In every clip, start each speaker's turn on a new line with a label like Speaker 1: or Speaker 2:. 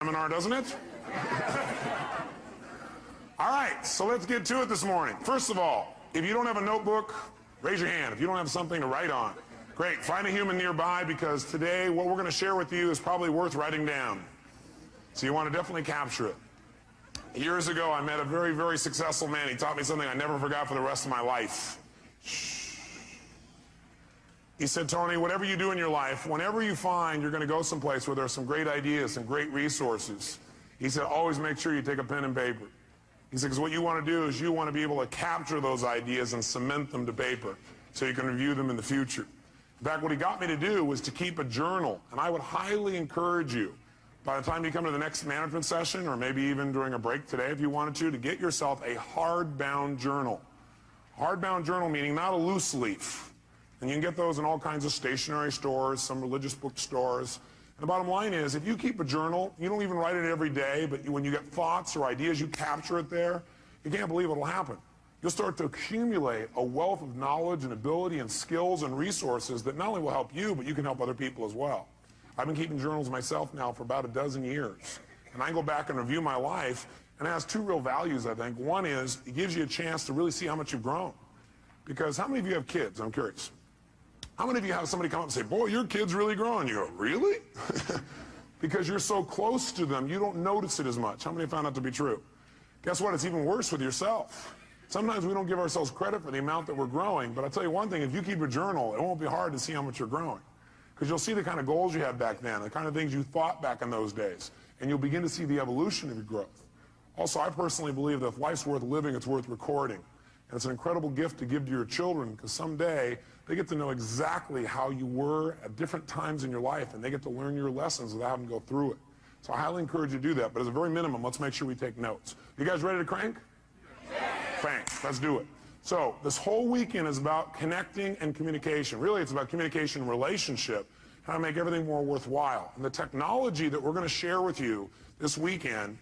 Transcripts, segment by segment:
Speaker 1: Seminar, doesn't it? All right, so let's get to it this morning. First of all, if you don't have a notebook, raise your hand. If you don't have something to write on, great. Find a human nearby, because today what we're going to share with you is probably worth writing down. So you want to definitely capture it. Years ago, I met a very, very successful man. He taught me something I never forgot for the rest of my life. He said, Tony, whatever you do in your life, whenever you find you're going to go someplace where there's some great ideas, some great resources, he said, always make sure you take a pen and paper. He said, because what you want to do is you want to be able to capture those ideas and cement them to paper so you can review them in the future. In fact, what he got me to do was to keep a journal, and I would highly encourage you, by the time you come to the next management session, or maybe even during a break today if you wanted to get yourself a hardbound journal. Hardbound journal meaning not a loose leaf. And you can get those in all kinds of stationery stores, some religious bookstores. And the bottom line is, if you keep a journal, you don't even write it every day, but when you get thoughts or ideas, you capture it there, you can't believe what'll happen. You'll start to accumulate a wealth of knowledge and ability and skills and resources that not only will help you, but you can help other people as well. I've been keeping journals myself now for about a dozen years. And I go back and review my life, and it has two real values, I think. One is, it gives you a chance to really see how much you've grown. Because how many of you have kids? I'm curious. How many of you have somebody come up and say, boy, your kid's really growing? You go, really? Because you're so close to them, you don't notice it as much. How many found that to be true? Guess what? It's even worse with yourself. Sometimes we don't give ourselves credit for the amount that we're growing, but I'll tell you one thing, if you keep a journal, it won't be hard to see how much you're growing. Because you'll see the kind of goals you had back then, the kind of things you thought back in those days, and you'll begin to see the evolution of your growth. Also, I personally believe that if life's worth living, it's worth recording. And it's an incredible gift to give to your children, because someday they get to know exactly how you were at different times in your life, and they get to learn your lessons without having to go through it. So I highly encourage you to do that, but as a very minimum, let's make sure we take notes. You guys ready to crank? Thanks. Let's do it. So this whole weekend is about connecting and communication. Really, it's about communication and relationship, how to make everything more worthwhile. And the technology that we're going to share with you this weekend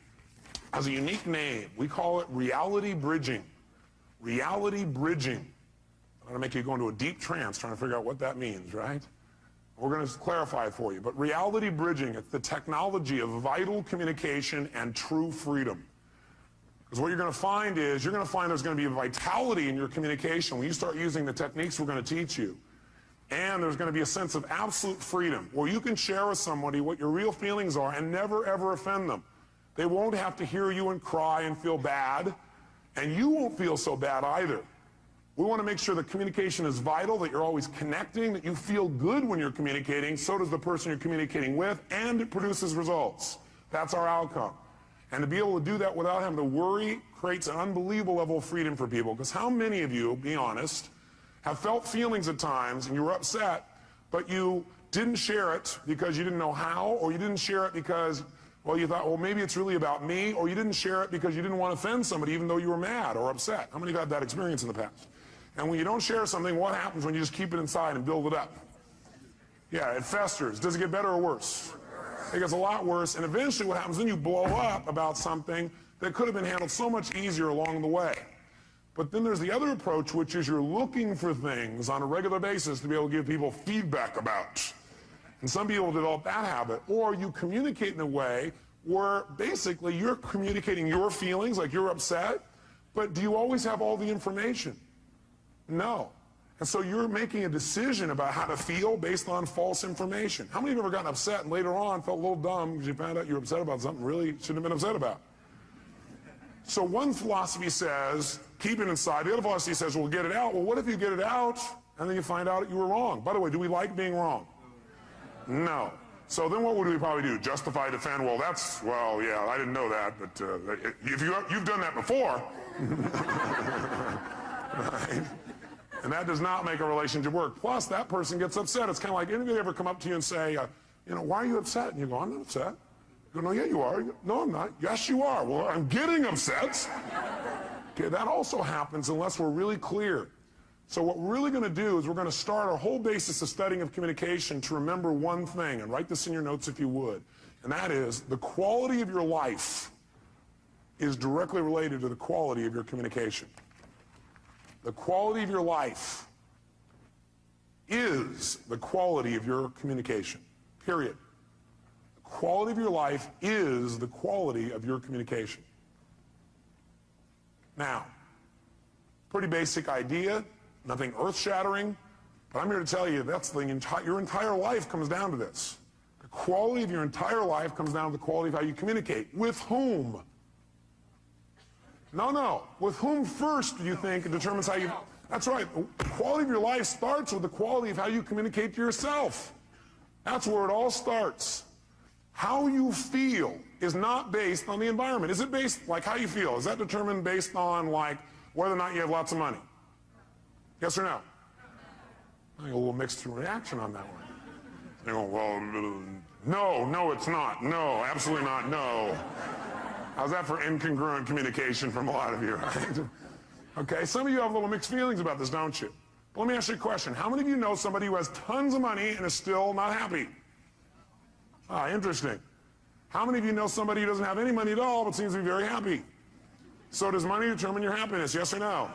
Speaker 1: has a unique name. We call it reality bridging. Reality bridging. I'm going to make you go into a deep trance trying to figure out what that means, right? We're going to clarify it for you. But reality bridging, it's the technology of vital communication and true freedom. Because what you're going to find is, there's going to be a vitality in your communication when you start using the techniques we're going to teach you. And there's going to be a sense of absolute freedom where you can share with somebody what your real feelings are and never, ever offend them. They won't have to hear you and cry and feel bad. And you won't feel so bad either. We want to make sure that communication is vital, that you're always connecting, that you feel good when you're communicating, so does the person you're communicating with, and it produces results. That's our outcome. And to be able to do that without having to worry creates an unbelievable level of freedom for people. Because how many of you, be honest, have felt feelings at times and you were upset, but you didn't share it because you didn't know how, or you didn't share it because, well, you thought, well, maybe it's really about me, or you didn't share it because you didn't want to offend somebody even though you were mad or upset. How many of you had that experience in the past? And when you don't share something, what happens when you just keep it inside and build it up? Yeah, it festers. Does it get better or worse? It gets a lot worse, and eventually what happens, then you blow up about something that could have been handled so much easier along the way. But then there's the other approach, which is you're looking for things on a regular basis to be able to give people feedback about. And some people develop that habit. Or you communicate in a way where basically you're communicating your feelings, like you're upset, but do you always have all the information? No. And so you're making a decision about how to feel based on false information. How many of you have ever gotten upset and later on felt a little dumb because you found out you were upset about something really shouldn't have been upset about? So one philosophy says, keep it inside. The other philosophy says, well, get it out. Well, what if you get it out and then you find out you were wrong? By the way, do we like being wrong? No. So then what would we probably do? Justify, defend? Well, yeah, I didn't know that, but if you've done that before, right? And that does not make a relationship work. Plus, that person gets upset. It's kind of like, anybody ever come up to you and say, why are you upset? And you go, I'm not upset. You go, no, yeah, you are. You go, no, I'm not. Yes, you are. Well, I'm getting upset. Okay, that also happens unless we're really clear. So what we're really going to do is we're going to start our whole basis of studying of communication to remember one thing, and write this in your notes if you would, and that is the quality of your life is directly related to the quality of your communication. The quality of your life is the quality of your communication, period. The quality of your life is the quality of your communication. Now, pretty basic idea, nothing earth-shattering, but I'm here to tell you that's your entire life comes down to this. The quality of your entire life comes down to the quality of how you communicate. With whom? No. With whom first do you think it determines how you... That's right. The quality of your life starts with the quality of how you communicate to yourself. That's where it all starts. How you feel is not based on the environment. Is it based, like how you feel, is that determined based on, like, whether or not you have lots of money? Yes or no? I get a little mixed reaction on that one. They go, well, no, it's not. No, absolutely not, no. How's that for incongruent communication from a lot of you, right? Okay, some of you have a little mixed feelings about this, don't you? But let me ask you a question. How many of you know somebody who has tons of money and is still not happy? Ah, interesting. How many of you know somebody who doesn't have any money at all but seems to be very happy? So does money determine your happiness, yes or no?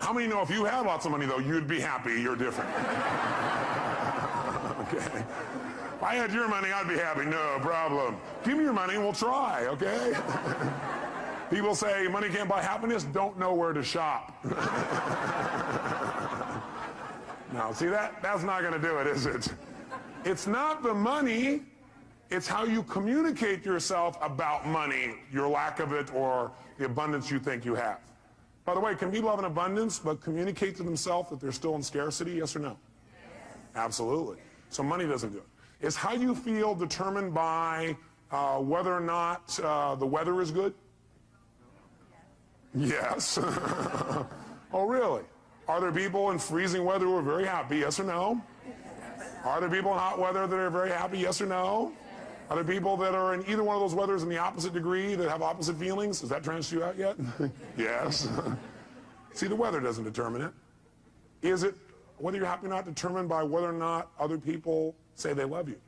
Speaker 1: How many know if you had lots of money, though, you'd be happy, you're different? Okay. If I had your money, I'd be happy, no problem. Give me your money and we'll try, okay? People say money can't buy happiness, don't know where to shop. No, see, that's not going to do it, is it? It's not the money, it's how you communicate to yourself about money, your lack of it, or the abundance you think you have. By the way, can people have an abundance but communicate to themselves that they're still in scarcity, yes or no? Yes. Absolutely. So money doesn't do it. Is how you feel determined by whether or not the weather is good? Yes. Oh, really? Are there people in freezing weather who are very happy, yes or no? Are there people in hot weather that are very happy, yes or no? Are there people that are in either one of those weathers in the opposite degree that have opposite feelings? Has that transferred you out yet? Yes. See, the weather doesn't determine it. Is it, whether you're happy or not, determined by whether or not other people say they love you?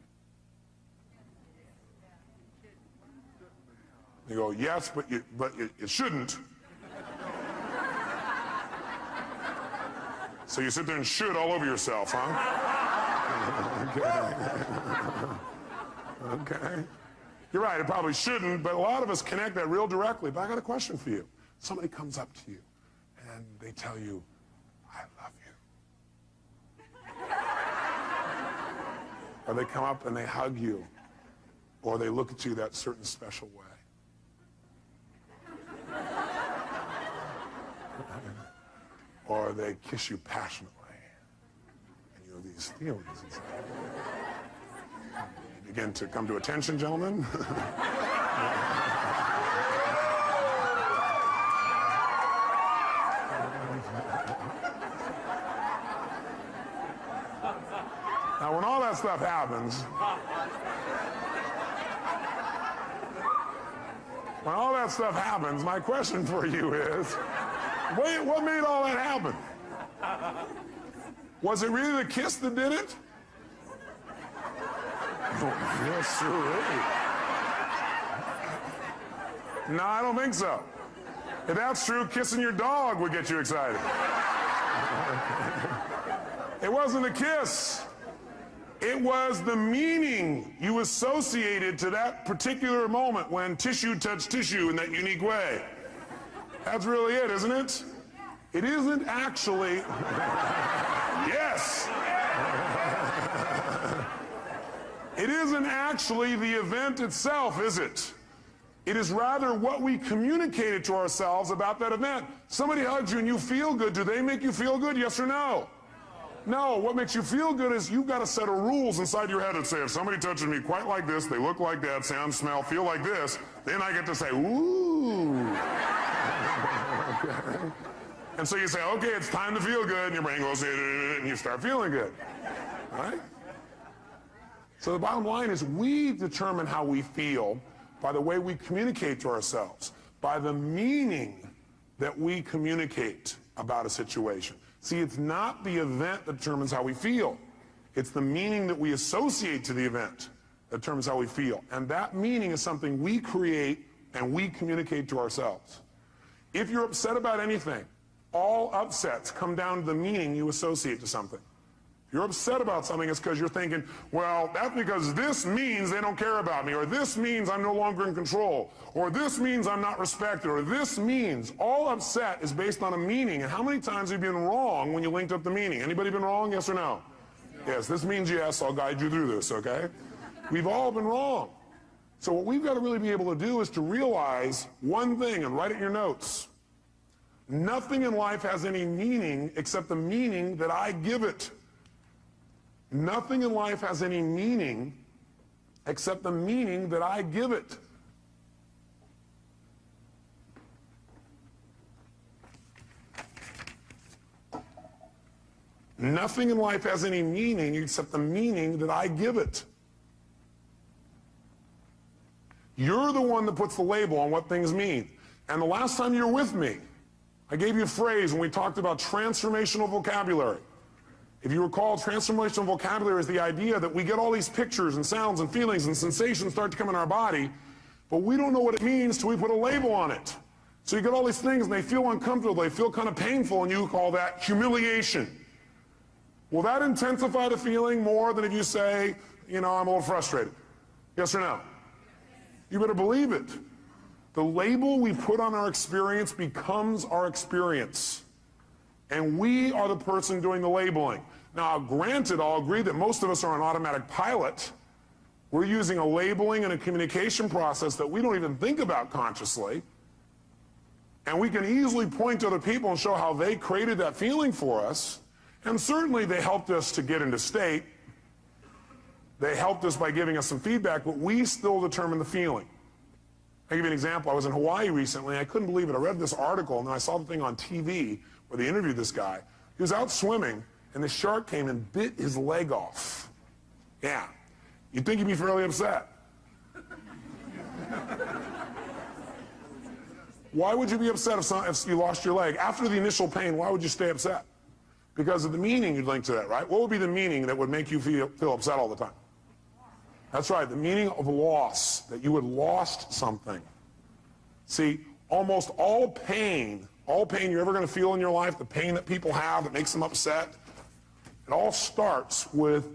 Speaker 1: You go, yes, but it shouldn't. So you sit there and should all over yourself, huh? Okay. Okay. You're right, it probably shouldn't, but a lot of us connect that real directly. But I got a question for you. Somebody comes up to you and they tell you, I love you. Or they come up and they hug you. Or they look at you that certain special way. Or they kiss you passionately. And you have these feelings inside. You begin to come to attention, gentlemen. Now, when all that stuff happens, my question for you is, wait, what made all that happen? Was it really the kiss that did it? Oh, yes, sir. No, I don't think so. If that's true, kissing your dog would get you excited. It wasn't a kiss. It was the meaning you associated to that particular moment when tissue touched tissue in that unique way. That's really it, isn't it? It isn't actually... Yes! It isn't actually the event itself, is it? It is rather what we communicated to ourselves about that event. Somebody hugs you and you feel good. Do they make you feel good, yes or no? No, what makes you feel good is you've got a set of rules inside your head that say if somebody touches me quite like this, they look like that, sound, smell, feel like this, then I get to say, ooh. Okay. And so you say, okay, it's time to feel good, and your brain goes, and you start feeling good. All right? So the bottom line is we determine how we feel by the way we communicate to ourselves, by the meaning that we communicate about a situation. See, it's not the event that determines how we feel. It's the meaning that we associate to the event that determines how we feel. And that meaning is something we create and we communicate to ourselves. If you're upset about anything, all upsets come down to the meaning you associate to something. If you're upset about something, it's because you're thinking, well, that's because this means they don't care about me, or this means I'm no longer in control, or this means I'm not respected, or this means. All upset is based on a meaning. And how many times have you been wrong when you linked up the meaning? Anybody been wrong, yes or no? Yes, this means yes, I'll guide you through this, okay? We've all been wrong. So what we've got to really be able to do is to realize one thing, and write it in your notes. Nothing in life has any meaning except the meaning that I give it. Nothing in life has any meaning except the meaning that I give it. Nothing in life has any meaning except the meaning that I give it. You're the one that puts the label on what things mean. And the last time you were with me, I gave you a phrase when we talked about transformational vocabulary. If you recall, transformational vocabulary is the idea that we get all these pictures and sounds and feelings and sensations start to come in our body, but we don't know what it means till we put a label on it. So you get all these things and they feel uncomfortable, they feel kind of painful, and you call that humiliation. Will that intensify the feeling more than if you say, you know, I'm a little frustrated? Yes or no? You better believe it. The label we put on our experience becomes our experience. And we are the person doing the labeling. Now, granted, I'll agree that most of us are on automatic pilot. We're using a labeling and a communication process that we don't even think about consciously. And we can easily point to other people and show how they created that feeling for us. And certainly they helped us to get into state. They helped us by giving us some feedback, but we still determine the feeling. I'll give you an example. I was in Hawaii recently. I couldn't believe it. I read this article, and then I saw the thing on TV where they interviewed this guy. He was out swimming, and the shark came and bit his leg off. Yeah. You'd think he'd be fairly upset. Why would you be upset if you lost your leg? After the initial pain, why would you stay upset? Because of the meaning you'd link to that, right? What would be the meaning that would make you feel upset all the time? That's right, the meaning of loss, that you had lost something. See, almost all pain you're ever going to feel in your life, the pain that people have that makes them upset, it all starts with,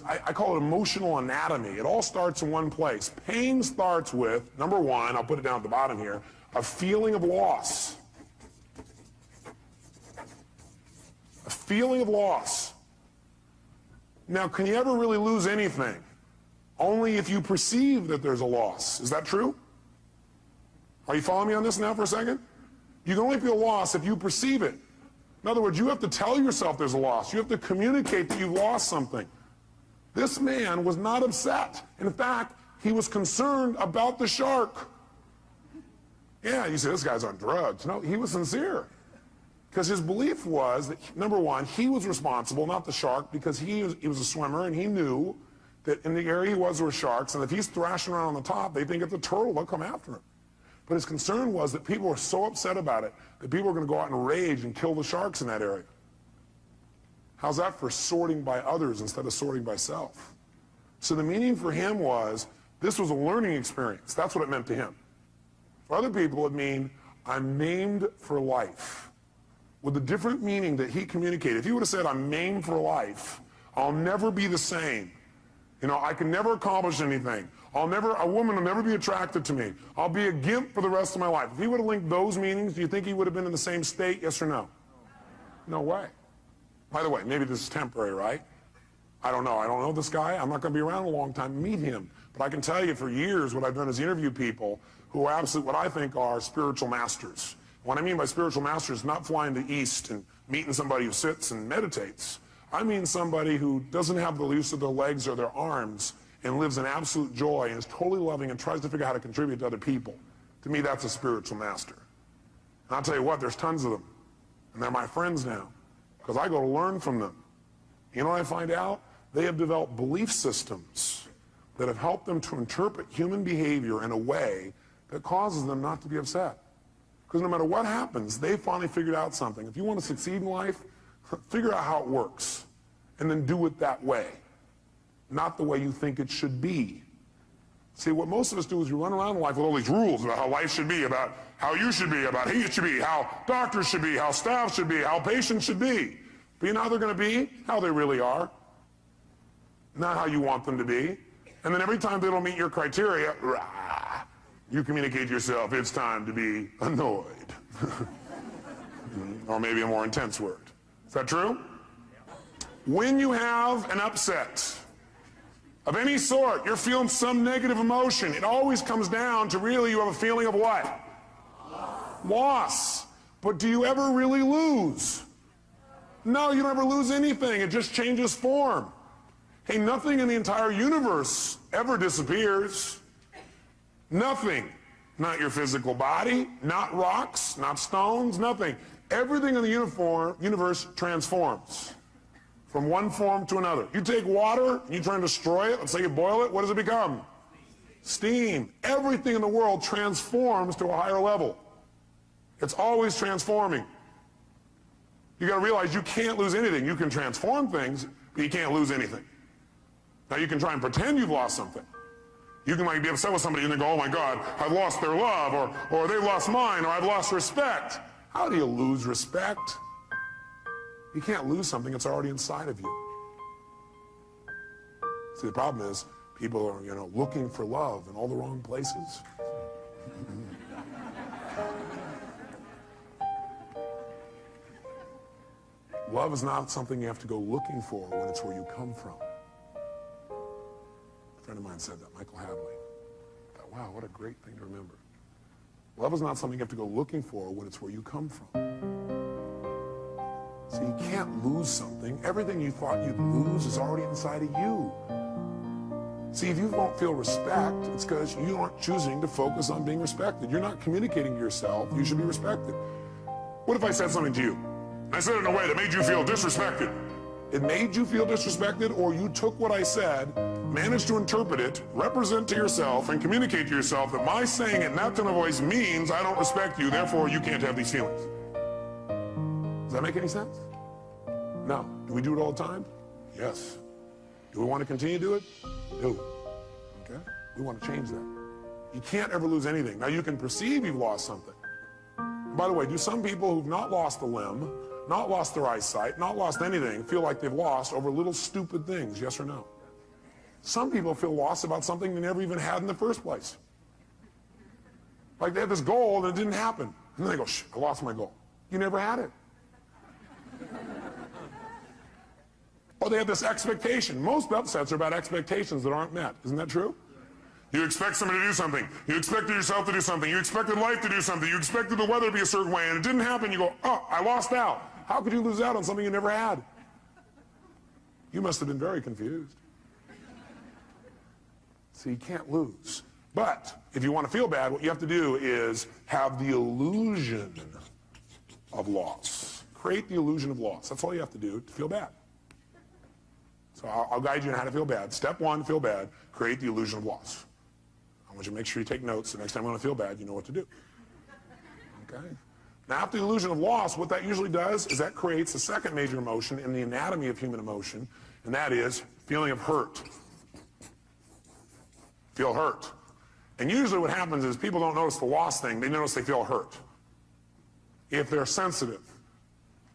Speaker 1: I call it emotional anatomy. It all starts in one place. Pain starts with, number one, I'll put it down at the bottom here, a feeling of loss. A feeling of loss. Now, can you ever really lose anything? Only if you perceive that there's a loss. Is that true? Are you following me on this now for a second? You can only feel loss if you perceive it. In other words, you have to tell yourself there's a loss. You have to communicate that you've lost something. This man was not upset. In fact, he was concerned about the shark. Yeah, you say, this guy's on drugs. No, he was sincere. Because his belief was that, number one, he was responsible, not the shark, because he was a swimmer and he knew that in the area he was, there were sharks, and if he's thrashing around on the top, they think it's a turtle, they'll come after him. But his concern was that people were so upset about it that people were going to go out and rage and kill the sharks in that area. How's that for sorting by others instead of sorting by self? So the meaning for him was, this was a learning experience. That's what it meant to him. For other people, it mean, I'm maimed for life. With a different meaning that he communicated. If he would have said, I'm maimed for life, I'll never be the same. You know, I can never accomplish anything. A woman will never be attracted to me. I'll be a gimp for the rest of my life. If he would have linked those meanings, do you think he would have been in the same state, yes or no? No way. By the way, maybe this is temporary, right? I don't know. I don't know this guy. I'm not going to be around a long time to meet him. But I can tell you for years what I've done is interview people who are absolutely what I think are spiritual masters. What I mean by spiritual masters is not flying to the east and meeting somebody who sits and meditates. I mean somebody who doesn't have the use of their legs or their arms and lives in absolute joy and is totally loving and tries to figure out how to contribute to other people. To me, that's a spiritual master. And I'll tell you what, there's tons of them. And they're my friends now because I go to learn from them. You know what I find out? They have developed belief systems that have helped them to interpret human behavior in a way that causes them not to be upset. Because no matter what happens, they finally figured out something. If you want to succeed in life, figure out how it works, and then do it that way, not the way you think it should be. See, what most of us do is we run around in life with all these rules about how life should be, about how you should be, about he should be, how doctors should be, how staff should be, how patients should be. But you know how they're going to be? How they really are. Not how you want them to be. And then every time they don't meet your criteria, rah, you communicate to yourself, it's time to be annoyed. Or maybe a more intense word. Is that true? When you have an upset of any sort, you're feeling some negative emotion, it always comes down to really you have a feeling of what? Loss. But do you ever really lose? No, you don't ever lose anything. It just changes form. Hey, nothing in the entire universe ever disappears. Nothing. Not your physical body, not rocks, not stones, nothing. Everything in the universe transforms from one form to another. You take water and you try and destroy it, let's say you boil it, what does it become? Steam. Everything in the world transforms to a higher level. It's always transforming. You got to realize you can't lose anything. You can transform things, but you can't lose anything. Now you can try and pretend you've lost something. You can like be upset with somebody and they go, oh my God, I've lost their love, or they've lost mine, or I've lost respect. How do you lose respect? You can't lose something that's already inside of you. See, the problem is people are, looking for love in all the wrong places. Love is not something you have to go looking for when it's where you come from. A friend of mine said that, Michael Hadley. I thought, wow, what a great thing to remember. Love is not something you have to go looking for when it's where you come from. So you can't lose something. Everything you thought you'd lose is already inside of you. See, if you don't feel respect, it's because you aren't choosing to focus on being respected. You're not communicating to yourself you should be respected. What if I said something to you? I said it in a way that made you feel disrespected. It made you feel disrespected, or you took what I said, managed to interpret it, represent to yourself, and communicate to yourself that my saying it in that tone of voice means I don't respect you, therefore you can't have these feelings. Does that make any sense? No. Do we do it all the time? Yes. Do we want to continue to do it? No. Okay? We want to change that. You can't ever lose anything. Now you can perceive you've lost something. By the way, do some people who've not lost a limb, not lost their eyesight, not lost anything, feel like they've lost over little stupid things, yes or no? Some people feel lost about something they never even had in the first place. Like they had this goal and it didn't happen. And then they go, shh, I lost my goal. You never had it. Or they had this expectation. Most upsets are about expectations that aren't met. Isn't that true? You expect somebody to do something. You expected yourself to do something. You expected life to do something. You expected the weather to be a certain way, and it didn't happen. You go, oh, I lost out. How could you lose out on something you never had? You must have been very confused. So you can't lose. But if you want to feel bad, what you have to do is have the illusion of loss. Create the illusion of loss. That's all you have to do to feel bad. So I'll guide you on how to feel bad. Step one, feel bad. Create the illusion of loss. I want you to make sure you take notes. The next time you want to feel bad, you know what to do. Okay? Now, after the illusion of loss, what that usually does is that creates the second major emotion in the anatomy of human emotion, and that is feeling of hurt. Feel hurt. And usually what happens is people don't notice the loss thing. They notice they feel hurt. If they're sensitive.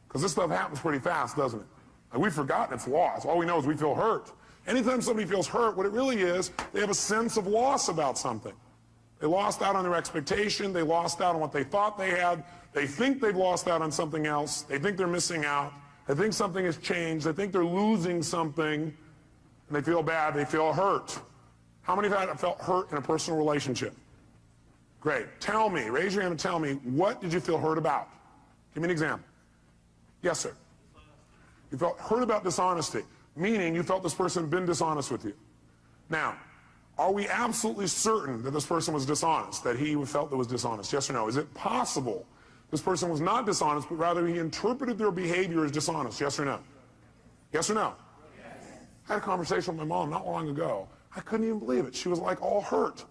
Speaker 1: Because this stuff happens pretty fast, doesn't it? Like we've forgotten it's loss. All we know is we feel hurt. Anytime somebody feels hurt, what it really is, they have a sense of loss about something. They lost out on their expectation. They lost out on what they thought they had. They think they've lost out on something else. They think they're missing out. They think something has changed. They think they're losing something. And they feel bad. They feel hurt. How many have felt hurt in a personal relationship? Great. Tell me, raise your hand and tell me, what did you feel hurt about? Give me an example. Yes, sir. You felt hurt about dishonesty, meaning you felt this person had been dishonest with you. Now, are we absolutely certain that this person was dishonest, that he felt that was dishonest? Yes or no? Is it possible this person was not dishonest, but rather he interpreted their behavior as dishonest? Yes or no? Yes or no? Yes. I had a conversation with my mom not long ago. I couldn't even believe it. She was like all hurt.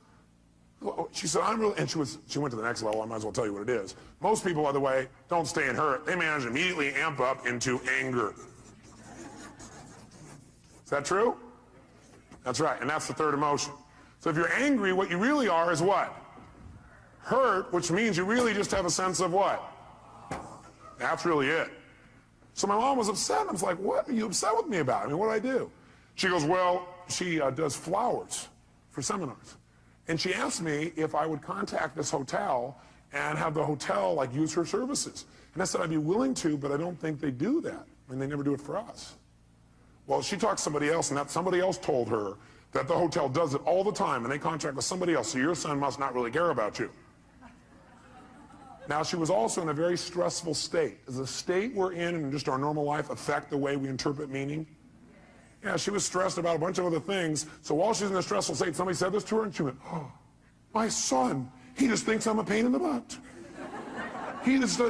Speaker 1: She said, I'm really, and she went to the next level. I might as well tell you what it is. Most people, by the way, don't stay in hurt. They manage to immediately amp up into anger. Is that true? That's right, and that's the third emotion. So if you're angry, what you really are is what? Hurt, which means you really just have a sense of what? That's really it. So my mom was upset. I was like, what are you upset with me about? I mean, what did I do? She goes, well, she does flowers for seminars. And she asked me if I would contact this hotel and have the hotel like use her services. And I said, I'd be willing to, but I don't think they do that. I mean, they never do it for us. Well, she talked to somebody else, and that somebody else told her that the hotel does it all the time, and they contract with somebody else, so your son must not really care about you. Now, she was also in a very stressful state. Does the state we're in and just our normal life affect the way we interpret meaning? Yeah, she was stressed about a bunch of other things, so while she's in a stressful state, somebody said this to her, and she went, oh, my son, he just thinks I'm a pain in the butt. He just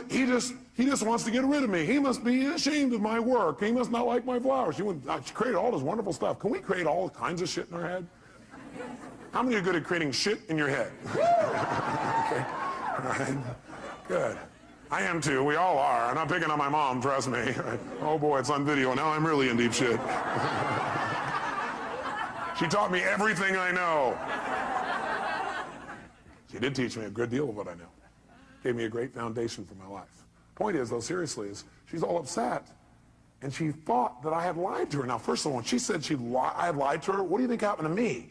Speaker 1: wants to get rid of me. He must be ashamed of my work. He must not like my flowers. She created all this wonderful stuff. Can we create all kinds of shit in our head? How many are good at creating shit in your head? Okay. All right. Good. I am too. We all are. I'm not picking on my mom, trust me. Oh boy, it's on video. Now I'm really in deep shit. She taught me everything I know. She did teach me a good deal of what I know. Gave me a great foundation for my life. Point is, though, seriously, is she's all upset. And she thought that I had lied to her. Now, first of all, when she said I had lied to her, what do you think happened to me?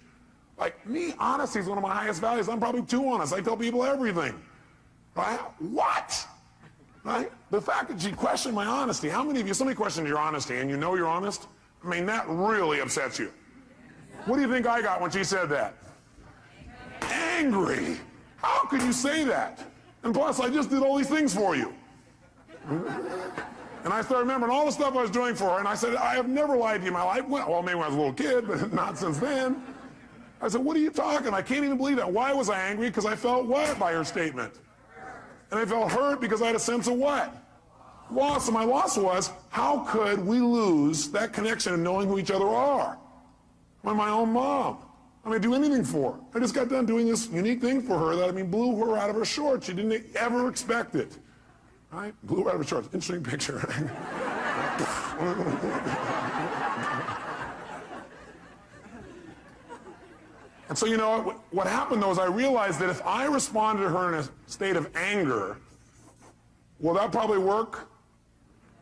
Speaker 1: Like, me, honesty is one of my highest values. I'm probably too honest. I tell people everything. Right? What? Right? The fact that she questioned my honesty. How many of you, somebody questioned your honesty and you know you're honest? I mean, that really upsets you. What do you think I got when she said that? Angry. How could you say that? And plus, I just did all these things for you. And I started remembering all the stuff I was doing for her, and I said, I have never lied to you in my life. Well, maybe when I was a little kid, but not since then. I said, what are you talking? I can't even believe that. Why was I angry? Because I felt what by her statement? And I felt hurt because I had a sense of what? Loss. And my loss was, how could we lose that connection of knowing who each other are? I'm my own mom. I mean, I'd do anything for her. I just got done doing this unique thing for her that, I mean, blew her out of her shorts. She didn't ever expect it. Right? Blew her out of her shorts. Interesting picture. And so, you know, what happened, though, is I realized that if I responded to her in a state of anger, will that probably work?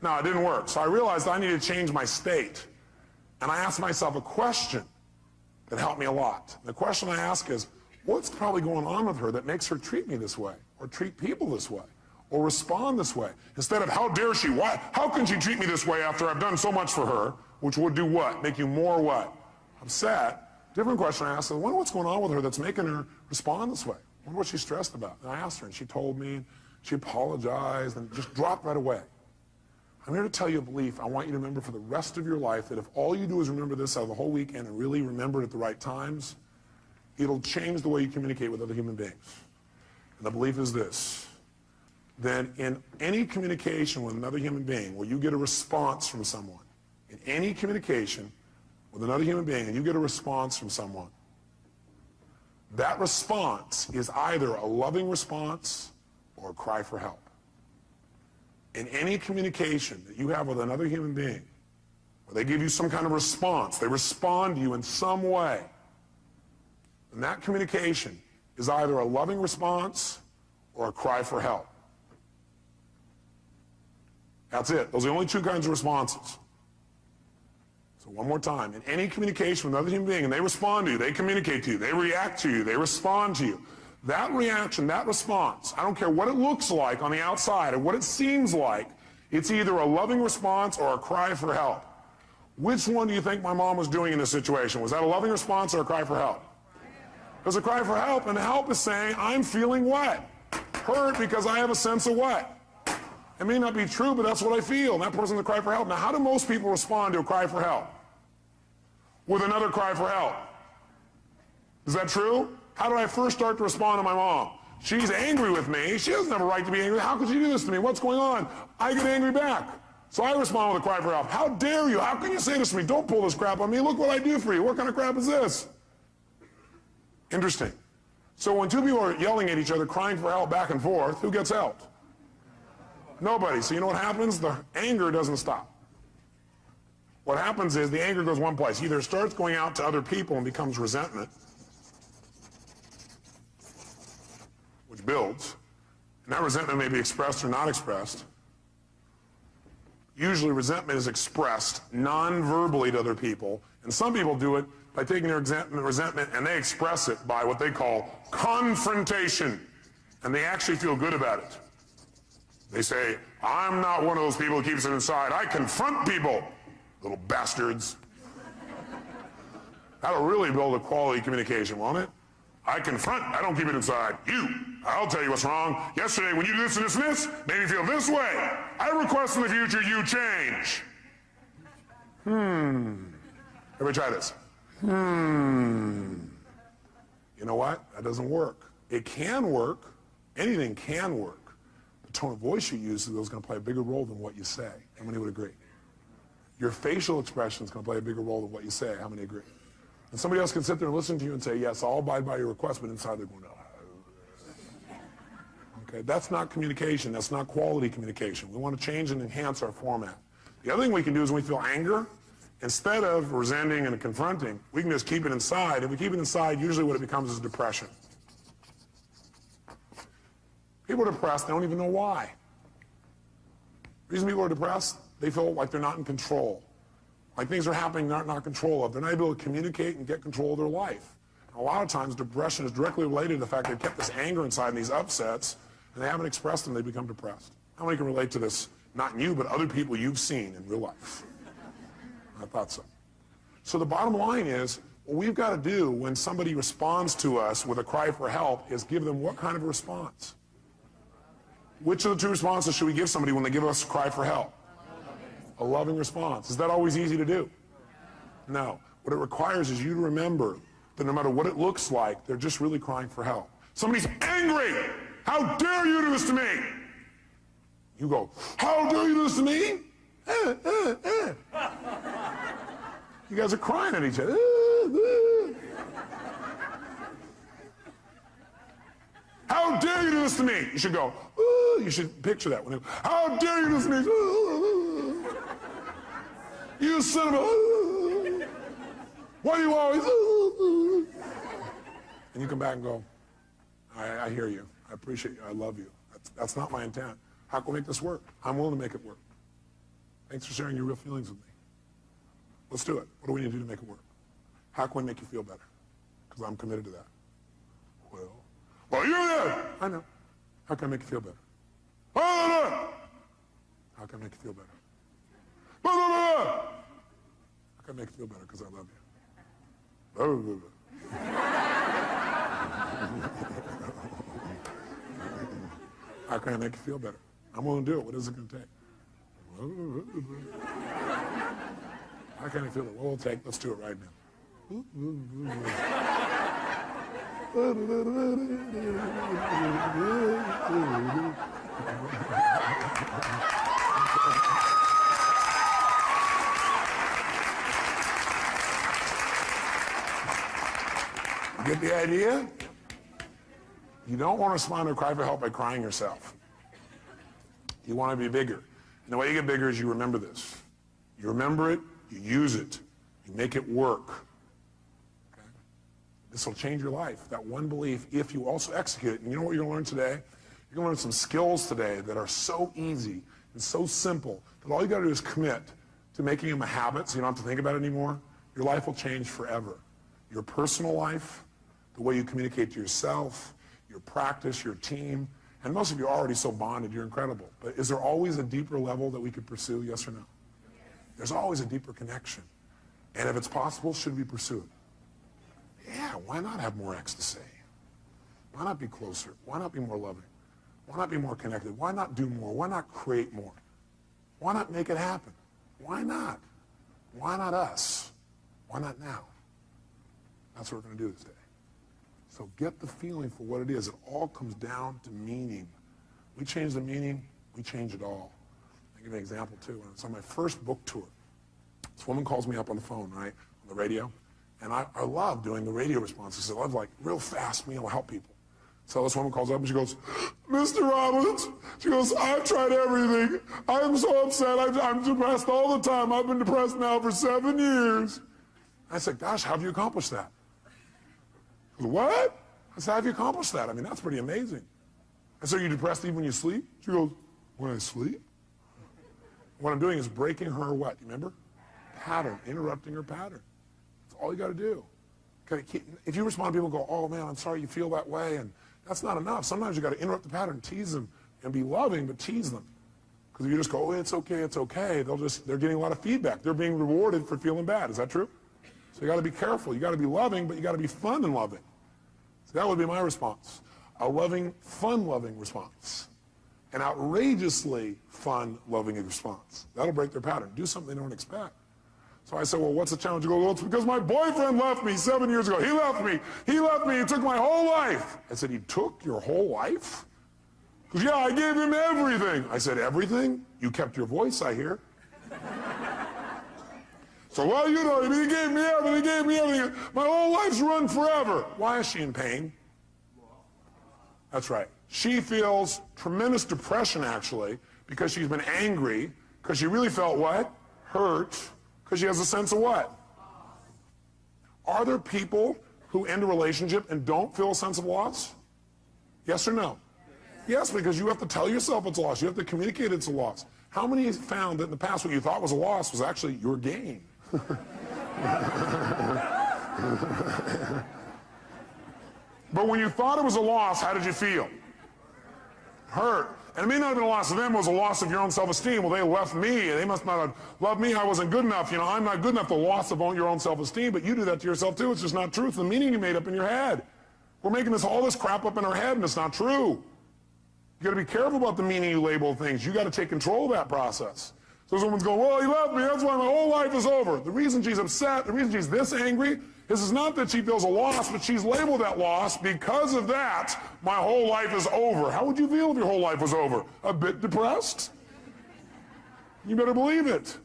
Speaker 1: No, it didn't work. So I realized I needed to change my state. And I asked myself a question that helped me a lot. The question I ask is, what's probably going on with her that makes her treat me this way, or treat people this way, or respond this way? Instead of, how dare she? Why? How can she treat me this way after I've done so much for her, which would do what? Make you more what? Upset. Different question I asked, I wonder what's going on with her that's making her respond this way. I wonder what she's stressed about. And I asked her, and she told me, she apologized, and just dropped right away. I'm here to tell you a belief I want you to remember for the rest of your life, that if all you do is remember this out of the whole weekend and really remember it at the right times, it'll change the way you communicate with other human beings. And the belief is this: then in any communication with another human being where you get a response from someone, in any communication with another human being and you get a response from someone, that response is either a loving response or a cry for help. In any communication that you have with another human being, where they give you some kind of response, they respond to you in some way, and that communication is either a loving response or a cry for help. That's it. Those are the only two kinds of responses. So one more time. In any communication with another human being, and they respond to you, they communicate to you, they react to you, they respond to you, that reaction, that response, I don't care what it looks like on the outside or what it seems like, it's either a loving response or a cry for help. Which one do you think my mom was doing in this situation? Was that a loving response or a cry for help? It was a cry for help, and help is saying, I'm feeling what? Hurt because I have a sense of what? It may not be true, but that's what I feel, and that person's a cry for help. Now, how do most people respond to a cry for help? With another cry for help. Is that true? How did I first start to respond to my mom? She's angry with me. She doesn't have a right to be angry. How could she do this to me? What's going on? I get angry back. So I respond with a cry for help. How dare you? How can you say this to me? Don't pull this crap on me. Look what I do for you. What kind of crap is this? Interesting. So when two people are yelling at each other, crying for help back and forth, who gets helped? Nobody. So you know what happens? The anger doesn't stop. What happens is the anger goes one place. Either it starts going out to other people and becomes resentment, which builds, and that resentment may be expressed or not expressed. Usually resentment is expressed non-verbally to other people, and some people do it by taking their resentment and they express it by what they call confrontation, and they actually feel good about it. They say, I'm not one of those people who keeps it inside. I confront people, little bastards. That'll really build a quality communication, won't it? I confront, I don't keep it inside. I'll tell you what's wrong. Yesterday, when you did this and this and this, made me feel this way. I request in the future you change. Everybody try this. You know what? That doesn't work. It can work. Anything can work. The tone of voice you use is going to play a bigger role than what you say. How many would agree? Your facial expression is going to play a bigger role than what you say. How many agree? And somebody else can sit there and listen to you and say, yes, I'll abide by your request, but inside they're going, oh. Okay, that's not communication. That's not quality communication. We want to change and enhance our format. The other thing we can do is when we feel anger, instead of resenting and confronting, we can just keep it inside. If we keep it inside, usually what it becomes is depression. People are depressed, they don't even know why. The reason people are depressed, they feel like they're not in control. Like things are happening they're not in control of. They're not able to communicate and get control of their life. And a lot of times depression is directly related to the fact they've kept this anger inside and these upsets, and they haven't expressed them, they become depressed. How many can relate to this? Not you, but other people you've seen in real life. I thought so. So the bottom line is, what we've got to do when somebody responds to us with a cry for help is give them what kind of a response? Which of the two responses should we give somebody when they give us a cry for help? A loving response. Is that always easy to do? No. What it requires is you to remember that no matter what it looks like, they're just really crying for help. Somebody's angry. How dare you do this to me? You go, how dare you do this to me? You guys are crying at each other. How dare you do this to me? You should go, you should picture that. When how dare you do this to me? You son of a... Why do you always... And you come back and go, I hear you. I appreciate you. I love you. That's not my intent. How can we make this work? I'm willing to make it work. Thanks for sharing your real feelings with me. Let's do it. What do we need to do to make it work? How can we make you feel better? Because I'm committed to that. Well, you're there. I know. How can I make you feel better? How can I make you feel better? How can I make you feel better? Because I love you. How can I make you feel better? I'm willing to do it. What is it going to take? How can I feel it? What will it take? Let's do it right now. Get the idea? You don't want to respond to a cry for help by crying yourself. You want to be bigger. And the way you get bigger is you remember this. You remember it, you use it, you make it work. Okay? This will change your life. That one belief, if you also execute it. And you know what you're going to learn today? You're going to learn some skills today that are so easy and so simple that all you got to do is commit to making them a habit so you don't have to think about it anymore. Your life will change forever. Your personal life, the way you communicate to yourself, your practice, your team, and most of you are already so bonded, you're incredible. But is there always a deeper level that we could pursue, yes or no? There's always a deeper connection. And if it's possible, should we pursue it? Yeah, why not have more ecstasy? Why not be closer? Why not be more loving? Why not be more connected? Why not do more? Why not create more? Why not make it happen? Why not? Why not us? Why not now? That's what we're going to do today. So get the feeling for what it is. It all comes down to meaning. We change the meaning, we change it all. I'll give you an example, too. When I was on my first book tour, this woman calls me up on the phone, right, on the radio, and I love doing the radio responses. I love, like, real fast, being able to help people. So this woman calls up and she goes, Mr. Robbins, she goes, I've tried everything. I'm so upset. I'm depressed all the time. I've been depressed now for 7 years. I said, gosh, how have you accomplished that? She goes, what? I said, how have you accomplished that? I mean, that's pretty amazing. I said, are you depressed even when you sleep? She goes, when I sleep? What I'm doing is breaking her what? Remember? Pattern, interrupting her pattern. That's all you got to do. If you respond to people go, oh man, I'm sorry you feel that way, and that's not enough. Sometimes you got to interrupt the pattern, tease them, and be loving, but tease them. Because if you just go, oh, it's okay, they're getting a lot of feedback. They're being rewarded for feeling bad. Is that true? So you got to be careful. You got to be loving, but you got to be fun and loving. So that would be my response. A loving, fun-loving response. An outrageously fun, loving response. That'll break their pattern. Do something they don't expect. So I said, well, what's the challenge? You go, well, it's because my boyfriend left me 7 years ago. He left me. He took my whole life. I said, he took your whole life? Because, yeah, I gave him everything. I said, everything? You kept your voice, I hear. So, well, you know, he gave me everything. My whole life's run forever. Why is she in pain? That's right. She feels tremendous depression, actually, because she's been angry, because she really felt what? Hurt, because she has a sense of what? Are there people who end a relationship and don't feel a sense of loss? Yes or no? Yes, because you have to tell yourself it's a loss. You have to communicate it's a loss. How many found that in the past what you thought was a loss was actually your gain? But when you thought it was a loss, how did you feel? Hurt. And it may not have been a loss of them, it was a loss of your own self-esteem. Well, they left me, they must not have loved me, I wasn't good enough. You know, I'm not good enough, the loss of your own self-esteem, but you do that to yourself too. It's just not true. It's the meaning you made up in your head. We're making all this crap up in our head, and it's not true. You got to be careful about the meaning you label things. You got to take control of that process. So this woman's going, well, he left me, that's why my whole life is over. The reason she's upset, the reason she's this angry, is not that she feels a loss, but she's labeled that loss. Because of that, my whole life is over. How would you feel if your whole life was over? A bit depressed? You better believe it.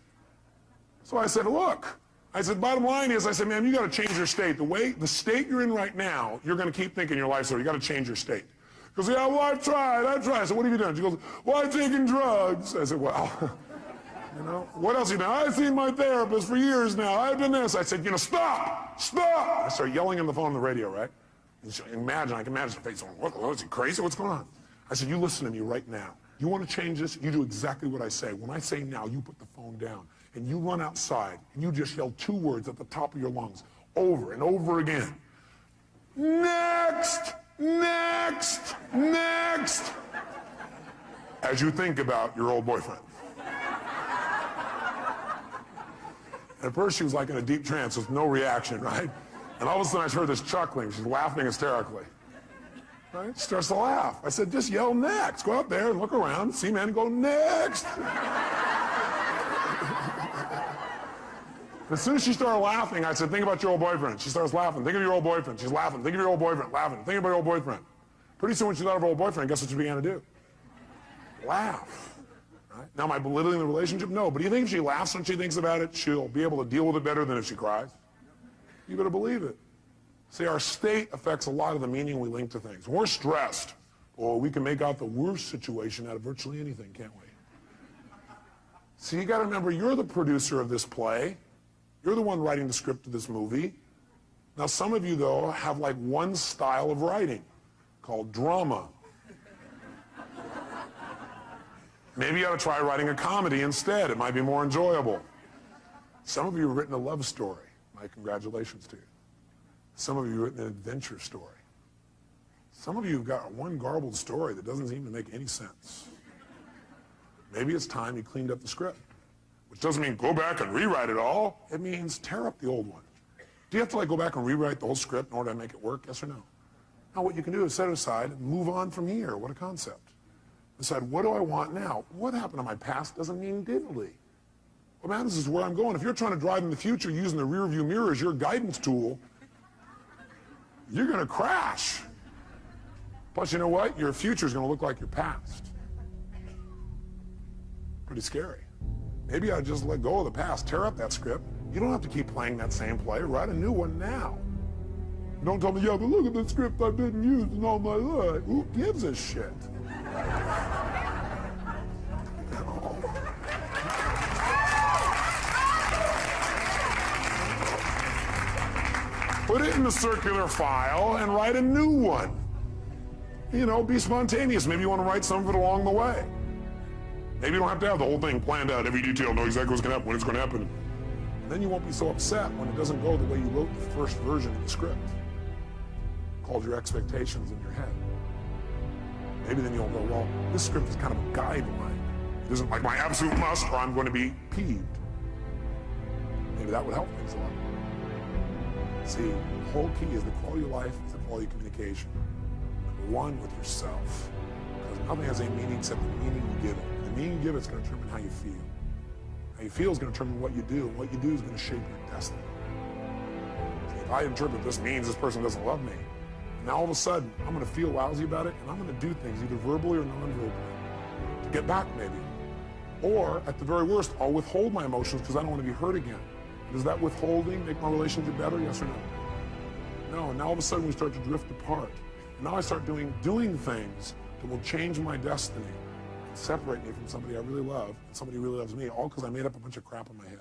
Speaker 1: So I said, look, bottom line is, I said, man, you got to change your state. The state you're in right now, you're going to keep thinking your life's over. You got to change your state. She goes, yeah, well, I tried. I said, what have you done? She goes, well, I've taken drugs. I said, well, you know, what else have you done? I've seen my therapist for years now. I've done this. I said, you know, stop. I started yelling on the phone on the radio, right? And I can imagine her face going, what, is he crazy? What's going on? I said, you listen to me right now. You want to change this? You do exactly what I say. When I say now, you put the phone down, and you run outside, and you just yell 2 words at the top of your lungs, over and over again. Next! Next! Next! As you think about your old boyfriend. And at first she was like in a deep trance with no reaction, right? And all of a sudden I heard this chuckling. She's laughing hysterically. Right? She starts to laugh. I said, just yell next. Go out there and look around, see men, and go next. As soon as she started laughing, I said, think about your old boyfriend. She starts laughing. Think of your old boyfriend. She's laughing. Think of your old boyfriend. Laughing. Think about your old boyfriend. Pretty soon when she thought of her old boyfriend, guess what she began to do? Laugh. Right? Now, am I belittling the relationship? No. But do you think if she laughs when she thinks about it, she'll be able to deal with it better than if she cries? You better believe it. See, our state affects a lot of the meaning we link to things. When we're stressed, well, we can make out the worst situation out of virtually anything, can't we? See, you got to remember, you're the producer of this play. You're the one writing the script of this movie. Now, some of you, though, have like one style of writing called drama. Maybe you ought to try writing a comedy instead. It might be more enjoyable. Some of you have written a love story. My congratulations to you. Some of you have written an adventure story. Some of you have got one garbled story that doesn't seem to make any sense. Maybe it's time you cleaned up the script. Which doesn't mean go back and rewrite it all. It means tear up the old one. Do you have to like go back and rewrite the whole script in order to make it work? Yes or no? Now what you can do is set it aside and move on from here. What a concept. Decide, what do I want now? What happened to my past doesn't mean diddly. What matters is where I'm going. If you're trying to drive in the future using the rear view mirror as your guidance tool, you're going to crash. Plus, you know what? Your future is going to look like your past. Pretty scary. Maybe I'd just let go of the past, tear up that script. You don't have to keep playing that same play. Write a new one now. Don't tell me, yeah, but look at the script I've been using all my life. Who gives a shit? Put it in the circular file and write a new one. You know, be spontaneous. Maybe you want to write some of it along the way. Maybe you don't have to have the whole thing planned out, every detail, know exactly what's going to happen, when it's going to happen. And then you won't be so upset when it doesn't go the way you wrote the first version of the script, called your expectations in your head. Maybe then you'll go, well, this script is kind of a guideline. It isn't like my absolute must, or I'm going to be peeved. Maybe that would help things a lot. See, the whole key is the quality of life is the quality of communication. Number one, with yourself. Because nothing has any meaning except the meaning you give it. And the meaning you give it is going to determine how you feel. How you feel is going to determine what you do, and what you do is going to shape your destiny. See, if I interpret this means this person doesn't love me, and now all of a sudden I'm going to feel lousy about it, and I'm going to do things either verbally or non-verbally to get back maybe. Or at the very worst, I'll withhold my emotions because I don't want to be hurt again. Does that withholding make my relationship better, yes or no? No, and now all of a sudden we start to drift apart. And now I start doing things that will change my destiny and separate me from somebody I really love and somebody who really loves me, all because I made up a bunch of crap in my head.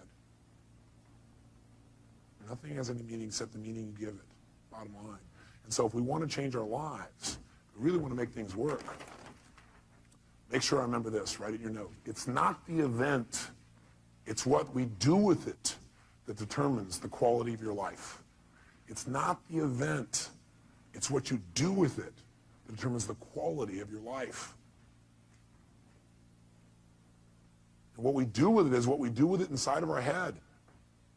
Speaker 1: Nothing has any meaning except the meaning you give it, bottom line. And so if we want to change our lives, we really want to make things work, make sure I remember this, write it in your note. It's not the event, it's what we do with it that determines the quality of your life. It's not the event, it's what you do with it that determines the quality of your life. And what we do with it is what we do with it inside of our head.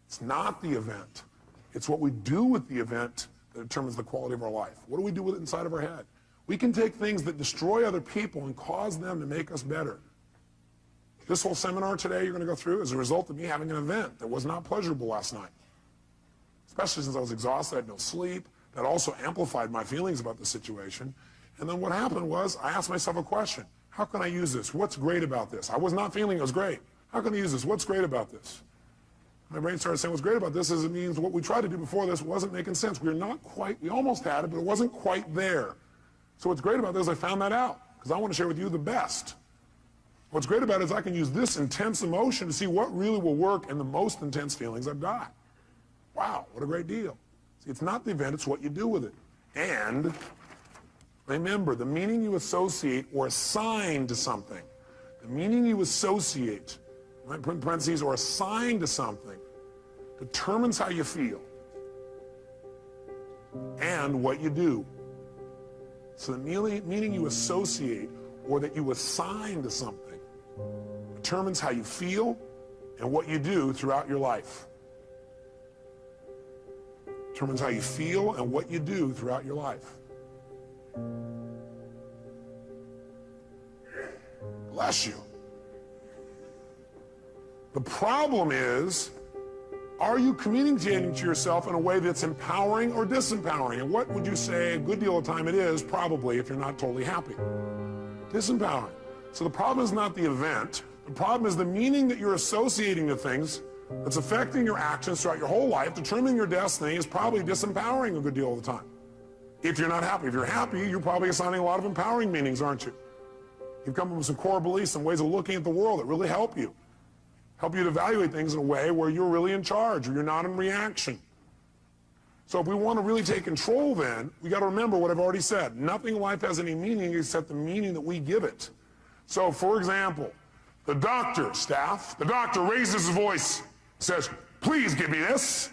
Speaker 1: It's not the event, it's what we do with the event that determines the quality of our life. What do we do with it inside of our head? We can take things that destroy other people and cause them to make us better. This whole seminar today you're going to go through is a result of me having an event that was not pleasurable last night. Especially since I was exhausted, I had no sleep. That also amplified my feelings about the situation. And then what happened was I asked myself a question. How can I use this? What's great about this? I was not feeling it was great. How can I use this? What's great about this? My brain started saying what's great about this is it means what we tried to do before this wasn't making sense. We almost had it, but it wasn't quite there. So what's great about this, I found that out because I want to share with you the best. What's great about it is I can use this intense emotion to see what really will work in the most intense feelings I've got. Wow, what a great deal. See, it's not the event, it's what you do with it. And remember, the meaning you associate or assign to something, the meaning you associate, right, put in parentheses, or assign to something, determines how you feel and what you do. So the meaning you associate or that you assign to something determines how you feel and what you do throughout your life. Determines how you feel and what you do throughout your life. Bless you. The problem is, are you communicating to yourself in a way that's empowering or disempowering? And what would you say a good deal of time it is, probably, if you're not totally happy? Disempowering. So the problem is not the event. The problem is the meaning that you're associating to things that's affecting your actions throughout your whole life, determining your destiny, is probably disempowering a good deal of the time. If you're not happy. If you're happy, you're probably assigning a lot of empowering meanings, aren't you? You've come up with some core beliefs, some ways of looking at the world that really help you to evaluate things in a way where you're really in charge or you're not in reaction. So if we want to really take control, then we got to remember what I've already said. Nothing in life has any meaning except the meaning that we give it. So for example, the doctor raises his voice, says, please give me this.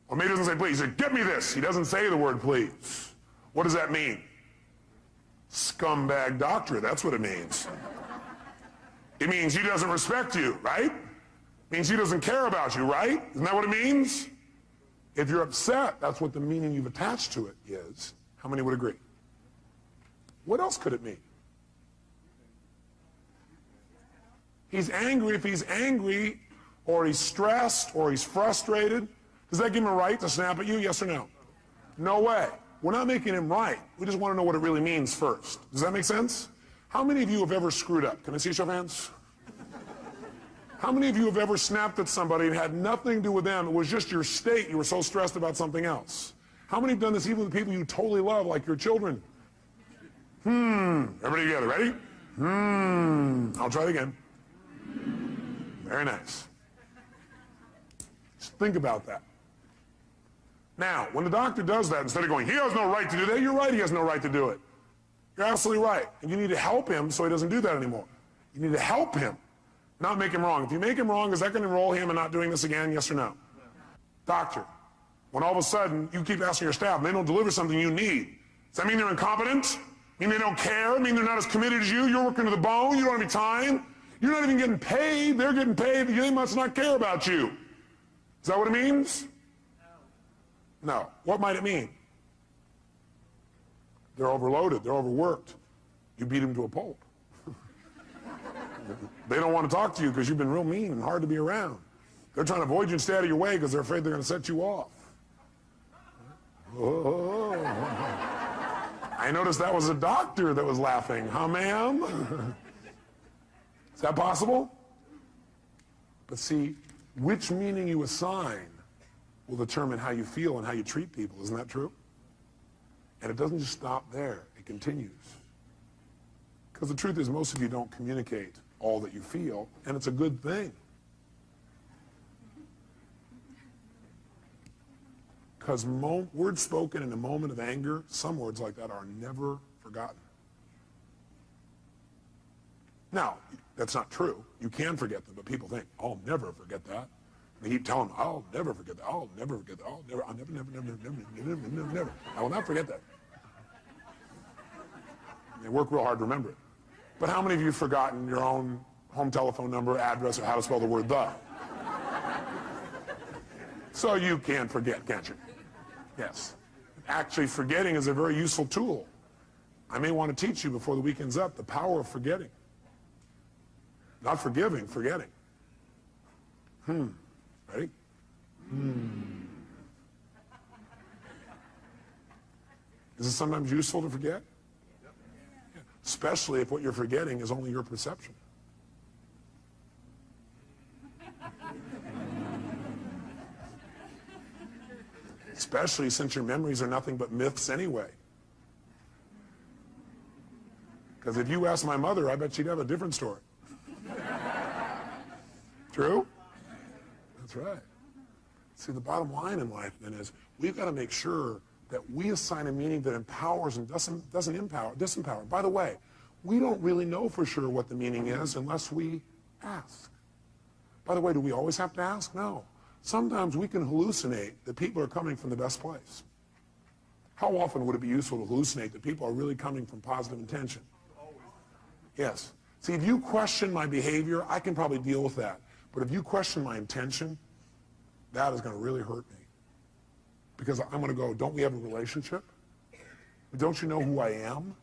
Speaker 1: Or maybe he doesn't say please, he says, get me this. He doesn't say the word please. What does that mean? Scumbag doctor, that's what it means. It means he doesn't respect you, right? It means he doesn't care about you, right? Isn't that what it means? If you're upset, that's what the meaning you've attached to it is. How many would agree? What else could it mean? He's angry. If he's angry, or he's stressed, or he's frustrated, does that give him a right to snap at you, yes or no? No way. We're not making him right. We just want to know what it really means first. Does that make sense? How many of you have ever screwed up? Can I see a show of hands? How many of you have ever snapped at somebody and had nothing to do with them? It was just your state. You were so stressed about something else. How many have done this even with people you totally love, like your children? Everybody together, ready? I'll try it again. Very nice. Just think about that. Now, when the doctor does that, instead of going, he has no right to do that, you're right, he has no right to do it. You're absolutely right. And you need to help him so he doesn't do that anymore. You need to help him, not make him wrong. If you make him wrong, is that going to enroll him in not doing this again, yes or no? Doctor, when all of a sudden you keep asking your staff and they don't deliver something you need, does that mean they're incompetent? Mean they don't care? Mean they're not as committed as you? You're working to the bone, you don't have any time? You're not even getting paid, they're getting paid, they must not care about you. Is that what it means? No. What might it mean? They're overloaded, they're overworked. You beat them to a pulp. They don't want to talk to you because you've been real mean and hard to be around. They're trying to avoid you and stay out of your way because they're afraid they're going to set you off. Oh. I noticed that was a doctor that was laughing. Huh, ma'am? Is that possible? But see, which meaning you assign will determine how you feel and how you treat people. Isn't that true? And it doesn't just stop there. It continues. Because the truth is, most of you don't communicate all that you feel, and it's a good thing. Because words spoken in a moment of anger, some words like that are never forgotten. Now, that's not true. You can forget them, but people think, I'll never forget that. They keep telling them, I'll never forget that. I'll never forget that. I'll never, never. I will not forget that. And they work real hard to remember it. But how many of you have forgotten your own home telephone number, address, or how to spell the word the? So you can forget, can't you? Yes. Actually, forgetting is a very useful tool. I may want to teach you before the weekend's up the power of forgetting. Not forgiving, forgetting. Ready? Is it sometimes useful to forget? Yeah. Especially if what you're forgetting is only your perception. Especially since your memories are nothing but myths anyway. Because if you asked my mother, I bet she'd have a different story. True? That's right. See, the bottom line in life then is we've got to make sure that we assign a meaning that empowers and doesn't disempower. By the way, we don't really know for sure what the meaning is unless we ask. By the way, do we always have to ask? No. Sometimes we can hallucinate that people are coming from the best place. How often would it be useful to hallucinate that people are really coming from positive intention? Yes. See, if you question my behavior, I can probably deal with that. But if you question my intention, that is going to really hurt me. Because I'm going to go, don't we have a relationship? Don't you know who I am?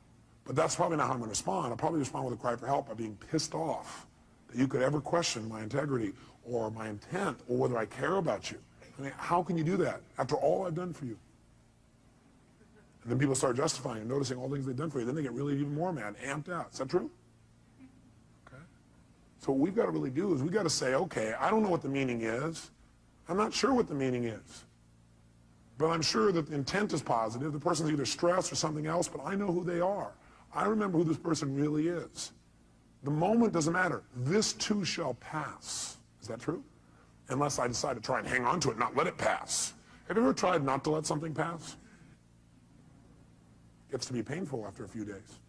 Speaker 1: But that's probably not how I'm going to respond. I'll probably respond with a cry for help by being pissed off that you could ever question my integrity or my intent or whether I care about you. I mean, how can you do that after all I've done for you? And then people start justifying and noticing all the things they've done for you. Then they get really even more mad, amped out. Is that true? Okay. So what we've got to really do is we've got to say, okay, I don't know what the meaning is. I'm not sure what the meaning is. But I'm sure that the intent is positive. The person's either stressed or something else, but I know who they are. I remember who this person really is. The moment doesn't matter. This too shall pass. Is that true? Unless I decide to try and hang on to it, not let it pass. Have you ever tried not to let something pass? It gets to be painful after a few days.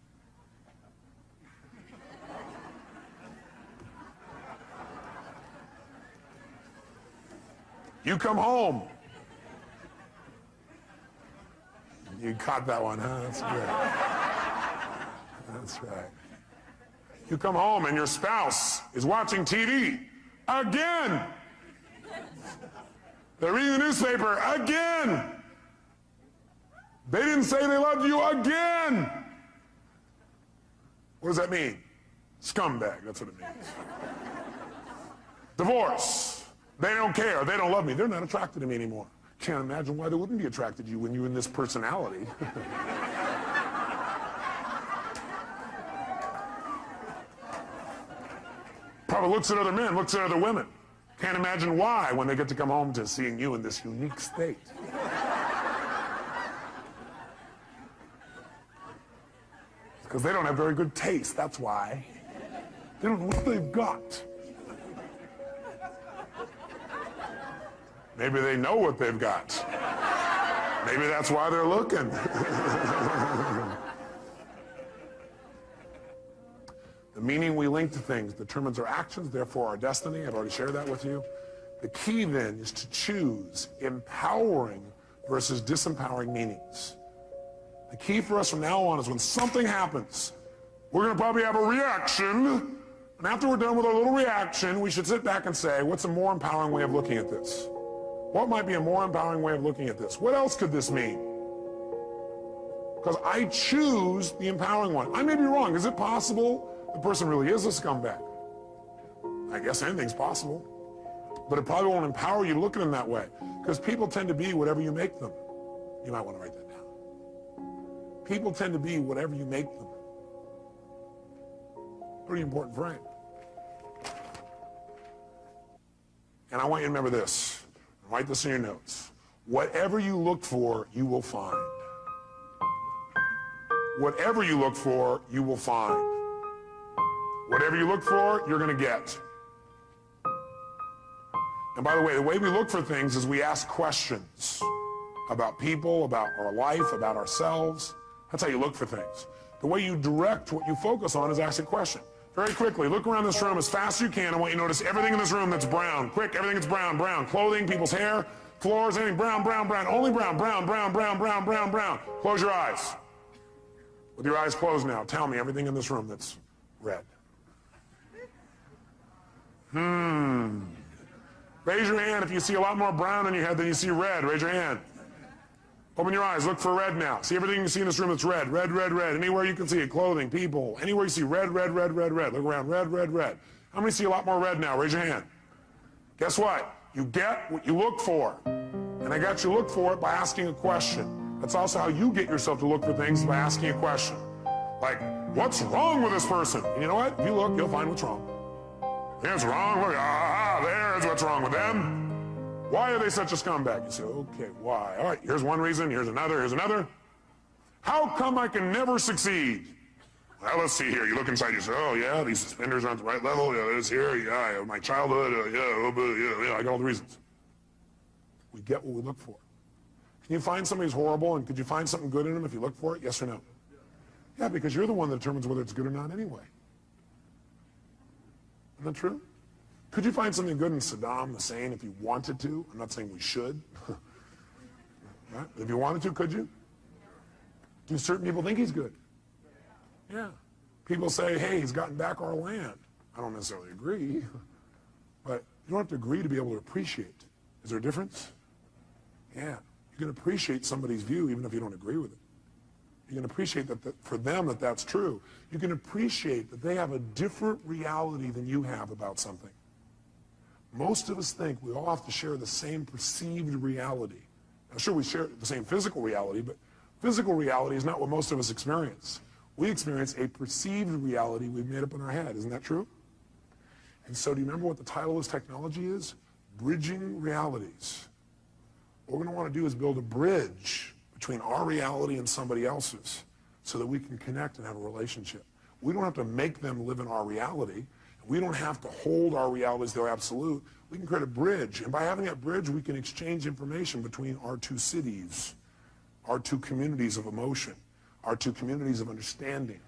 Speaker 1: You come home. You caught that one, huh? That's good. That's right. You come home and your spouse is watching TV again. They're reading the newspaper again. They didn't say they loved you again. What does that mean? Scumbag, that's what it means. Divorce. They don't care. They don't love me. They're not attracted to me anymore. Can't imagine why they wouldn't be attracted to you when you're in this personality. Probably looks at other men, looks at other women. Can't imagine why when they get to come home to seeing you in this unique state. Because they don't have very good taste, that's why. They don't know what they've got. Maybe they know what they've got. Maybe that's why they're looking. The meaning we link to things determines our actions, therefore our destiny. I've already shared that with you. The key then is to choose empowering versus disempowering meanings. The key for us from now on is when something happens, we're going to probably have a reaction, and after we're done with our little reaction, we should sit back and say, what's a more empowering way of looking at this? What might be a more empowering way of looking at this? What else could this mean? Because I choose the empowering one. I may be wrong. Is it possible the person really is a scumbag? I guess anything's possible. But it probably won't empower you to look at them that way. Because people tend to be whatever you make them. You might want to write that down. People tend to be whatever you make them. Pretty important frame. And I want you to remember this. Write this in your notes. Whatever you look for, you will find. Whatever you look for, you will find. Whatever you look for, you're going to get. And by the way we look for things is we ask questions about people, about our life, about ourselves. That's how you look for things. The way you direct what you focus on is ask a question. Very quickly, look around this room as fast as you can. I want you to notice everything in this room that's brown. Quick, everything that's brown, brown. Clothing, people's hair, floors, anything brown, brown, brown. Only brown, brown, brown, brown, brown, brown, brown. Close your eyes. With your eyes closed now, tell me everything in this room that's red. Raise your hand if you see a lot more brown in your head than you see red. Raise your hand. Open your eyes. Look for red now. See everything you see in this room that's red. Red, red, red. Anywhere you can see it. Clothing, people. Anywhere you see red, red, red, red, red. Look around. Red, red, red. How many see a lot more red now? Raise your hand. Guess what? You get what you look for. And I got you to look for it by asking a question. That's also how you get yourself to look for things, by asking a question. Like, what's wrong with this person? And you know what? If you look, you'll find what's wrong. Here's wrong. Look, there's what's wrong with them. Why are they such a scumbag? You say, okay, why? All right, here's one reason, here's another, here's another. How come I can never succeed? Well, let's see here. You look inside, you say, oh, yeah, these suspenders aren't the right level. Yeah, this here, yeah, my childhood, yeah, I got all the reasons. We get what we look for. Can you find somebody who's horrible, and could you find something good in them if you look for it? Yes or no? Yeah, because you're the one that determines whether it's good or not anyway. Isn't that true? Could you find something good in Saddam Hussein if you wanted to? I'm not saying we should. Right? If you wanted to, could you? Do certain people think he's good? Yeah. People say, hey, he's gotten back our land. I don't necessarily agree. But you don't have to agree to be able to appreciate. Is there a difference? Yeah. You can appreciate somebody's view even if you don't agree with it. You can appreciate that for them that's true. You can appreciate that they have a different reality than you have about something. Most of us think we all have to share the same perceived reality. Now, sure, we share the same physical reality, but physical reality is not what most of us experience. We experience a perceived reality we've made up in our head. Isn't that true? And so do you remember what the title of this technology is? Bridging realities. What we're going to want to do is build a bridge between our reality and somebody else's so that we can connect and have a relationship. We don't have to make them live in our reality. We don't have to hold our realities to absolute. We can create a bridge, and by having that bridge, we can exchange information between our two cities, our two communities of emotion, our two communities of understanding.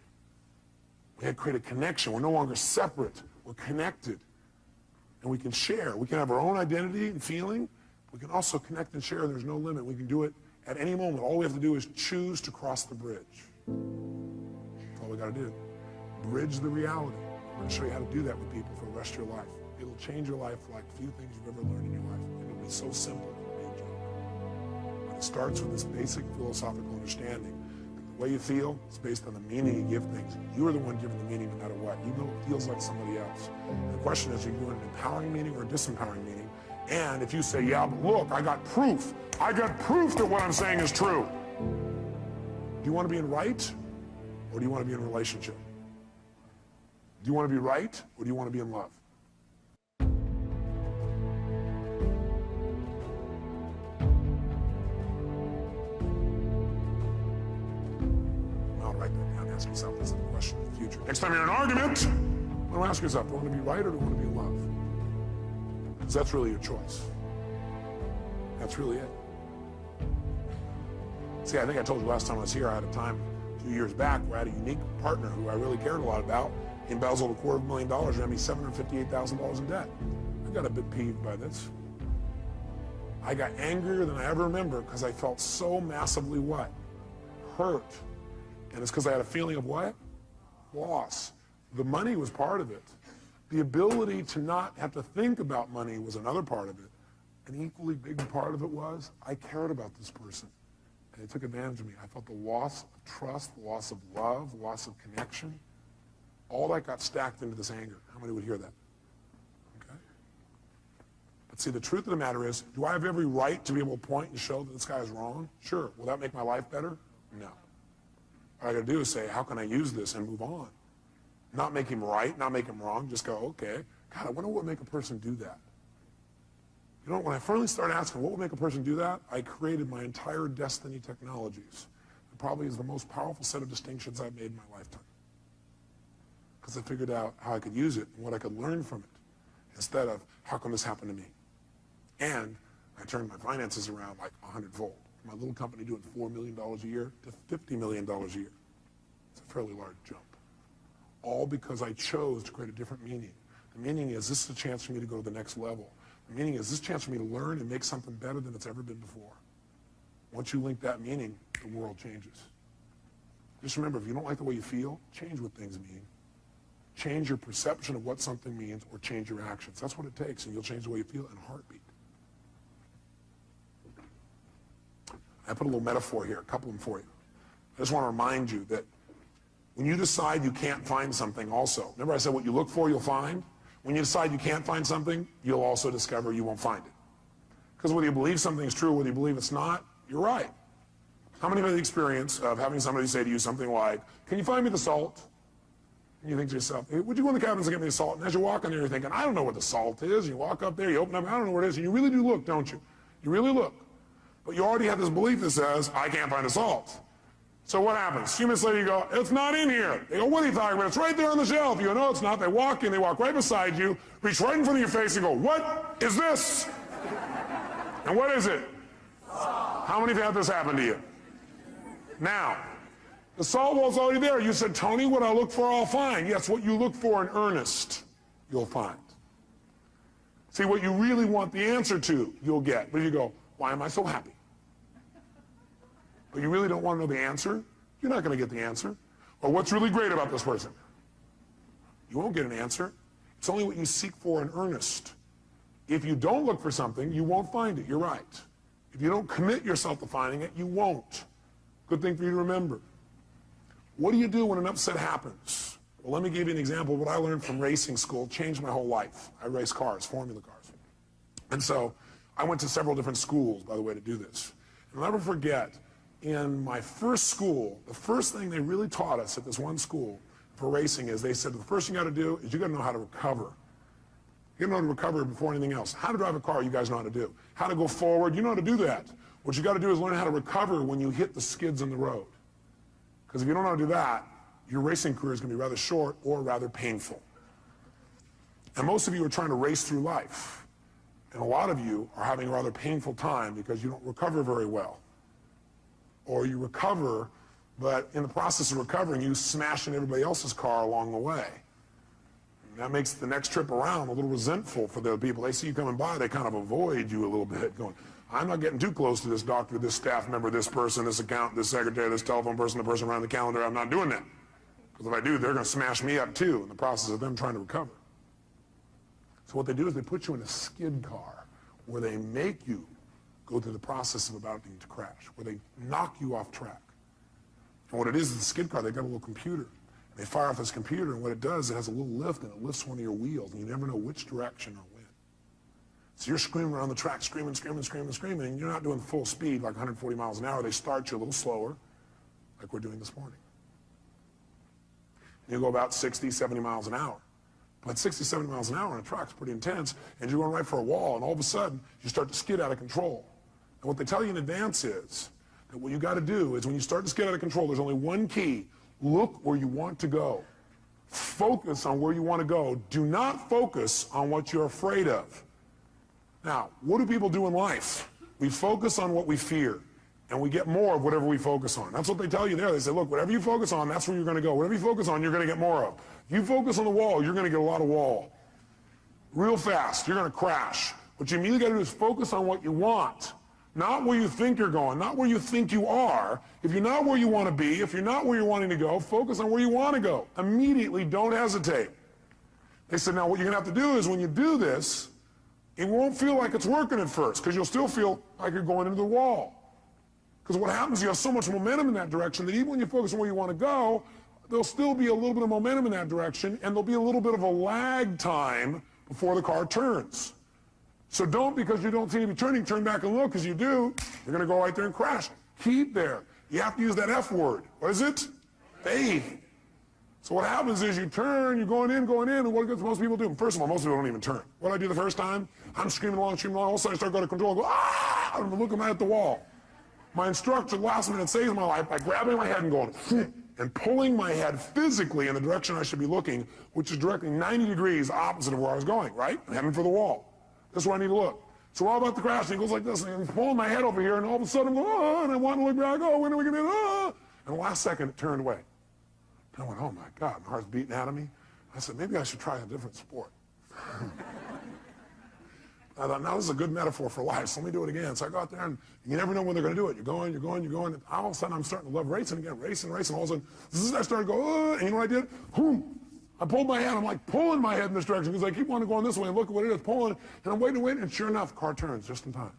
Speaker 1: We can create a connection. We're no longer separate. We're connected, and we can share. We can have our own identity and feeling. We can also connect and share. There's no limit. We can do it at any moment. All we have to do is choose to cross the bridge. That's all we got to do. Bridge the reality. I'm going to show you how to do that with people for the rest of your life. It'll change your life like few things you've ever learned in your life. It'll be so simple. But it starts with this basic philosophical understanding. The way you feel is based on the meaning you give things. You are the one giving the meaning no matter what. You know it feels like somebody else. And the question is, are you doing an empowering meaning or a disempowering meaning? And if you say, yeah, but look, I got proof. I got proof that what I'm saying is true. Do you want to be in right, or do you want to be in a relationship? Do you want to be right, or do you want to be in love? I'll write that down. Ask yourself this is the question of the future. Next time you're in an argument, I want to ask yourself, do I want to be right, or do I want to be in love? Because that's really your choice. That's really it. See, I think I told you last time I was here, I had a time 2 years back where I had a unique partner who I really cared a lot about. He embezzled $250,000, ran me $758,000 in debt. I got a bit peeved by this. I got angrier than I ever remember because I felt so massively what? Hurt. And it's because I had a feeling of what? Loss. The money was part of it. The ability to not have to think about money was another part of it. An equally big part of it was I cared about this person. And they took advantage of me. I felt the loss of trust, the loss of love, the loss of connection. All that got stacked into this anger. How many would hear that? Okay. But see, the truth of the matter is, do I have every right to be able to point and show that this guy is wrong? Sure. Will that make my life better? No. All I got to do is say, how can I use this and move on? Not make him right, not make him wrong, just go, okay. God, I wonder what would make a person do that. You know, when I finally started asking what would make a person do that, I created my entire Destiny Technologies. It probably is the most powerful set of distinctions I've made in my lifetime. Because I figured out how I could use it and what I could learn from it, instead of, how come this happened to me? And I turned my finances around like 100-fold. My little company doing $4 million a year to $50 million a year. It's a fairly large jump. All because I chose to create a different meaning. The meaning is, this is a chance for me to go to the next level. The meaning is, this is a chance for me to learn and make something better than it's ever been before. Once you link that meaning, the world changes. Just remember, if you don't like the way you feel, change what things mean. Change your perception of what something means, or change your actions. That's what it takes, and you'll change the way you feel in a heartbeat. I put a little metaphor here, a couple of them for you. I just want to remind you that when you decide you can't find something also, remember I said what you look for, you'll find? When you decide you can't find something, you'll also discover you won't find it. Because whether you believe something is true, whether you believe it's not, you're right. How many have had the experience of having somebody say to you something like, can you find me the salt? And you think to yourself, hey, would you go in the cabins and get me the salt? And as you're walking there, you're thinking, I don't know what the salt is. And you walk up there, you open up, I don't know what it is. And you really do look, don't you? You really look. But you already have this belief that says, I can't find the salt. So what happens? A few minutes later, you go, it's not in here. They go, what are you talking about? It's right there on the shelf. You go, no, it's not. They walk in, they walk right beside you, reach right in front of your face and go, what is this? And what is it? How many have had this happen to you? Now, the salt wall's already there. You said, Tony, what I look for, I'll find. Yes, what you look for in earnest, you'll find. See, what you really want the answer to, you'll get. But you go, why am I so happy? But you really don't want to know the answer, you're not going to get the answer. Or what's really great about this person? You won't get an answer. It's only what you seek for in earnest. If you don't look for something, you won't find it. You're right. If you don't commit yourself to finding it, you won't. Good thing for you to remember. What do you do when an upset happens? Well, let me give you an example of what I learned from racing school. Changed my whole life. I race cars, formula cars. And so I went to several different schools, by the way, to do this. And I'll never forget, in my first school, the first thing they really taught us at this one school for racing is they said, the first thing you got to do is you got to know how to recover. You know how to recover before anything else. How to drive a car, you guys know how to do. How to go forward, you know how to do that. What you got to do is learn how to recover when you hit the skids in the road. Because if you don't know how to do that, your racing career is going to be rather short or rather painful. And most of you are trying to race through life. And a lot of you are having a rather painful time because you don't recover very well. Or you recover, but in the process of recovering, you smash in everybody else's car along the way. And that makes the next trip around a little resentful for the people. They see you coming by, they kind of avoid you a little bit, going, I'm not getting too close to this doctor, this staff member, this person, this accountant, this secretary, this telephone person, the person around the calendar. I'm not doing that. Because if I do, they're going to smash me up too in the process of them trying to recover. So what they do is they put you in a skid car where they make you go through the process of about to crash, where they knock you off track. And what it is the skid car, they've got a little computer. They fire off this computer, and what it does, it has a little lift, and it lifts one of your wheels, and you never know which direction or when. So you're screaming around the track, screaming, screaming, screaming, screaming, and you're not doing full speed, like 140 miles an hour. They start you a little slower, like we're doing this morning. And you go about 60, 70 miles an hour. But 60, 70 miles an hour on a track is pretty intense, and you're going right for a wall, and all of a sudden, you start to skid out of control. And what they tell you in advance is that what you got to do is when you start to skid out of control, there's only one key. Look where you want to go. Focus on where you want to go. Do not focus on what you're afraid of. Now, what do people do in life? We focus on what we fear. and we get more of whatever we focus on. That's what they tell you there. They say, look, whatever you focus on, that's where you're going to go. Whatever you focus on, you're going to get more of. If you focus on the wall, you're going to get a lot of wall. Real fast, you're going to crash. What you immediately got to do is focus on what you want, not where you think you're going, not where you think you are. If you're not where you want to be, if you're not where you're wanting to go, focus on where you want to go. Immediately, don't hesitate. They said, now what you're going to have to do is when you do this, it won't feel like it's working at first, because you'll still feel like you're going into the wall. Because what happens is you have so much momentum in that direction that even when you focus on where you want to go, there'll still be a little bit of momentum in that direction, and there'll be a little bit of a lag time before the car turns. So don't, because you don't seem to be turning, turn back and look, because you do, you're going to go right there and crash. Keep there. You have to use that F word. What is it? Faith. So what happens is you turn, you're going in, and what does most people do? First of all, most people don't even turn. What do I do the first time? I'm screaming along, all of a sudden I start going to control, and go, ah! I'm looking right at the wall. My instructor, last minute, saves my life by grabbing my head and going, and pulling my head physically in the direction I should be looking, which is directly 90 degrees opposite of where I was going, right? I'm heading for the wall. That's where I need to look. So we're all about to crash, and he goes like this, and he's pulling my head over here, and all of a sudden I'm going, oh, and I want to look back, oh, when are we going to, oh? And the last second, it turned away. And I went, oh my God, my heart's beating out of me. I said, maybe I should try a different sport. I thought, now this is a good metaphor for life, so let me do it again. So I go out there, and you never know when they're going to do it. You're going. And all of a sudden, I'm starting to love racing again, racing. All of a sudden, I started to go, and you know what I did? Boom. I pulled my head. I'm like pulling my head in this direction because I keep wanting to go on this way and look at what it is, pulling. And I'm waiting, and sure enough, the car turns just in time.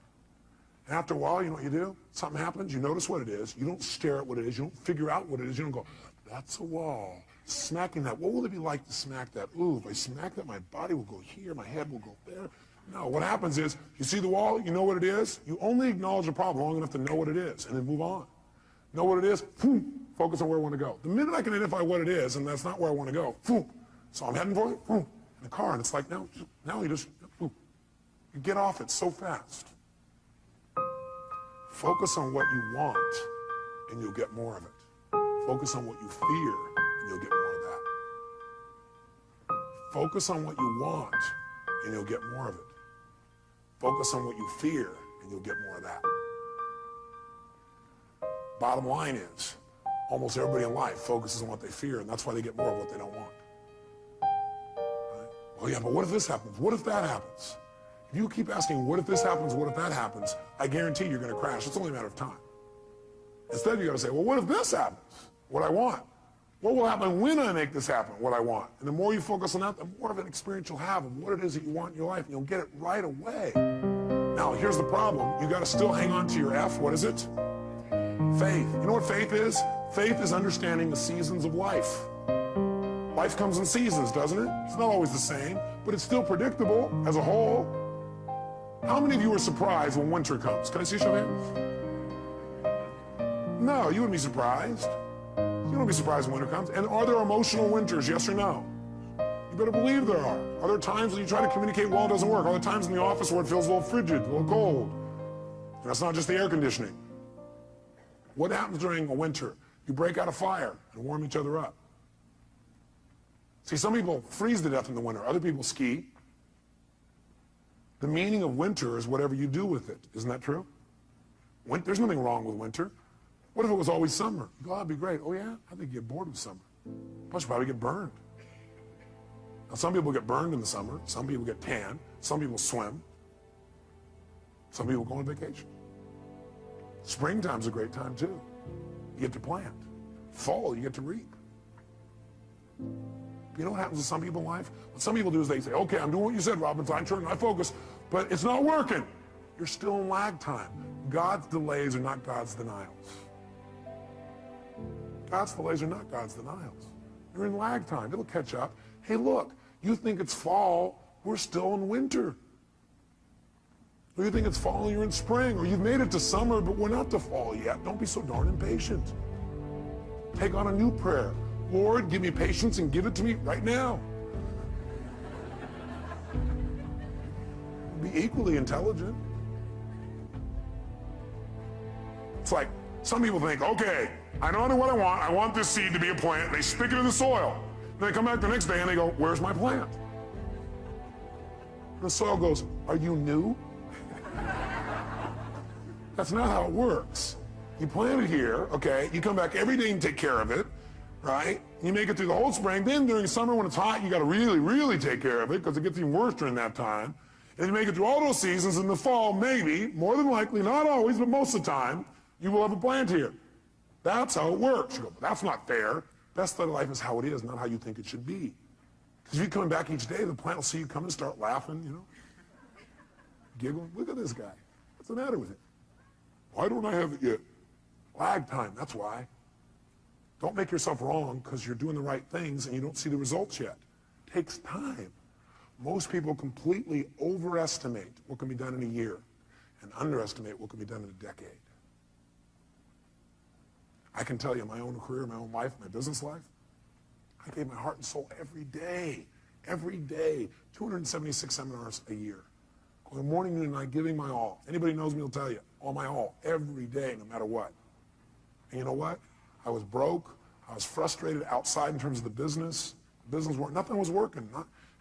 Speaker 1: And after a while, you know what you do? Something happens. You notice what it is. You don't stare at what it is. You don't figure out what it is. You don't go, that's a wall. Smacking that. What will it be like to smack that? Ooh, if I smack that, my body will go here. My head will go there. No, what happens is, you see the wall, you know what it is. You only acknowledge the problem long enough to know what it is, and then move on. Know what it is, focus on where I want to go. The minute I can identify what it is, and that's not where I want to go, so I'm heading for it, in the car, and it's like, now you just, you get off it so fast. Focus on what you want, and you'll get more of it. Focus on what you fear, and you'll get more of that. Focus on what you want, and you'll get more of it. Focus on what you fear, and you'll get more of that. Bottom line is, almost everybody in life focuses on what they fear, and that's why they get more of what they don't want. Right? Oh yeah, but what if this happens? What if that happens? If you keep asking, what if this happens, what if that happens, I guarantee you're going to crash. It's only a matter of time. Instead, you got to say, well, what if this happens? What I want. What will happen when I make this happen, what I want? And the more you focus on that, the more of an experience you'll have of what it is that you want in your life, and you'll get it right away. Now, here's the problem. You got to still hang on to your F. What is it? Faith. You know what faith is? Faith is understanding the seasons of life. Life comes in seasons, doesn't it? It's not always the same, but it's still predictable as a whole. How many of you are surprised when winter comes? Can I see a show of hands? No, you wouldn't be surprised. You don't be surprised when winter comes. And are there emotional winters, yes or no? You better believe there are. Are there times when you try to communicate well, it doesn't work? Are there times in the office where it feels a little frigid, a little cold? And that's not just the air conditioning. What happens during a winter? You break out a fire and warm each other up. See, some people freeze to death in the winter. Other people ski. The meaning of winter is whatever you do with it. Isn't that true? There's nothing wrong with winter. What if it was always summer? You go, oh, that'd be great. Oh, yeah? I think you get bored with summer. Plus, you probably get burned. Now, some people get burned in the summer. Some people get tan. Some people swim. Some people go on vacation. Springtime's a great time, too. You get to plant. Fall, you get to reap. You know what happens to some people in life? What some people do is they say, okay, I'm doing what you said, Robinson. I'm turning my focus, but it's not working. You're still in lag time. God's delays are not God's denials. God's delays are not God's denials. You're in lag time. It'll catch up. Hey, look, you think it's fall. We're still in winter. Or you think it's fall and you're in spring. Or you've made it to summer, but we're not to fall yet. Don't be so darn impatient. Take on a new prayer. Lord, give me patience and give it to me right now. Be equally intelligent. It's like some people think, okay, I know what I want. I want this seed to be a plant. They stick it in the soil. Then they come back the next day and they go, where's my plant? And the soil goes, are you new? That's not how it works. You plant it here, okay? You come back every day and take care of it, right? You make it through the whole spring. Then during summer when it's hot, you got to really, really take care of it because it gets even worse during that time. And you make it through all those seasons. In the fall, maybe, more than likely, not always, but most of the time, you will have a plant here. That's how it works. You go, but that's not fair. Best of life is how it is, not how you think it should be. Because if you're coming back each day, the plant will see you come and start laughing, you know, giggling. Look at this guy. What's the matter with him? Why don't I have it yet? Lag time, that's why. Don't make yourself wrong because you're doing the right things and you don't see the results yet. It takes time. Most people completely overestimate what can be done in a year and underestimate what can be done in a decade. I can tell you my own career, my own life, my business life, I gave my heart and soul every day, 276 seminars a year. Going morning, noon, and night, giving my all. Anybody knows me will tell you, all my all, every day, no matter what. And you know what? I was broke. I was frustrated outside in terms of the business. Nothing was working.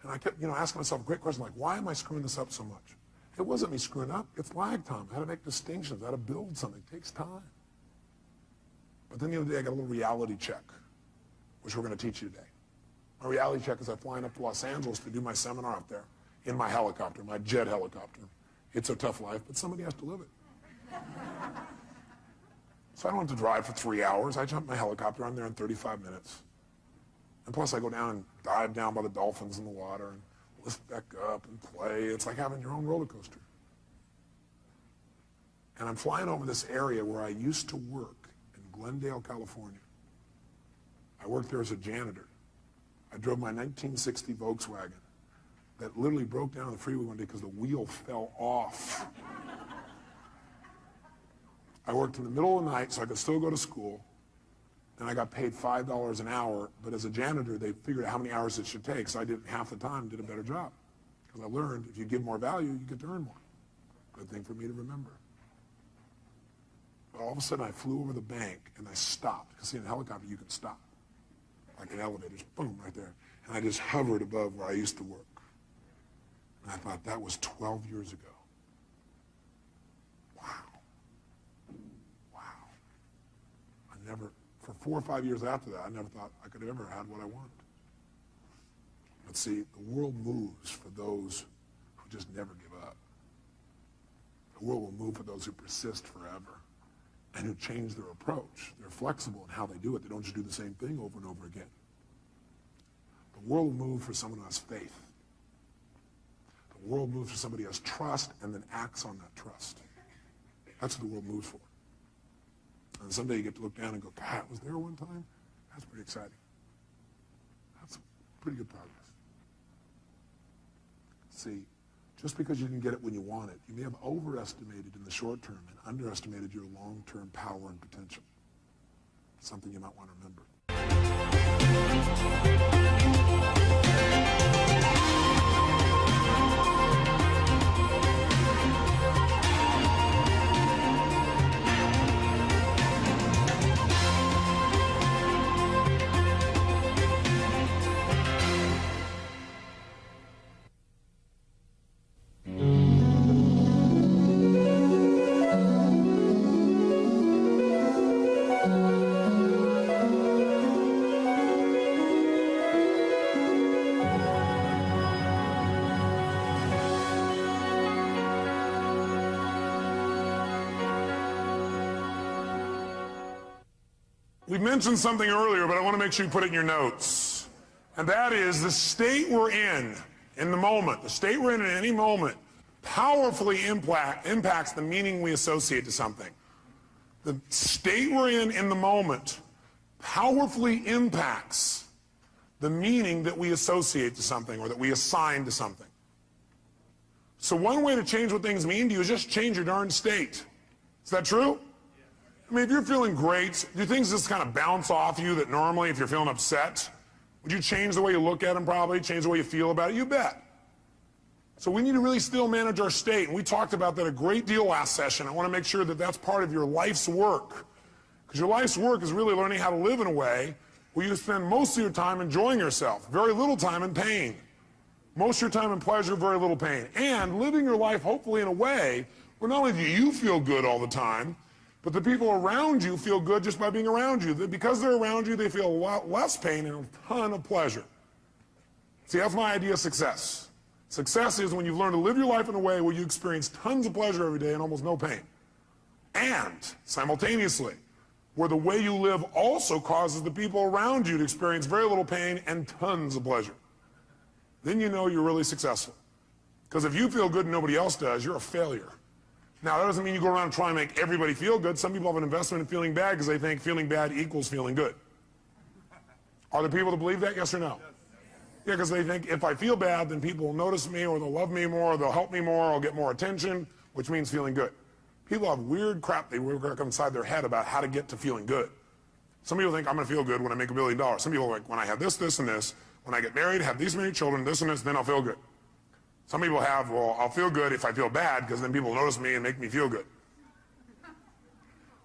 Speaker 1: And I kept, asking myself a great question like, why am I screwing this up so much? It wasn't me screwing up. It's lag time. I had to make distinctions. I had to build something. It takes time. But then the other day, I got a little reality check, which we're going to teach you today. My reality check is I'm flying up to Los Angeles to do my seminar up there in my helicopter, my jet helicopter. It's a tough life, but somebody has to live it. So I don't have to drive for 3 hours. I jump in my helicopter. I'm there in 35 minutes. And plus, I go down and dive down by the dolphins in the water and lift back up and play. It's like having your own roller coaster. And I'm flying over this area where I used to work in Glendale, California. I worked there as a janitor. I drove my 1960 Volkswagen that literally broke down on the freeway one day because the wheel fell off. I worked in the middle of the night so I could still go to school. And I got paid $5 an hour, but as a janitor, they figured out how many hours it should take, so I did half the time, did a better job. Because I learned if you give more value, you get to earn more. Good thing for me to remember. But all of a sudden, I flew over the bank, and I stopped. Because see, in a helicopter, you can stop. Like an elevator, just boom, right there. And I just hovered above where I used to work. And I thought, that was 12 years ago. Wow. Wow. I never... For 4 or 5 years after that, I never thought I could have ever had what I wanted. But see, the world moves for those who just never give up. The world will move for those who persist forever and who change their approach. They're flexible in how they do it. They don't just do the same thing over and over again. The world will move for someone who has faith. The world moves for somebody who has trust and then acts on that trust. That's what the world moves for. And someday you get to look down and go, God, was there one time? That's pretty exciting. That's pretty good progress. See, just because you didn't get it when you want it, you may have overestimated in the short term and underestimated your long-term power and potential. Something you might want to remember. We mentioned something earlier, but I want to make sure you put it in your notes. And that is the state we're in the moment, the state we're in at any moment, powerfully impacts the meaning we associate to something. The state we're in the moment powerfully impacts the meaning that we associate to something or that we assign to something. So one way to change what things mean to you is just change your darn state. Is that true? I mean, if you're feeling great, do things just kind of bounce off you that normally if you're feeling upset? Would you change the way you look at them probably, change the way you feel about it? You bet. So we need to really still manage our state, and we talked about that a great deal last session. I want to make sure that that's part of your life's work, because your life's work is really learning how to live in a way where you spend most of your time enjoying yourself, very little time in pain. Most of your time in pleasure, very little pain. And living your life hopefully in a way where not only do you feel good all the time, But the people around you feel good just by being around you. Because they're around you, they feel a lot less pain and a ton of pleasure. See, that's my idea of success. Success is when you've learned to live your life in a way where you experience tons of pleasure every day and almost no pain. And simultaneously, where the way you live also causes the people around you to experience very little pain and tons of pleasure. Then you know you're really successful. Because if you feel good and nobody else does, you're a failure. Now, that doesn't mean you go around and try and make everybody feel good. Some people have an investment in feeling bad because they think feeling bad equals feeling good. Are there people that believe that, yes or no? Yeah, because they think if I feel bad, then people will notice me, or they'll love me more, or they'll help me more, or I'll get more attention, which means feeling good. People have weird crap they work inside their head about how to get to feeling good. Some people think I'm going to feel good when I make $1 billion. Some people are like, when I have this, this, and this, when I get married, have these many children, this and this, then I'll feel good. Some people have, well, I'll feel good if I feel bad because then people notice me and make me feel good.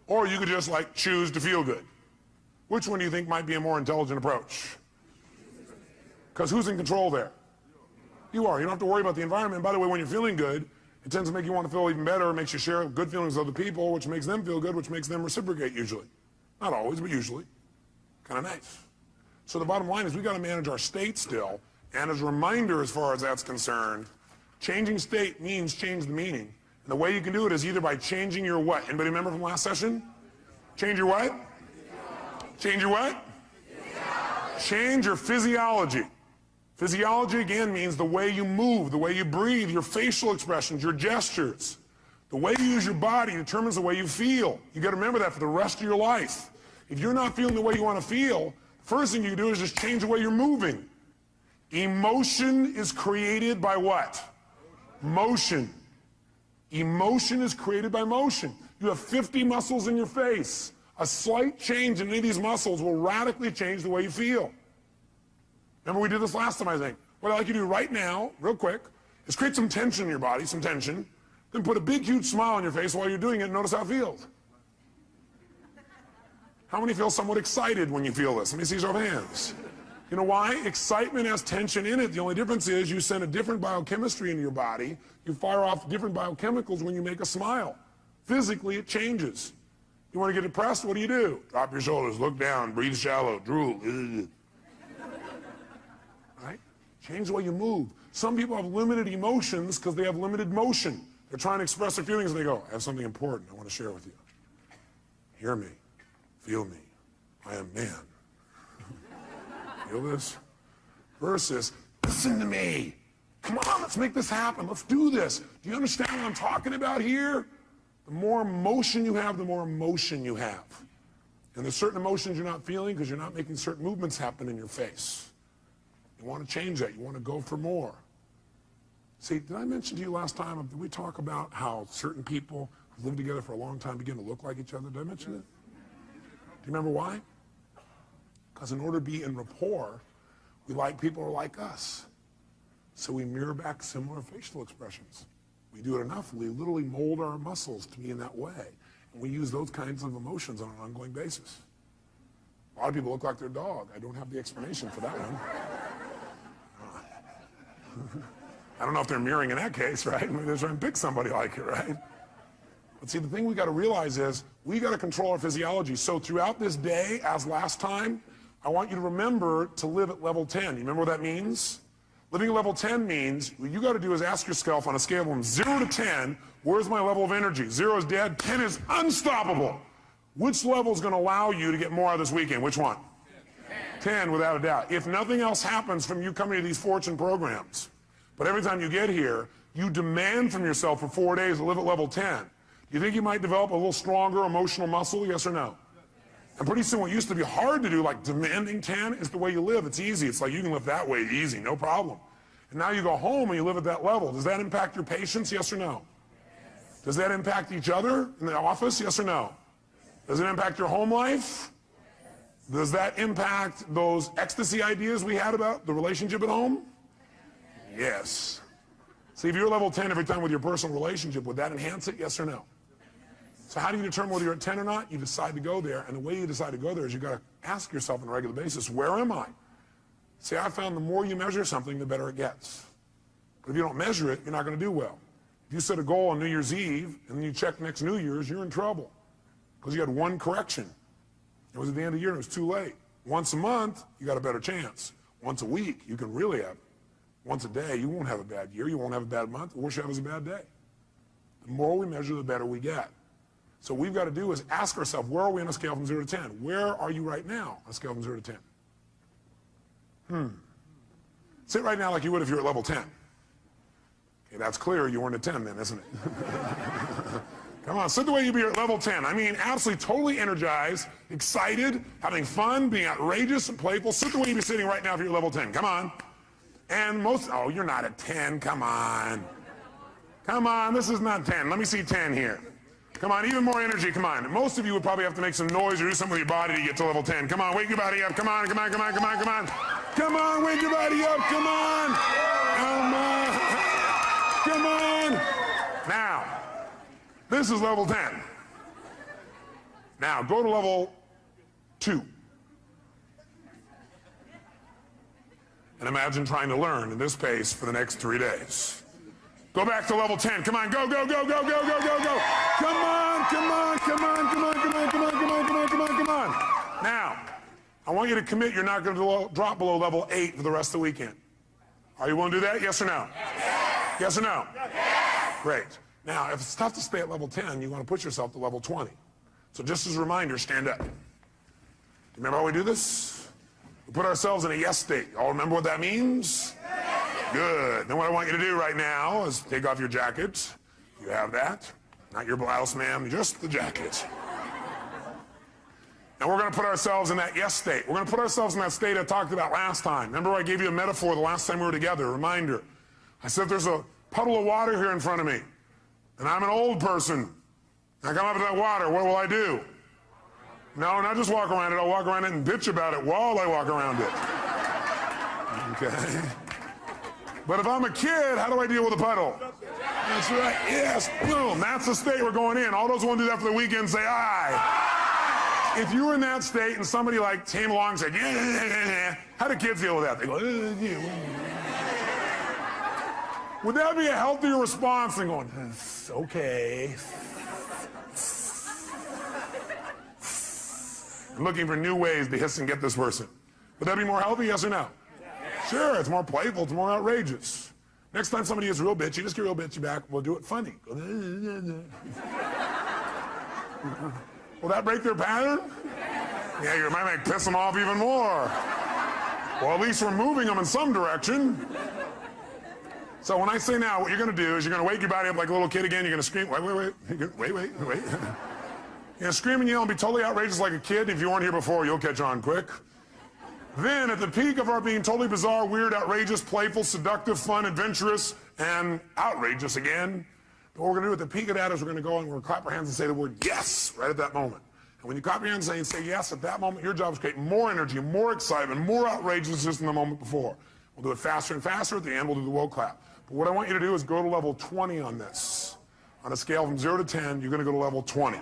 Speaker 1: Or you could just like choose to feel good. Which one do you think might be a more intelligent approach? Because who's in control there? You are. You don't have to worry about the environment. And by the way, when you're feeling good, it tends to make you want to feel even better. It makes you share good feelings with other people, which makes them feel good, which makes them reciprocate usually. Not always, but usually. Kind of nice. So the bottom line is we got to manage our state still. And as a reminder, as far as that's concerned, changing state means change the meaning. And the way you can do it is either by changing your what? Anybody remember from last session? Change your what? Change your what? Change your physiology. Physiology, again, means the way you move, the way you breathe, your facial expressions, your gestures. The way you use your body determines the way you feel. You got to remember that for the rest of your life. If you're not feeling the way you want to feel, the first thing you do is just change the way you're moving. Emotion is created by what? Motion. Emotion is created by motion. You have 50 muscles in your face. A slight change in any of these muscles will radically change the way you feel. Remember we did this last time, I think. What I'd like you to do right now, real quick, is create some tension in your body, some tension, then put a big, huge smile on your face while you're doing it and notice how it feels. How many feel somewhat excited when you feel this? Let me see your show of hands. You know why? Excitement has tension in it. The only difference is you send a different biochemistry into your body. You fire off different biochemicals when you make a smile. Physically, it changes. You want to get depressed? What do? Drop your shoulders, look down, breathe shallow, drool. Right? Change the way you move. Some people have limited emotions because they have limited motion. They're trying to express their feelings and they go, I have something important I want to share with you. Hear me. Feel me. I am man. Feel this? Versus, listen to me. Come on, let's make this happen. Let's do this. Do you understand what I'm talking about here? The more emotion you have, the more emotion you have. And there's certain emotions you're not feeling because you're not making certain movements happen in your face. You want to change that. You want to go for more. See, did I mention to you last time, did we talk about how certain people who live together for a long time begin to look like each other? Did I mention it? Do you remember why? Because in order to be in rapport, we like people who are like us. So we mirror back similar facial expressions. We do it enough, we literally mold our muscles to be in that way. And we use those kinds of emotions on an ongoing basis. A lot of people look like their dog. I don't have the explanation for that one. I don't know if they're mirroring in that case, right? Maybe they're trying to pick somebody like it, right? But see, the thing we got to realize is we got to control our physiology. So throughout this day, as last time, I want you to remember to live at level 10. You remember what that means? Living at level 10 means what you got to do is ask yourself on a scale from 0 to 10, where's my level of energy? 0 is dead, 10 is unstoppable. Which level is going to allow you to get more out of this weekend? Which one? 10, without a doubt. If nothing else happens from you coming to these fortune programs, but every time you get here, you demand from yourself for 4 days to live at level 10. Do you think you might develop a little stronger emotional muscle, yes or no? And pretty soon what used to be hard to do, like demanding 10, is the way you live. It's easy. It's like you can live that way easy, no problem. And now you go home and you live at that level. Does that impact your patients, yes or no? Does that impact each other in the office, yes or no? Does it impact your home life? Does that impact those ecstasy ideas we had about the relationship at home? Yes. See, if you're level 10 every time with your personal relationship, would that enhance it, yes or no? So how do you determine whether you're at 10 or not? You decide to go there, and the way you decide to go there is you got to ask yourself on a regular basis, where am I? See, I found the more you measure something, the better it gets. But if you don't measure it, you're not going to do well. If you set a goal on New Year's Eve, and then you check next New Year's, you're in trouble. because you had one correction. It was at the end of the year, and it was too late. Once a month, you got a better chance. Once a week, you can really have it. Once a day, you won't have a bad year, you won't have a bad month. The worst you have is a bad day. The more we measure, the better we get. So what we've got to do is ask ourselves, where are we on a scale from 0 to 10? Where are you right now on a scale from 0 to 10? Sit right now like you would if you were at level 10. Okay, that's clear, you weren't at 10 then, isn't it? Come on, sit the way you'd be at level 10. I mean, absolutely, totally energized, excited, having fun, being outrageous and playful. Sit the way you'd be sitting right now if you're at level 10. Come on. And oh, you're not at 10. Come on. Come on, this is not 10. Let me see 10 here. Come on, even more energy, come on. Most of you would probably have to make some noise or do something with your body to get to level 10. Come on, wake your body up. Come on, come on, come on, come on, come on. Come on, wake your body up, come on. Come on. Come on. Now, this is level 10. Now, go to level 2. And imagine trying to learn at this pace for the next 3 days. Go back to level 10. Come on, go, go, go, go, go, go, go, go. Come on, come on, come on, come on, come on, come on, come on, come on, come on, come on. Now, I want you to commit you're not going to drop below level 8 for the rest of the weekend. Are you willing to do that? Yes or no? Yes, yes or no? Yes. Great. Now, if it's tough to stay at level 10, you want to push yourself to level 20. So just as a reminder, stand up. Remember how we do this? We put ourselves in a yes state. All remember what that means? Good. Then what I want you to do right now is take off your jacket. You have that. Not your blouse, ma'am, just the jacket. And we're going to put ourselves in that yes state. We're going to put ourselves in that state I talked about last time. Remember I gave you a metaphor the last time we were together, a reminder. I said there's a puddle of water here in front of me, and I'm an old person. I come up to that water, what will I do? No, not just walk around it. I'll walk around it and bitch about it while I walk around it. Okay? But if I'm a kid, how do I deal with a puddle? That's right, yes, boom, that's the state we're going in. All those who want to do that for the weekend say aye. If you were in that state and somebody like came along and said, yeah, how do kids deal with that? They go, yeah. Would that be a healthier response than going, okay. I'm looking for new ways to hiss and get this person. Would that be more healthy, yes or no? Sure, it's more playful, it's more outrageous. Next time somebody gets real bitchy, just get real bitchy back, we'll do it funny. Will that break their pattern? Yeah, you might piss them off even more. Well, at least we're moving them in some direction. So when I say now, what you're going to do is you're going to wake your body up like a little kid again. You're going to scream, wait. You're going to scream and yell and be totally outrageous like a kid. If you weren't here before, you'll catch on quick. Then, at the peak of our being totally bizarre, weird, outrageous, playful, seductive, fun, adventurous, and outrageous again, what we're going to do at the peak of that is we're going to go and we're going to clap our hands and say the word yes right at that moment. And when you clap your hands and say yes at that moment, your job is to create more energy, more excitement, more outrageousness than the moment before. We'll do it faster and faster. At the end, we'll do the woe clap. But what I want you to do is go to level 20 on this. On a scale from 0 to 10, you're going to go to level 20.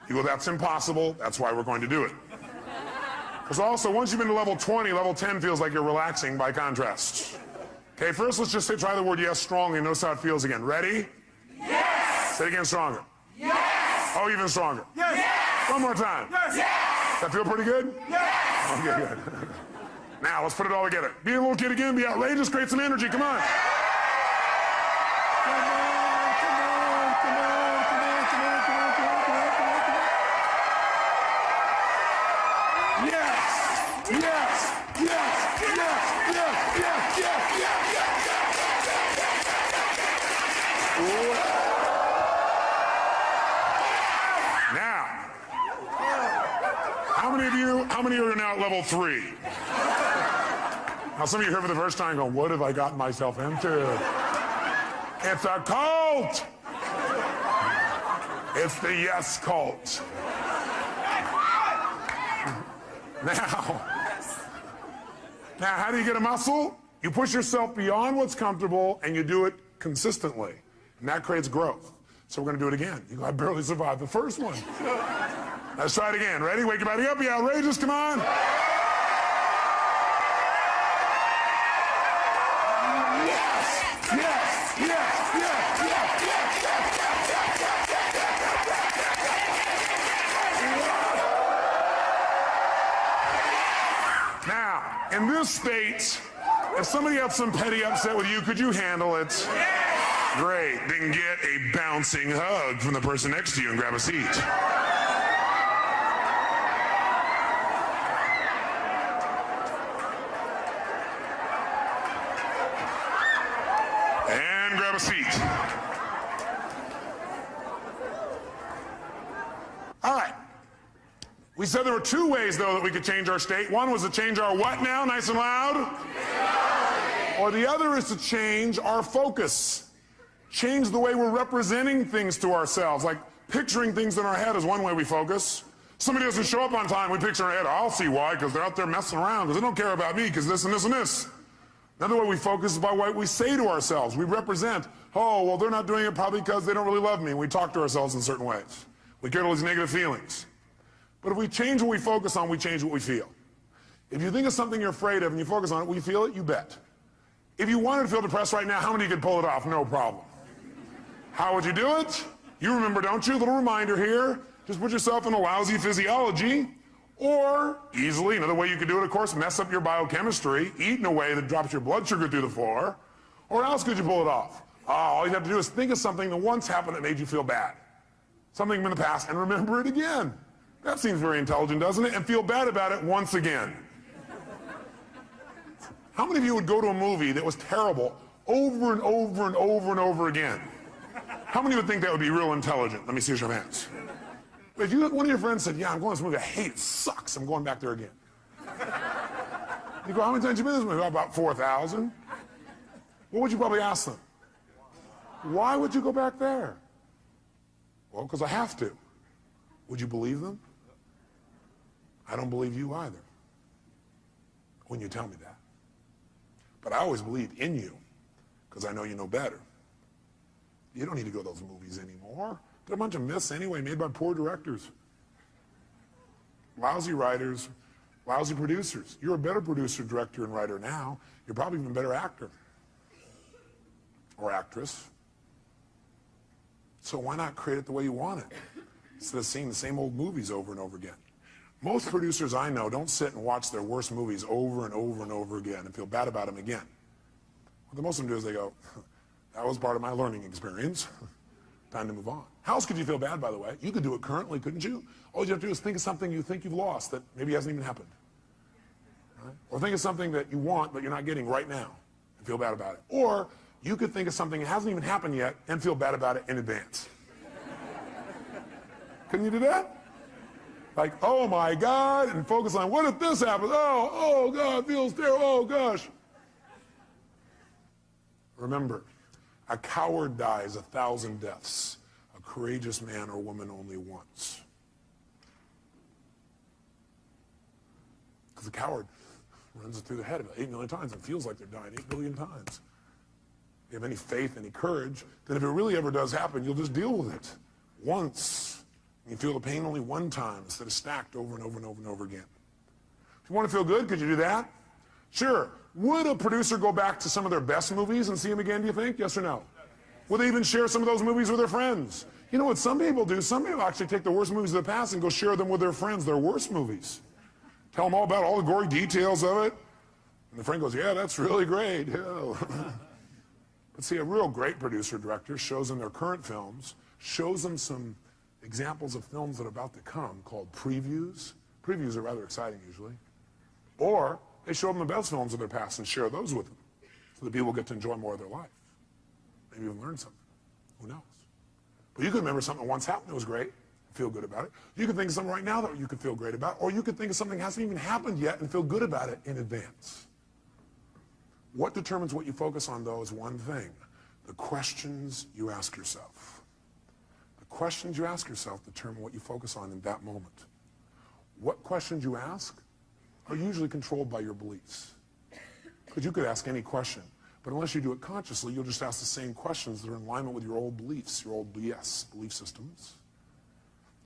Speaker 1: You go, that's impossible. That's why we're going to do it. Because also, once you've been to level 20, level 10 feels like you're relaxing by contrast. Okay, first let's just say, try the word yes strongly and notice how it feels again. Ready? Yes! Say it again stronger. Yes! Oh, even stronger. Yes! One more time. Yes! Yes! Does that feel pretty good? Yes! Okay, good. Now, let's put it all together. Be a little kid again, be outrageous, create some energy, come on. How many are now at level 3? Now some of you here for the first time going, what have I gotten myself into? It's a cult! It's the yes cult. Now, how do you get a muscle? You push yourself beyond what's comfortable and you do it consistently. And that creates growth. So we're going to do it again. You go, I barely survived the first one. Let's try it again. Ready? Wake your body up. Be outrageous. Come on. this state, if somebody had some petty upset with you, could you handle it? Great. Then get a bouncing hug from the person next to you and grab a seat. And grab a seat. All right. We said there were two ways, though, that we could change our state. One was to change our what now, nice and loud? Or the other is to change our focus. Change the way we're representing things to ourselves. Like picturing things in our head is one way we focus. Somebody doesn't show up on time, we picture in our head, I'll see why, because they're out there messing around, because they don't care about me, because this and this and this. Another way we focus is by what we say to ourselves. We represent, oh, well, they're not doing it probably because they don't really love me. And we talk to ourselves in certain ways. We get all these negative feelings. But if we change what we focus on, we change what we feel. If you think of something you're afraid of and you focus on it, will you feel it? You bet. If you wanted to feel depressed right now, how many could pull it off? No problem. How would you do it? You remember, don't you? A little reminder here. Just put yourself in a lousy physiology. Or, easily, another way you could do it, of course, mess up your biochemistry, eat in a way that drops your blood sugar through the floor. Or else could you pull it off? All you have to do is think of something that once happened that made you feel bad. Something in the past, and remember it again. That seems very intelligent, doesn't it? And feel bad about it once again. How many of you would go to a movie that was terrible over and over and over and over again? How many would think that would be real intelligent? Let me see your hands. If one of your friends said, yeah, I'm going to this movie, I hate it, sucks, I'm going back there again. You go, how many times have you been to this movie? About 4,000. What would you probably ask them? Why would you go back there? Well, because I have to. Would you believe them? I don't believe you either when you tell me that. But I always believed in you because I know you know better. You don't need to go to those movies anymore. They're a bunch of myths anyway, made by poor directors. Lousy writers, lousy producers. You're a better producer, director, and writer now. You're probably even a better actor or actress. So why not create it the way you want it instead of seeing the same old movies over and over again? Most producers I know don't sit and watch their worst movies over and over and over again and feel bad about them again. What most of them do is they go, that was part of my learning experience. Time to move on. How else could you feel bad, by the way? You could do it currently, couldn't you? All you have to do is think of something you think you've lost that maybe hasn't even happened. Right? Or think of something that you want but you're not getting right now and feel bad about it. Or you could think of something that hasn't even happened yet and feel bad about it in advance. Couldn't you do that? Like, oh my God, and focus on what if this happens? Oh God, feels terrible, oh gosh. Remember, a coward dies 1,000 deaths. A courageous man or woman only once. Because a coward runs it through the head about 8 million times and feels like they're dying 8 billion times. If you have any faith, any courage, then if it really ever does happen, you'll just deal with it once. You feel the pain only one time instead of stacked over and over and over and over again. If you want to feel good, could you do that? Sure. Would a producer go back to some of their best movies and see them again, do you think? Yes or no? Would they even share some of those movies with their friends? You know what some people do? Some people actually take the worst movies of the past and go share them with their friends, their worst movies. Tell them all about all the gory details of it. And the friend goes, yeah, that's really great. Yeah. But see, a real great producer-director shows them their current films, shows them some examples of films that are about to come called previews. Previews are rather exciting usually. Or they show them the best films of their past and share those with them so that people get to enjoy more of their life. Maybe even learn something. Who knows? But you could remember something that once happened that was great and feel good about it. You could think of something right now that you could feel great about, or you could think of something that hasn't even happened yet and feel good about it in advance. What determines what you focus on, though, is one thing: the questions you ask yourself. The questions you ask yourself determine what you focus on in that moment. What questions you ask are usually controlled by your beliefs. Because you could ask any question, but unless you do it consciously, you'll just ask the same questions that are in alignment with your old beliefs, your old BS, belief systems.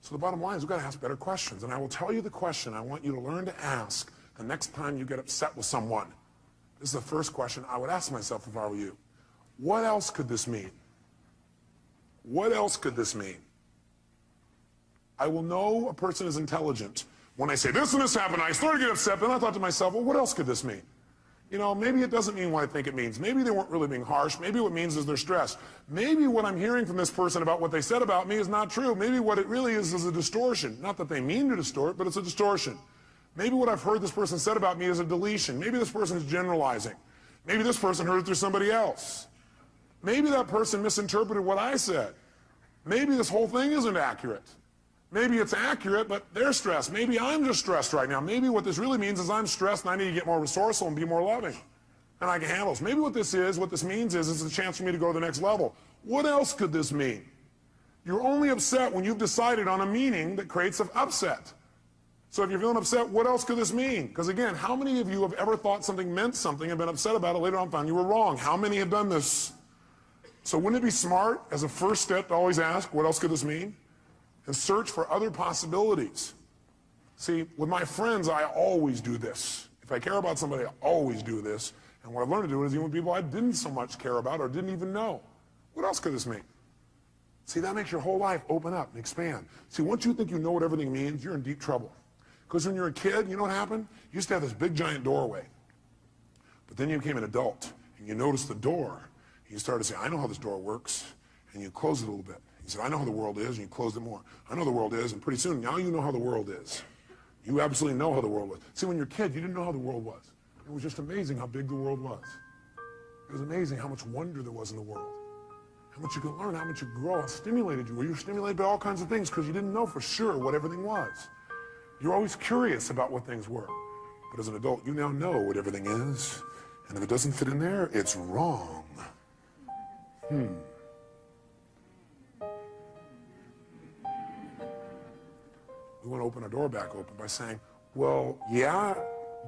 Speaker 1: So the bottom line is we've got to ask better questions. And I will tell you the question I want you to learn to ask the next time you get upset with someone. This is the first question I would ask myself if I were you. What else could this mean? What else could this mean? I will know a person is intelligent when I say this and this happened. I started to get upset, then I thought to myself, well, what else could this mean? You know, maybe it doesn't mean what I think it means. Maybe they weren't really being harsh. Maybe what it means is they're stressed. Maybe what I'm hearing from this person about what they said about me is not true. Maybe what it really is a distortion. Not that they mean to distort, but it's a distortion. Maybe what I've heard this person said about me is a deletion. Maybe this person is generalizing. Maybe this person heard it through somebody else. Maybe that person misinterpreted what I said. Maybe this whole thing isn't accurate. Maybe it's accurate, but they're stressed. Maybe I'm just stressed right now. Maybe what this really means is I'm stressed and I need to get more resourceful and be more loving. And I can handle this. Maybe what this means is it's a chance for me to go to the next level. What else could this mean? You're only upset when you've decided on a meaning that creates an upset. So if you're feeling upset, what else could this mean? Because again, how many of you have ever thought something meant something and been upset about it later on and found you were wrong? How many have done this? So wouldn't it be smart as a first step to always ask, what else could this mean? And search for other possibilities. See, with my friends, I always do this. If I care about somebody, I always do this. And what I've learned to do is even with people I didn't so much care about or didn't even know. What else could this mean? See, that makes your whole life open up and expand. See, once you think you know what everything means, you're in deep trouble. Because when you're a kid, you know what happened? You used to have this big giant doorway. But then you became an adult, and you noticed the door. And you started to say, I know how this door works. And you close it a little bit. You said, I know how the world is, and you closed it more. I know the world is, and pretty soon, now you know how the world is. You absolutely know how the world was. See, when you're a kid, you didn't know how the world was. It was just amazing how big the world was. It was amazing how much wonder there was in the world. How much you could learn, how much you could grow, how stimulated you were. You were stimulated by all kinds of things because you didn't know for sure what everything was. You're always curious about what things were. But as an adult, you now know what everything is. And if it doesn't fit in there, it's wrong. We want to open our door back open by saying, well, yeah,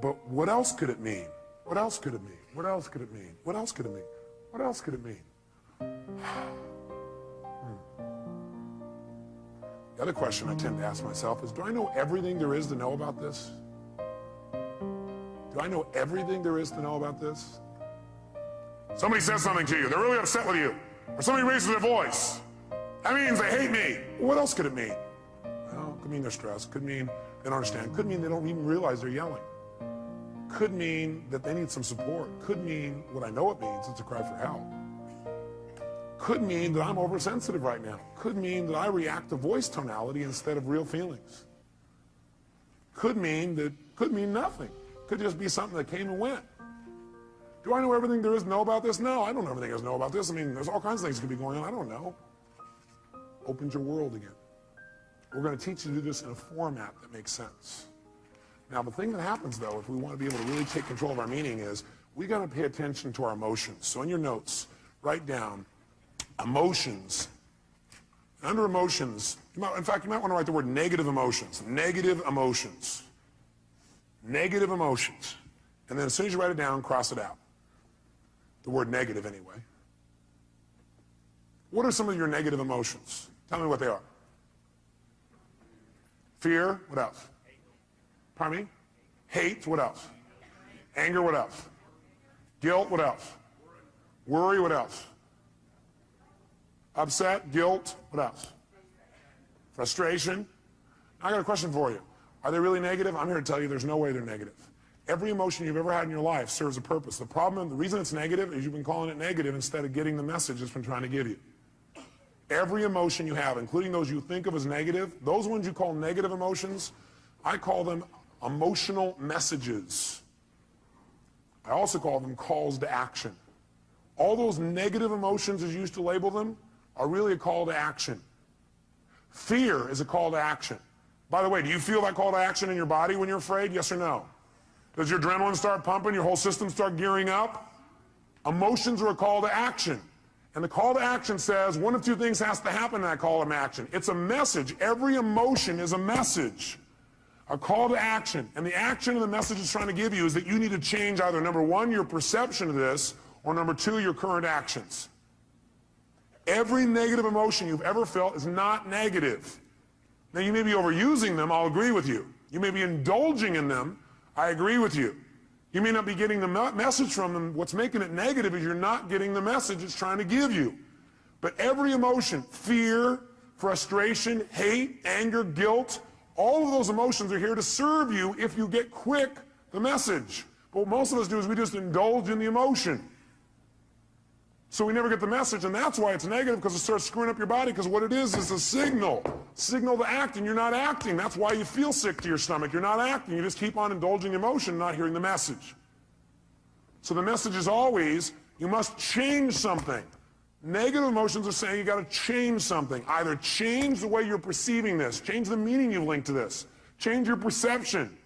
Speaker 1: but what else could it mean? What else could it mean? What else could it mean? What else could it mean? What else could it mean? The other question I tend to ask myself is, do I know everything there is to know about this? Do I know everything there is to know about this? Somebody says something to you, they're really upset with you, or somebody raises their voice. That means they hate me. What else could it mean? Well, it could mean they're stressed, could mean they don't understand, could mean they don't even realize they're yelling. Could mean that they need some support. Could mean what I know it means, it's a cry for help. Could mean that I'm oversensitive right now. Could mean that I react to voice tonality instead of real feelings. Could mean nothing. Could just be something that came and went. Do I know everything there is to know about this? No, I don't know everything there is to know about this. I mean, there's all kinds of things that could be going on. I don't know. Opens your world again. We're going to teach you to do this in a format that makes sense. Now, the thing that happens, though, if we want to be able to really take control of our meaning is we got to pay attention to our emotions. So in your notes, write down emotions. Under emotions, in fact, you might want to write the word negative emotions. Negative emotions. Negative emotions. And then as soon as you write it down, cross it out. The word negative, anyway. What are some of your negative emotions? Tell me what they are. Fear, what else? Pardon me? Hate, what else? Anger, what else? Guilt, what else? Worry, what else? Upset, guilt, what else? Frustration. I got a question for you. Are they really negative? I'm here to tell you there's no way they're negative. Every emotion you've ever had in your life serves a purpose. The problem, the reason it's negative is you've been calling it negative instead of getting the message it's been trying to give you. Every emotion you have, including those you think of as negative, those ones you call negative emotions, I call them emotional messages. I also call them calls to action. All those negative emotions, as you used to label them, are really a call to action. Fear is a call to action. By the way, do you feel that call to action in your body when you're afraid? Yes or no? Does your adrenaline start pumping, your whole system start gearing up? Emotions are a call to action. And the call to action says one of two things has to happen in that call to action. It's a message. Every emotion is a message. A call to action. And the action of the message it's trying to give you is that you need to change either, number one, your perception of this, or number two, your current actions. Every negative emotion you've ever felt is not negative. Now, you may be overusing them, I'll agree with you. You may be indulging in them, I agree with you. You may not be getting the message from them. What's making it negative is you're not getting the message it's trying to give you. But every emotion, fear, frustration, hate, anger, guilt, all of those emotions are here to serve you if you get quick the message. But what most of us do is we just indulge in the emotion. So we never get the message, and that's why it's negative, because it starts screwing up your body, because what it is a signal to act, and you're not acting. That's why you feel sick to your stomach. You're not acting. You just keep on indulging emotion, not hearing the message. So the message is always, you must change something. Negative emotions are saying you got to change something. Either change the way you're perceiving this, change the meaning you've linked to this, change your perception,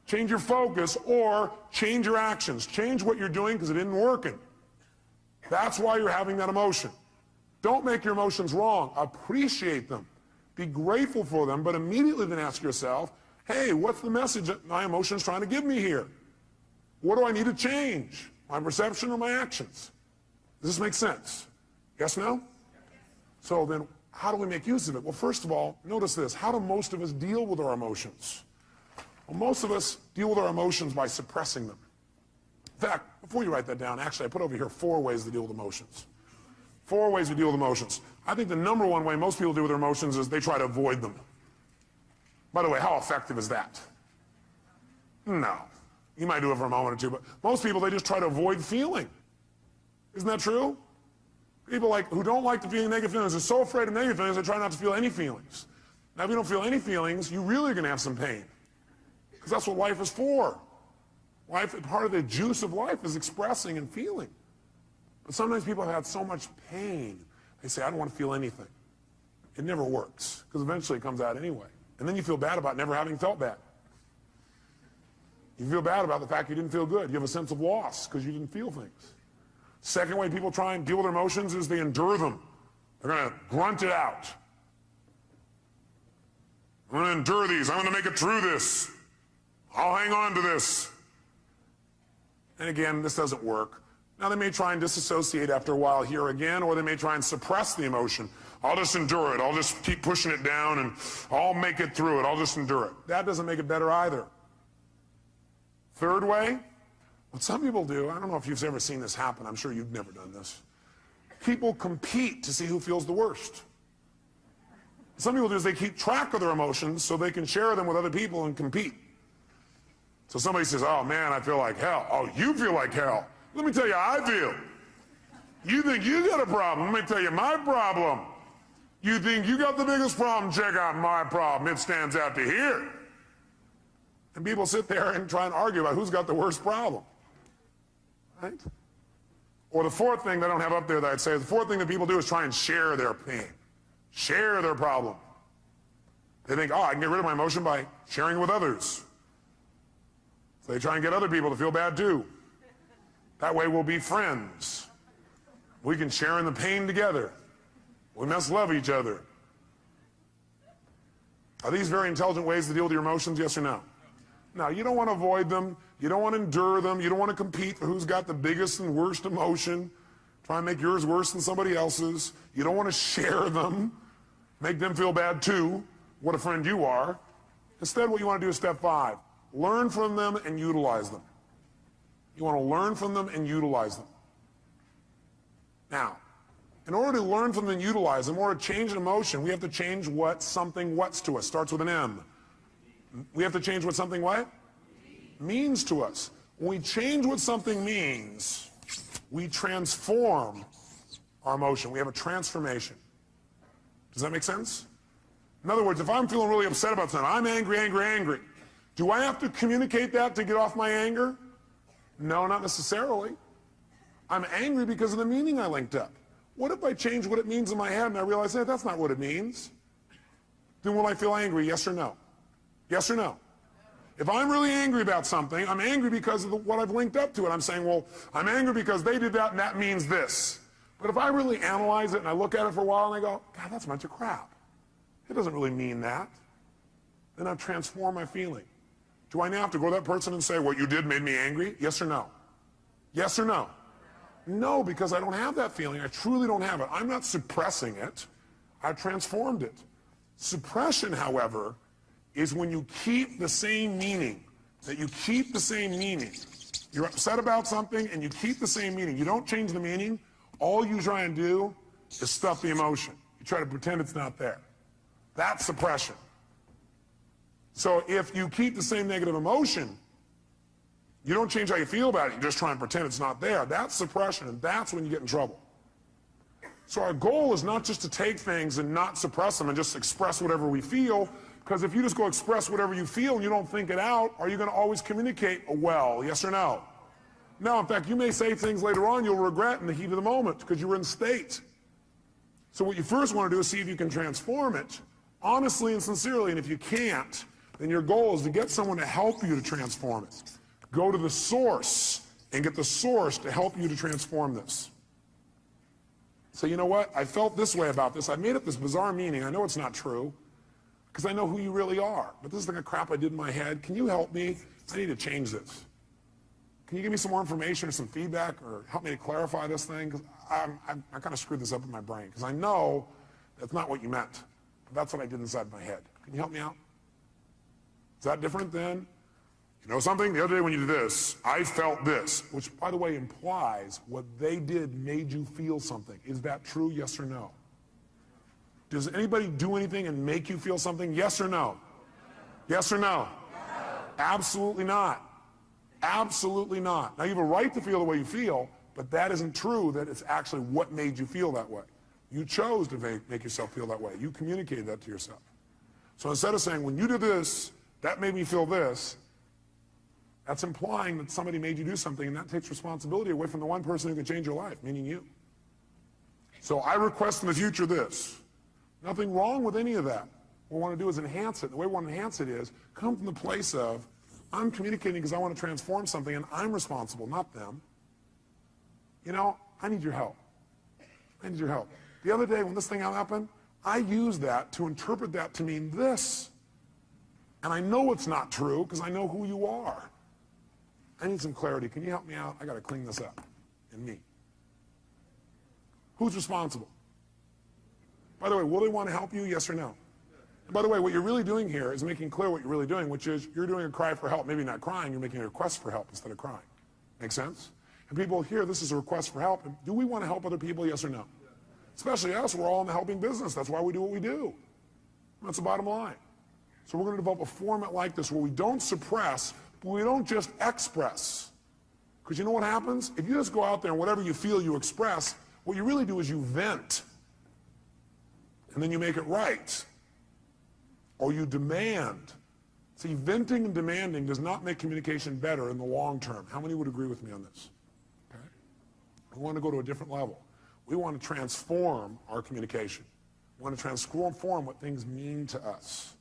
Speaker 1: change your focus, or change your actions. Change what you're doing because it isn't working. That's why you're having that emotion. Don't make your emotions wrong. Appreciate them. Be grateful for them, but immediately then ask yourself, hey, what's the message that my emotion is trying to give me here? What do I need to change? My perception or my actions? Does this make sense? Yes, no? So then, how do we make use of it? Well, first of all, notice this. How do most of us deal with our emotions? Well, most of us deal with our emotions by suppressing them. In fact, before you write that down, actually, I put over here 4 ways to deal with emotions. 4 ways to deal with emotions. I think the number 1 way most people deal with their emotions is they try to avoid them. By the way, how effective is that? No. You might do it for a moment or two, but most people, they just try to avoid feeling. Isn't that true? People who don't like to feel negative feelings are so afraid of negative feelings, they try not to feel any feelings. Now, if you don't feel any feelings, you really are going to have some pain. Because that's what life is for. Life, part of the juice of life is expressing and feeling. But sometimes people have had so much pain, they say, I don't want to feel anything. It never works, because eventually it comes out anyway. And then you feel bad about never having felt bad. You feel bad about the fact you didn't feel good. You have a sense of loss because you didn't feel things. Second way people try and deal with their emotions is they endure them. They're going to grunt it out. I'm going to endure these. I'm going to make it through this. I'll hang on to this. And again, this doesn't work. Now, they may try and disassociate after a while here again, or they may try and suppress the emotion. I'll just endure it. I'll just keep pushing it down, and I'll make it through it. I'll just endure it. That doesn't make it better either. Third way, what some people do, I don't know if you've ever seen this happen. I'm sure you've never done this. People compete to see who feels the worst. Some people do is they keep track of their emotions so they can share them with other people and compete. So somebody says, oh man, I feel like hell. Oh, you feel like hell. Let me tell you how I feel. You think you got a problem. Let me tell you my problem. You think you got the biggest problem. Check out my problem. It stands out to here. And people sit there and try and argue about who's got the worst problem. Right? Or the fourth thing that I don't have up there that I'd say, the fourth thing that people do is try and share their pain. Share their problem. They think, oh, I can get rid of my emotion by sharing it with others. So they try and get other people to feel bad too. That way we'll be friends. We can share in the pain together. We must love each other. Are these very intelligent ways to deal with your emotions, yes or no? No, you don't want to avoid them. You don't want to endure them. You don't want to compete for who's got the biggest and worst emotion. Try and make yours worse than somebody else's. You don't want to share them. Make them feel bad too. What a friend you are. Instead, what you want to do is step 5. Learn from them and utilize them. You want to learn from them and utilize them. Now, in order to learn from them and utilize them, in order to change an emotion, we have to change what something what's to us. Starts with an M. We have to change what something what? Means to us. When we change what something means, we transform our emotion. We have a transformation. Does that make sense? In other words, if I'm feeling really upset about something, I'm angry, angry, angry. Do I have to communicate that to get off my anger? No, not necessarily. I'm angry because of the meaning I linked up. What if I change what it means in my head and I realize, hey, that's not what it means? Then will I feel angry, yes or no? Yes or no? If I'm really angry about something, I'm angry because of what I've linked up to it. I'm saying, well, I'm angry because they did that and that means this. But if I really analyze it and I look at it for a while and I go, God, that's a bunch of crap. It doesn't really mean that. Then I've transformed my feeling. Do I now have to go to that person and say, what you did made me angry? Yes or no? Yes or no? No, because I don't have that feeling. I truly don't have it. I'm not suppressing it. I've transformed it. Suppression, however, is when you keep the same meaning. That you keep the same meaning. You're upset about something and you keep the same meaning. You don't change the meaning. All you try and do is stuff the emotion. You try to pretend it's not there. That's suppression. So if you keep the same negative emotion, You don't change how you feel about it, you just try and pretend it's not there. That's suppression, and that's when you get in trouble. So our goal is not just to take things and not suppress them and just express whatever we feel, because if you just go express whatever you feel and you don't think it out, are you going to always communicate well, yes or no? No, in fact, you may say things later on you'll regret in the heat of the moment because you were in state. So what you first want to do is see if you can transform it, honestly and sincerely, and if you can't, then your goal is to get someone to help you to transform it. Go to the source and get the source to help you to transform this. So you know what? I felt this way about this. I made up this bizarre meaning. I know it's not true because I know who you really are. But this is the kind of crap I did in my head. Can you help me? I need to change this. Can you give me some more information or some feedback or help me to clarify this thing? Because I kind of screwed this up in my brain because I know that's not what you meant. But that's what I did inside my head. Can you help me out? Is that different than, you know something? The other day when you did this, I felt this, which, by the way, implies what they did made you feel something. Is that true, yes or no? Does anybody do anything and make you feel something, yes or no? Yes or no? Absolutely not. Absolutely not. Now, you have a right to feel the way you feel, but that isn't true that it's actually what made you feel that way. You chose to make yourself feel that way. You communicated that to yourself. So instead of saying, when you did this, that made me feel this, that's implying that somebody made you do something, and that takes responsibility away from the one person who can change your life, meaning you. So I request in the future this. Nothing wrong with any of that. What we want to do is enhance it. The way we want to enhance it is come from the place of, I'm communicating because I want to transform something, and I'm responsible, not them. You know, I need your help. I need your help. The other day when this thing happened, I used that to interpret that to mean this. And I know it's not true because I know who you are. I need some clarity. Can you help me out? I got to clean this up in me. Who's responsible? By the way, will they want to help you, yes or no? And by the way, what you're really doing here is making clear what you're really doing, which is you're doing a cry for help. Maybe not crying, you're making a request for help instead of crying. Make sense? And people hear this is a request for help. And do we want to help other people, yes or no? Especially us, we're all in the helping business. That's why we do what we do. That's the bottom line. So we're going to develop a format like this where we don't suppress, but we don't just express. Because you know what happens? If you just go out there and whatever you feel you express, what you really do is you vent. And then you make it right. Or you demand. See, venting and demanding does not make communication better in the long term. How many would agree with me on this? Okay? We want to go to a different level. We want to transform our communication. We want to transform what things mean to us.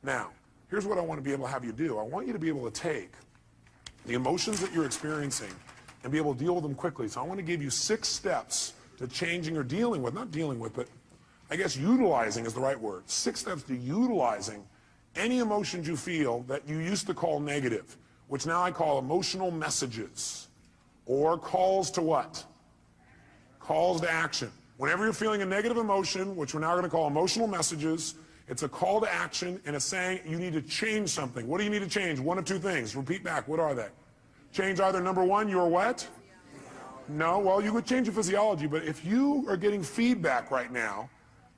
Speaker 1: Now, here's what I want to be able to have you do. I want you to be able to take the emotions that you're experiencing and be able to deal with them quickly. So I want to give you 6 steps to changing or dealing with, not dealing with, but I guess utilizing is the right word. 6 steps to utilizing any emotions you feel that you used to call negative, which now I call emotional messages, or calls to what? Calls to action. Whenever you're feeling a negative emotion, which we're now going to call emotional messages, it's a call to action, and it's saying you need to change something. What do you need to change? One of 2 things. Repeat back. What are they? Change either, number 1, your what? No, well, you could change your physiology, but if you are getting feedback right now,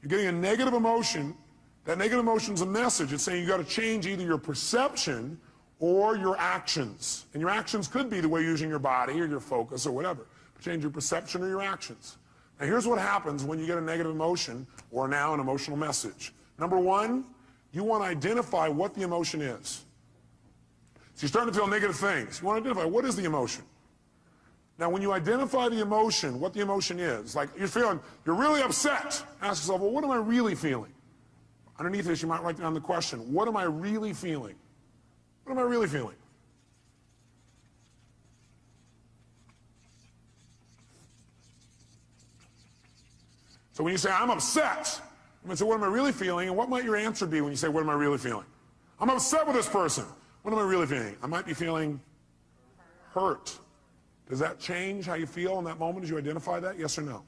Speaker 1: you're getting a negative emotion, that negative emotion is a message. It's saying you got to change either your perception or your actions. And your actions could be the way you're using your body or your focus or whatever. Change your perception or your actions. Now, here's what happens when you get a negative emotion or now an emotional message. Number 1, you want to identify what the emotion is. So you're starting to feel negative things. You want to identify what is the emotion. Now, when you identify the emotion, what the emotion is, like you're really upset. Ask yourself, well, what am I really feeling? Underneath this, you might write down the question, what am I really feeling? What am I really feeling? So when you say, I'm upset, I'm going to say, what am I really feeling? And what might your answer be when you say, what am I really feeling? I'm upset with this person. What am I really feeling? I might be feeling hurt. Does that change how you feel in that moment as you identify that? Yes or no?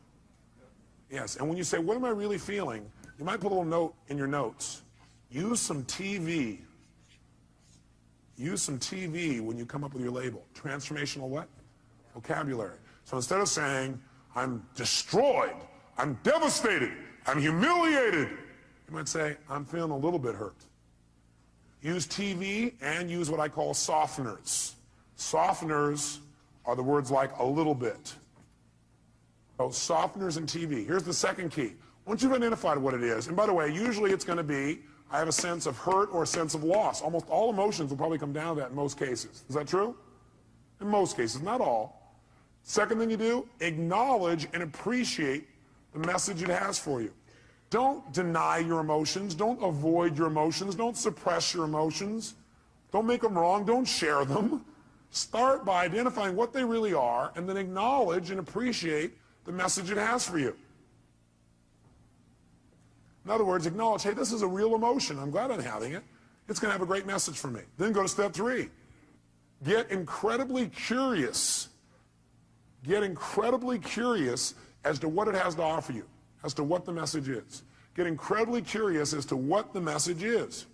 Speaker 1: Yes. And when you say, what am I really feeling? You might put a little note in your notes. Use some TV. Use some TV when you come up with your label. Transformational what? Vocabulary. So instead of saying, I'm destroyed, I'm devastated, I'm humiliated, you might say, I'm feeling a little bit hurt. Use TV and use what I call softeners. Softeners are the words like a little bit. So softeners in TV. Here's the second key. Once you've identified what it is, and by the way, usually it's going to be, I have a sense of hurt or a sense of loss. Almost all emotions will probably come down to that in most cases. Is that true? In most cases, not all. Second thing you do, acknowledge and appreciate the message it has for you. Don't deny your emotions. Don't avoid your emotions. Don't suppress your emotions. Don't make them wrong. Don't share them. Start by identifying what they really are and then acknowledge and appreciate the message it has for you. In other words, acknowledge, hey, this is a real emotion. I'm glad I'm having it. It's going to have a great message for me. Then go to step 3. Get incredibly curious. Get incredibly curious as to what it has to offer you, as to what the message is. Get incredibly curious as to what the message is.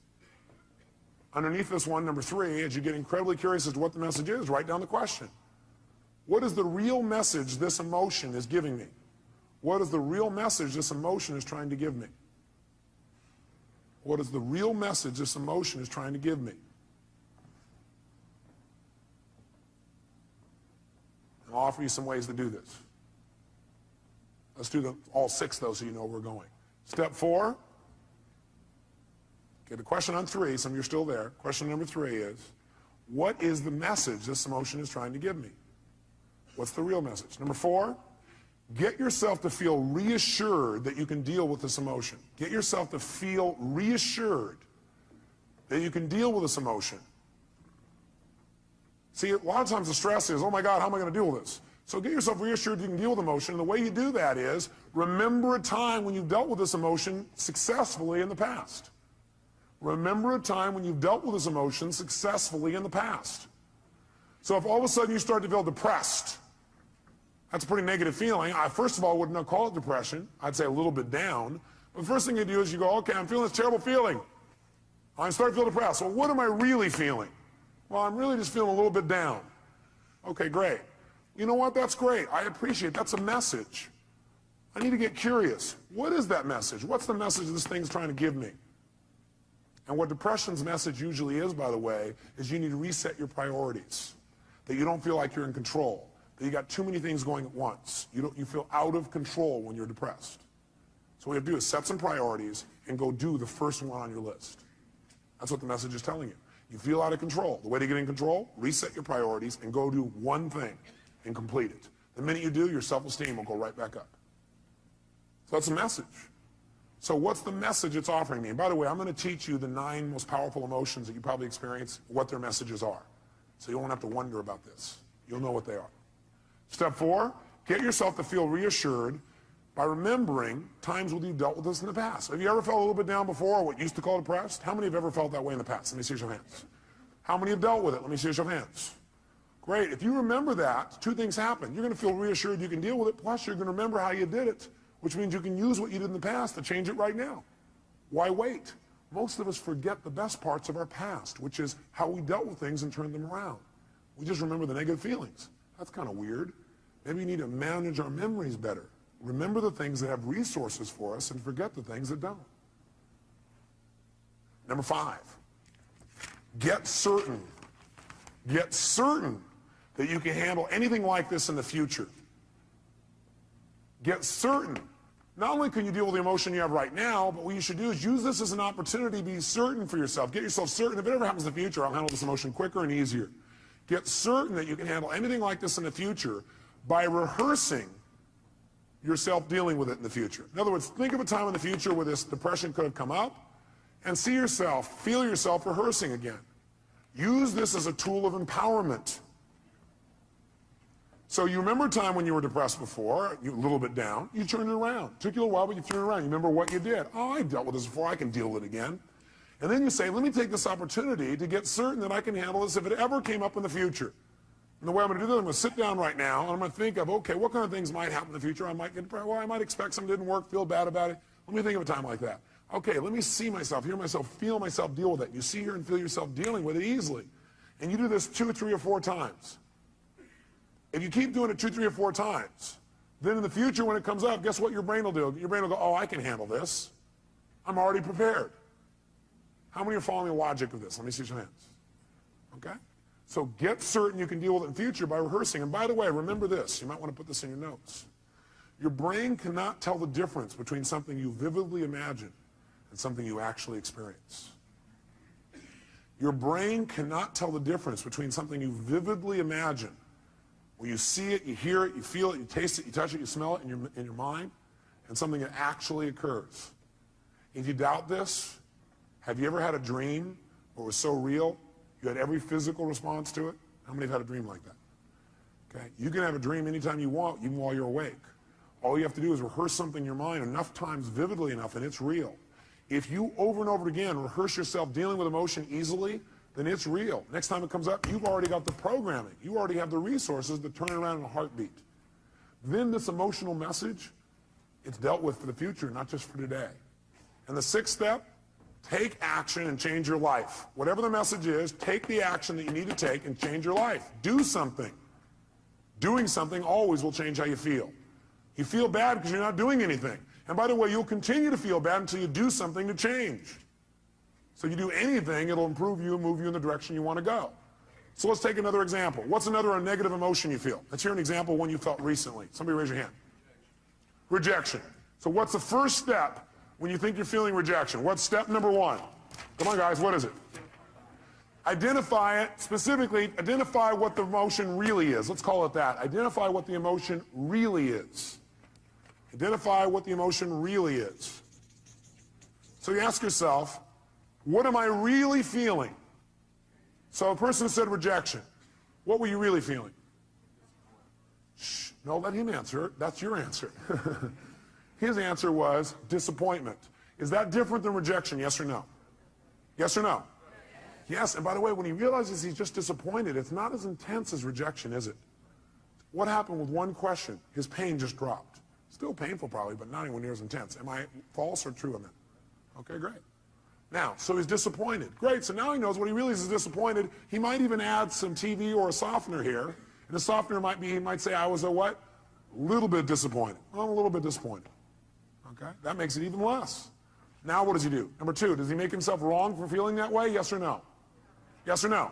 Speaker 1: Underneath this one, number 3, as you get incredibly curious as to what the message is, write down the question. What is the real message this emotion is giving me? What is the real message this emotion is trying to give me? What is the real message this emotion is trying to give me? I'll offer you some ways to do this. Let's do all 6 though so you know where we're going. Step 4. Okay, the question on 3, some of you are still there. Question number 3 is, what is the message this emotion is trying to give me? What's the real message? Number 4, get yourself to feel reassured that you can deal with this emotion. Get yourself to feel reassured that you can deal with this emotion. See, a lot of times the stress is, oh my God, how am I going to deal with this? So get yourself reassured you can deal with emotion. And the way you do that is remember a time when you've dealt with this emotion successfully in the past. Remember a time when you've dealt with this emotion successfully in the past. So if all of a sudden you start to feel depressed, that's a pretty negative feeling. I, first of all, would not call it depression. I'd say a little bit down. But the first thing you do is you go, okay, I'm feeling this terrible feeling. I start to feel depressed. Well, what am I really feeling? Well, I'm really just feeling a little bit down. Okay, great. You know what? That's great. I appreciate it. That's a message. I need to get curious. What is that message? What's the message this thing's trying to give me? And what depression's message usually is, by the way, is you need to reset your priorities. That you don't feel like you're in control. That you got too many things going at once. You feel out of control when you're depressed. So what you have to do is set some priorities and go do the first one on your list. That's what the message is telling you. You feel out of control. The way to get in control, reset your priorities and go do one thing and complete it. The minute you do, your self-esteem will go right back up. So that's the message. So what's the message it's offering me? And by the way, I'm going to teach you the 9 most powerful emotions that you probably experience, what their messages are. So you won't have to wonder about this. You'll know what they are. Step 4, get yourself to feel reassured by remembering times when you've dealt with this in the past. Have you ever felt a little bit down before, or what you used to call depressed? How many have ever felt that way in the past? Let me see your hands. How many have dealt with it? Let me see your hands. Great. If you remember that, 2 things happen. You're going to feel reassured you can deal with it, plus you're going to remember how you did it, which means you can use what you did in the past to change it right now. Why wait? Most of us forget the best parts of our past, which is how we dealt with things and turned them around. We just remember the negative feelings. That's kind of weird. Maybe we need to manage our memories better. Remember the things that have resources for us and forget the things that don't. Number 5, get certain. Get certain that you can handle anything like this in the future. Get certain. Not only can you deal with the emotion you have right now, but what you should do is use this as an opportunity to be certain for yourself. Get yourself certain. If it ever happens in the future, I'll handle this emotion quicker and easier. Get certain that you can handle anything like this in the future by rehearsing yourself dealing with it in the future. In other words, think of a time in the future where this depression could have come up and see yourself, feel yourself rehearsing again. Use this as a tool of empowerment. So you remember a time when you were depressed before, a little bit down, you turned it around. It took you a little while, but you turned it around. You remember what you did. Oh, I dealt with this before, I can deal with it again. And then you say, let me take this opportunity to get certain that I can handle this if it ever came up in the future. And the way I'm going to do that, I'm going to sit down right now, and I'm going to think of, okay, what kind of things might happen in the future? I might get depressed. Well, I might expect something didn't work, feel bad about it. Let me think of a time like that. Okay, let me see myself, hear myself, feel myself deal with it. You see, hear, and feel yourself dealing with it easily. And you do this 2, 3, or 4 times. If you keep doing it 2, 3, or 4 times, then in the future when it comes up, guess what your brain will do? Your brain will go, oh, I can handle this. I'm already prepared. How many are following the logic of this? Let me see your hands. Okay? So get certain you can deal with it in the future by rehearsing. And by the way, remember this. You might want to put this in your notes. Your brain cannot tell the difference between something you vividly imagine and something you actually experience. Your brain cannot tell the difference between something you vividly imagine, where you see it, you hear it, you feel it, you taste it, you touch it, you smell it in your mind, and something that actually occurs. If you doubt this, have you ever had a dream where it was so real you had every physical response to it? How many have had a dream like that? Okay, you can have a dream anytime you want, even while you're awake. All you have to do is rehearse something in your mind enough times, vividly enough, and it's real. If you over and over again rehearse yourself dealing with emotion easily, then it's real. Next time it comes up, you've already got the programming. You already have the resources to turn it around in a heartbeat. Then this emotional message, it's dealt with for the future, not just for today. And the sixth step, take action and change your life. Whatever the message is, take the action that you need to take and change your life. Do something. Doing something always will change how you feel. You feel bad because you're not doing anything. And by the way, you'll continue to feel bad until you do something to change. So you do anything, it'll improve you and move you in the direction you want to go. So let's take another example. What's another negative emotion you feel? Let's hear an example, one you felt recently. Somebody raise your hand. Rejection. So what's the first step when you think you're feeling rejection? What's step number one? Come on, guys, what is it? Identify it. Specifically, identify what the emotion really is. Let's call it that. Identify what the emotion really is. Identify what the emotion really is. So you ask yourself, what am I really feeling? So a person said rejection. What were you really feeling? Shh, no, let him answer. That's your answer. His answer was disappointment. Is that different than rejection, yes or no? Yes or no? Yes, and by the way, when he realizes he's just disappointed, it's not as intense as rejection, is it? What happened with one question? His pain just dropped. Still painful probably, but not anywhere near as intense. Am I false or true on that? Okay, great. Now, so he's disappointed. Great, so now he knows what he really is disappointed. He might even add some TV or a softener here. And the softener might be, he might say, I was a what? A little bit disappointed. Well, I'm a little bit disappointed. Okay, that makes it even less. Now what does he do? Number two, does he make himself wrong for feeling that way? Yes or no? Yes or no?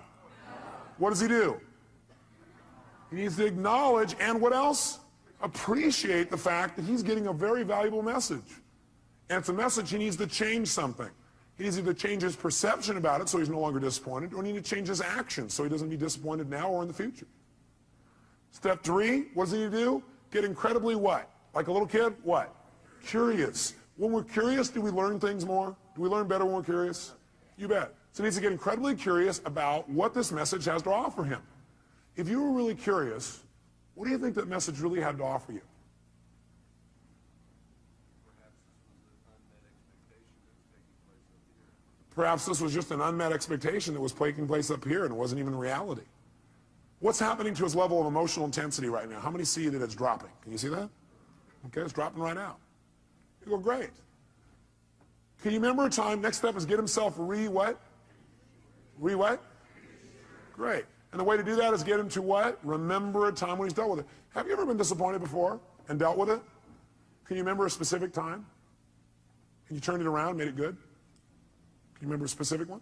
Speaker 1: What does he do? He needs to acknowledge and what else? Appreciate the fact that he's getting a very valuable message. And it's a message he needs to change something. He needs to either change his perception about it so he's no longer disappointed, or he needs to change his actions so he doesn't be disappointed now or in the future. Step three, what does he need to do? Get incredibly what? Like a little kid? What? Curious. When we're curious, do we learn things more? Do we learn better when we're curious? You bet. So he needs to get incredibly curious about what this message has to offer him. If you were really curious, what do you think that message really had to offer you? Perhaps this was just an unmet expectation that was taking place up here and it wasn't even reality. What's happening to his level of emotional intensity right now? How many see that it's dropping? Can you see that? Okay, it's dropping right now. You go, great. Can you remember a time, next step is get himself what? What? Great. And the way to do that is get him to what? Remember a time when he's dealt with it. Have you ever been disappointed before and dealt with it? Can you remember a specific time? Can you turn it around, made it good? Can you remember a specific one?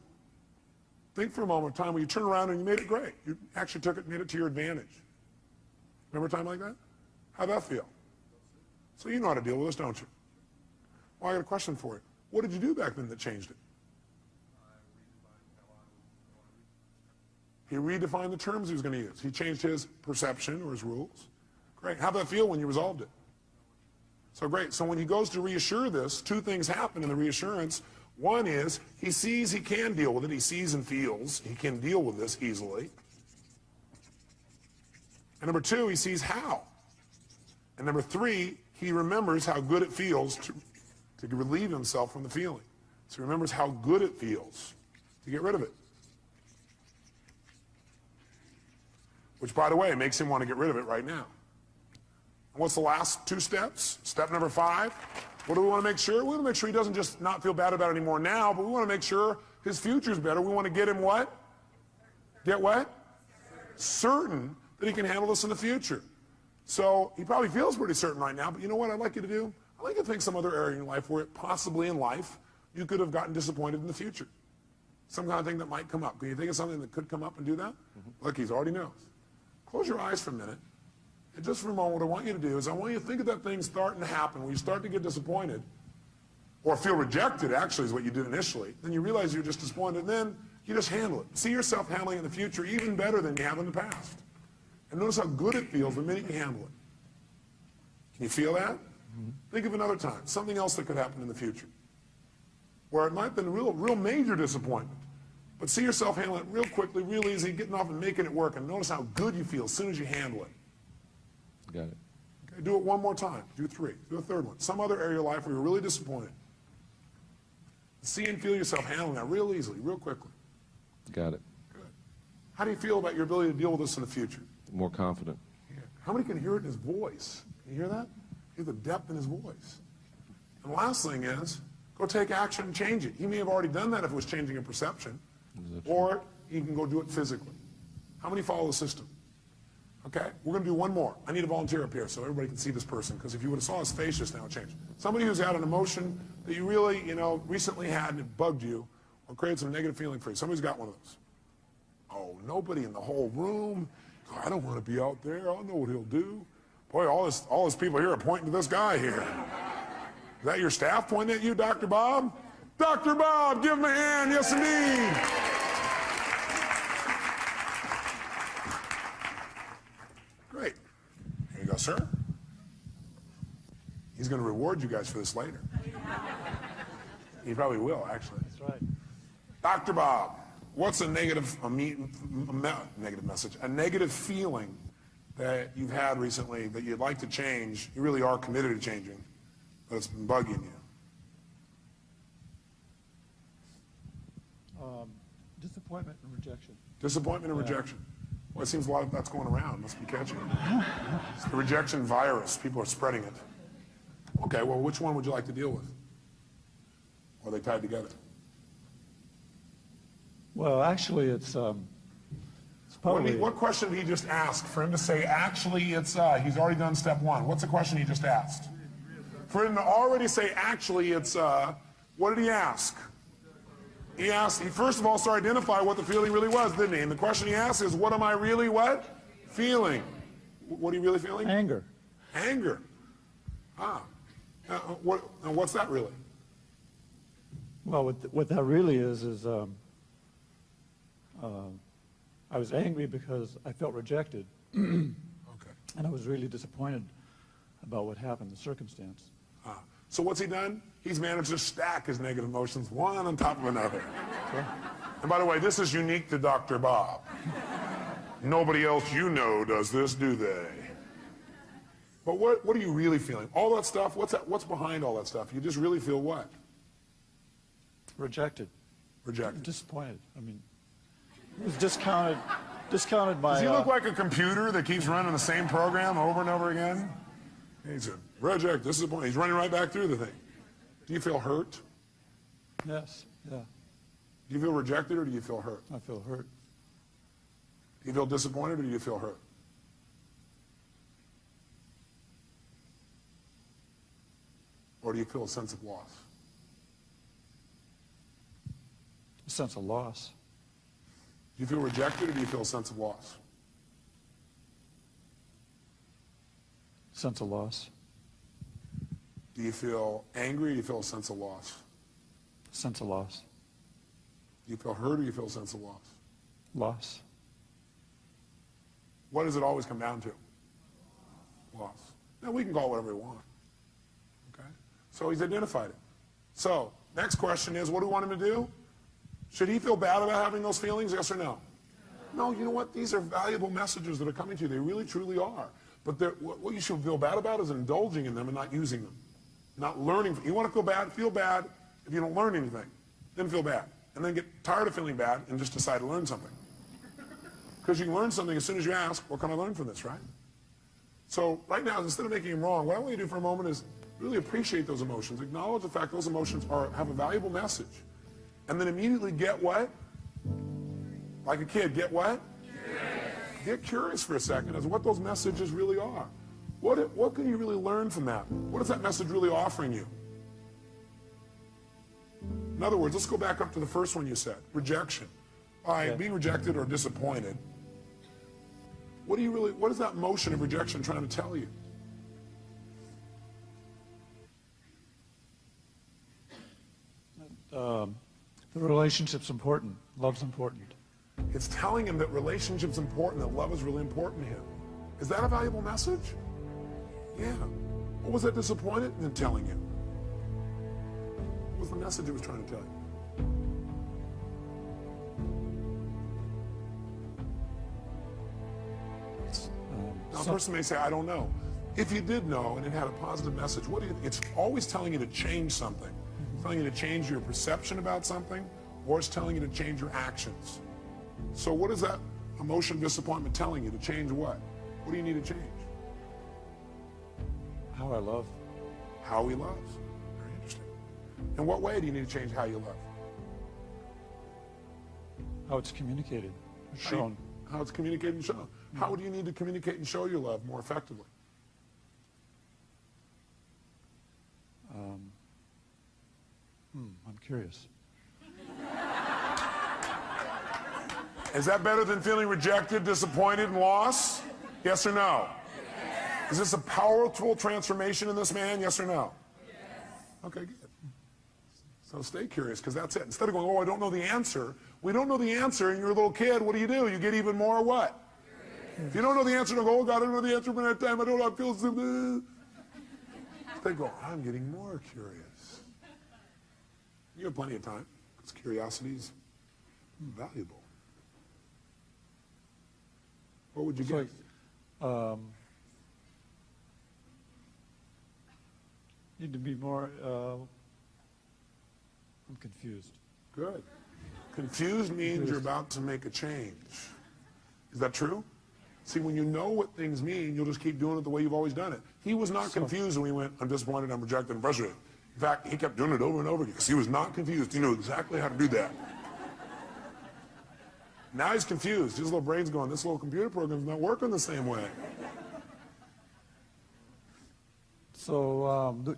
Speaker 1: Think for a moment, a time when you turned around and you made it great. You actually took it, made it to your advantage. Remember a time like that? How'd that feel? So you know how to deal with this, don't you? Well, I got a question for you. What did you do back then that changed it? He redefined the terms he was going to use. He changed his perception or his rules. Great. How'd that feel when you resolved it? So great. So when he goes to reassure this, two things happen in the reassurance. One is he sees he can deal with it. He sees and feels he can deal with this easily. And number two, he sees how. And number three, he remembers how good it feels to relieve himself from the feeling. So he remembers how good it feels to get rid of it. Which, by the way, makes him want to get rid of it right now. And what's the last two steps? Step number 5. What do we want to make sure? We want to make sure he doesn't just not feel bad about it anymore now, but we want to make sure his future's better. We want to get him what? Get what? Certain that he can handle this in the future. So he probably feels pretty certain right now, but you know what I'd like you to do? I'd like you to think some other area in your life where possibly in life you could have gotten disappointed in the future. some kind of thing that might come up. Can you think of something that could come up and do that? Look, he already knows. Close your eyes for a minute. And just for a moment, what I want you to do is I want you to think of that thing starting to happen. When you start to get disappointed, or feel rejected, actually, is what you did initially. Then you realize you're just disappointed, and then you just handle it. See yourself handling it in the future even better than you have in the past. And notice how good it feels the minute you handle it. Can you feel that? Think of another time, something else that could happen in the future, where it might have been a real major disappointment. But see yourself handle it real quickly, real easy, getting off and making it work, and notice how good you feel as soon as you handle it.
Speaker 2: Got it.
Speaker 1: Okay, do it one more time. Do 3. Do a third one. Some other area of your life where you're really disappointed. See and feel yourself handling that real easily, real quickly.
Speaker 2: Got it.
Speaker 1: Good. How do you feel about your ability to deal with this in the future?
Speaker 2: More confident.
Speaker 1: Yeah. How many can hear it in his voice? Can you hear that? Hear the depth in his voice. And the last thing is, go take action and change it. He may have already done that if it was changing a perception. Or you can go do it physically. How many follow the system? Okay, we're going to do one more. I need a volunteer up here so everybody can see this person, because if you would have saw his face just now, it changed. Somebody who's had an emotion that you really, recently had and it bugged you or created some negative feeling for you. Somebody's got one of those. Oh, nobody in the whole room. I don't want to be out there. I don't know what he'll do. Boy, all this people here are pointing to this guy here. Is that your staff pointing at you, Dr. Bob? Dr. Bob, give him a hand. Yes, indeed. Great. Here you go, sir. He's going to reward you guys for this later. He probably will, actually.
Speaker 3: That's right.
Speaker 1: Dr. Bob, what's a negative message, a negative feeling that you've had recently that you'd like to change, you really are committed to changing, but it's been bugging you?
Speaker 3: Disappointment and rejection.
Speaker 1: Disappointment and rejection. Well, it seems a lot of that's going around. Must be catching it. It's the rejection virus. People are spreading it. Okay, well, which one would you like to deal with? Or are they tied together?
Speaker 3: Well, actually, it's probably...
Speaker 1: What question did he just ask? For him to say, actually, it's, he's already done step 1. What's the question he just asked? For him to already say, actually, it's, what did he ask? He first of all started to identify what the feeling really was, didn't he? And the question he asked is, what am I really what? Feeling. What are you really feeling?
Speaker 3: Anger.
Speaker 1: Anger. What's that really?
Speaker 3: Well, what that really is I was angry because I felt rejected.
Speaker 1: Okay.
Speaker 3: And I was really disappointed about what happened, the circumstance.
Speaker 1: So what's he done? He's managed to stack his negative emotions one on top of another.
Speaker 3: Sure.
Speaker 1: And by the way, this is unique to Dr. Bob. Nobody else you know does this, do they? But what are you really feeling? All that stuff, what's behind all that stuff? You just really feel what?
Speaker 3: Rejected.
Speaker 1: Rejected.
Speaker 3: Disappointed. I mean, it was discounted by...
Speaker 1: Does he look like a computer that keeps running the same program over and over again? He's a reject, disappointed. He's running right back through the thing. Do you feel hurt?
Speaker 3: Yes, yeah.
Speaker 1: Do you feel rejected or do you feel hurt?
Speaker 3: I feel hurt.
Speaker 1: Do you feel disappointed or do you feel hurt? Or do you feel a sense of loss?
Speaker 3: A sense of loss.
Speaker 1: Do you feel rejected or do you feel a sense of loss?
Speaker 3: Sense of loss.
Speaker 1: Do you feel angry or do you feel a sense of loss?
Speaker 3: Sense of loss.
Speaker 1: Do you feel hurt or do you feel a sense of loss?
Speaker 3: Loss.
Speaker 1: What does it always come down to? Loss. Now, we can call it whatever we want. Okay? So he's identified it. So, next question is, what do we want him to do? Should he feel bad about having those feelings, yes or no? No, you know what? These are valuable messages that are coming to you. They really, truly are. But what you should feel bad about is indulging in them and not using them. Not learning. You want to feel bad if you don't learn anything. Then feel bad. And then get tired of feeling bad and just decide to learn something. Because you can learn something as soon as you ask, what can I learn from this, right? So right now, instead of making them wrong, what I want you to do for a moment is really appreciate those emotions. Acknowledge the fact those emotions have a valuable message. And then immediately get what? Like a kid, get what? Get curious for a second as to what those messages really are. What can you really learn from that? What is that message really offering you? In other words, let's go back up to the first one you said, rejection. By being rejected or disappointed, what is that motion of rejection trying to tell you?
Speaker 3: The relationship's important. Love's important.
Speaker 1: It's telling him that relationship's important, that love is really important to him. Is that a valuable message? Yeah. What was that disappointed in telling him? What was the message it was trying to tell you? Now, a person may say, I don't know. If you did know and it had a positive message, it's always telling you to change something. It's telling you to change your perception about something, or it's telling you to change your actions. So what is that emotion of disappointment telling you? To change what? What do you need to change?
Speaker 3: How I love.
Speaker 1: How he loves. Very interesting. In what way do you need to change how you love?
Speaker 3: How it's communicated, shown.
Speaker 1: How it's communicated and shown. How do you need to communicate and show your love more effectively?
Speaker 3: I'm curious.
Speaker 1: Is that better than feeling rejected, disappointed, and lost? Yes or no? Yes. Is this a powerful transformation in this man? Yes or no? Yes. Okay, good. So stay curious, because that's it. Instead of going, oh, I don't know the answer. We don't know the answer, and you're a little kid. What do? You get even more what? If you don't know the answer, don't go, oh, God, I don't know the answer, but at that time, I don't know, I feel so good. Instead go, I'm getting more curious. You have plenty of time, because curiosity is valuable. What would you get?
Speaker 3: Need to be more, I'm confused.
Speaker 1: Good. Confused means you're about to make a change. Is that true? See, when you know what things mean, you'll just keep doing it the way you've always done it. He was not confused when he went, I'm disappointed, I'm rejected, I'm frustrated. In fact, he kept doing it over and over again because he was not confused. He knew exactly how to do that. Now he's confused. His little brain's going, this little computer program's not working the same way.
Speaker 3: So,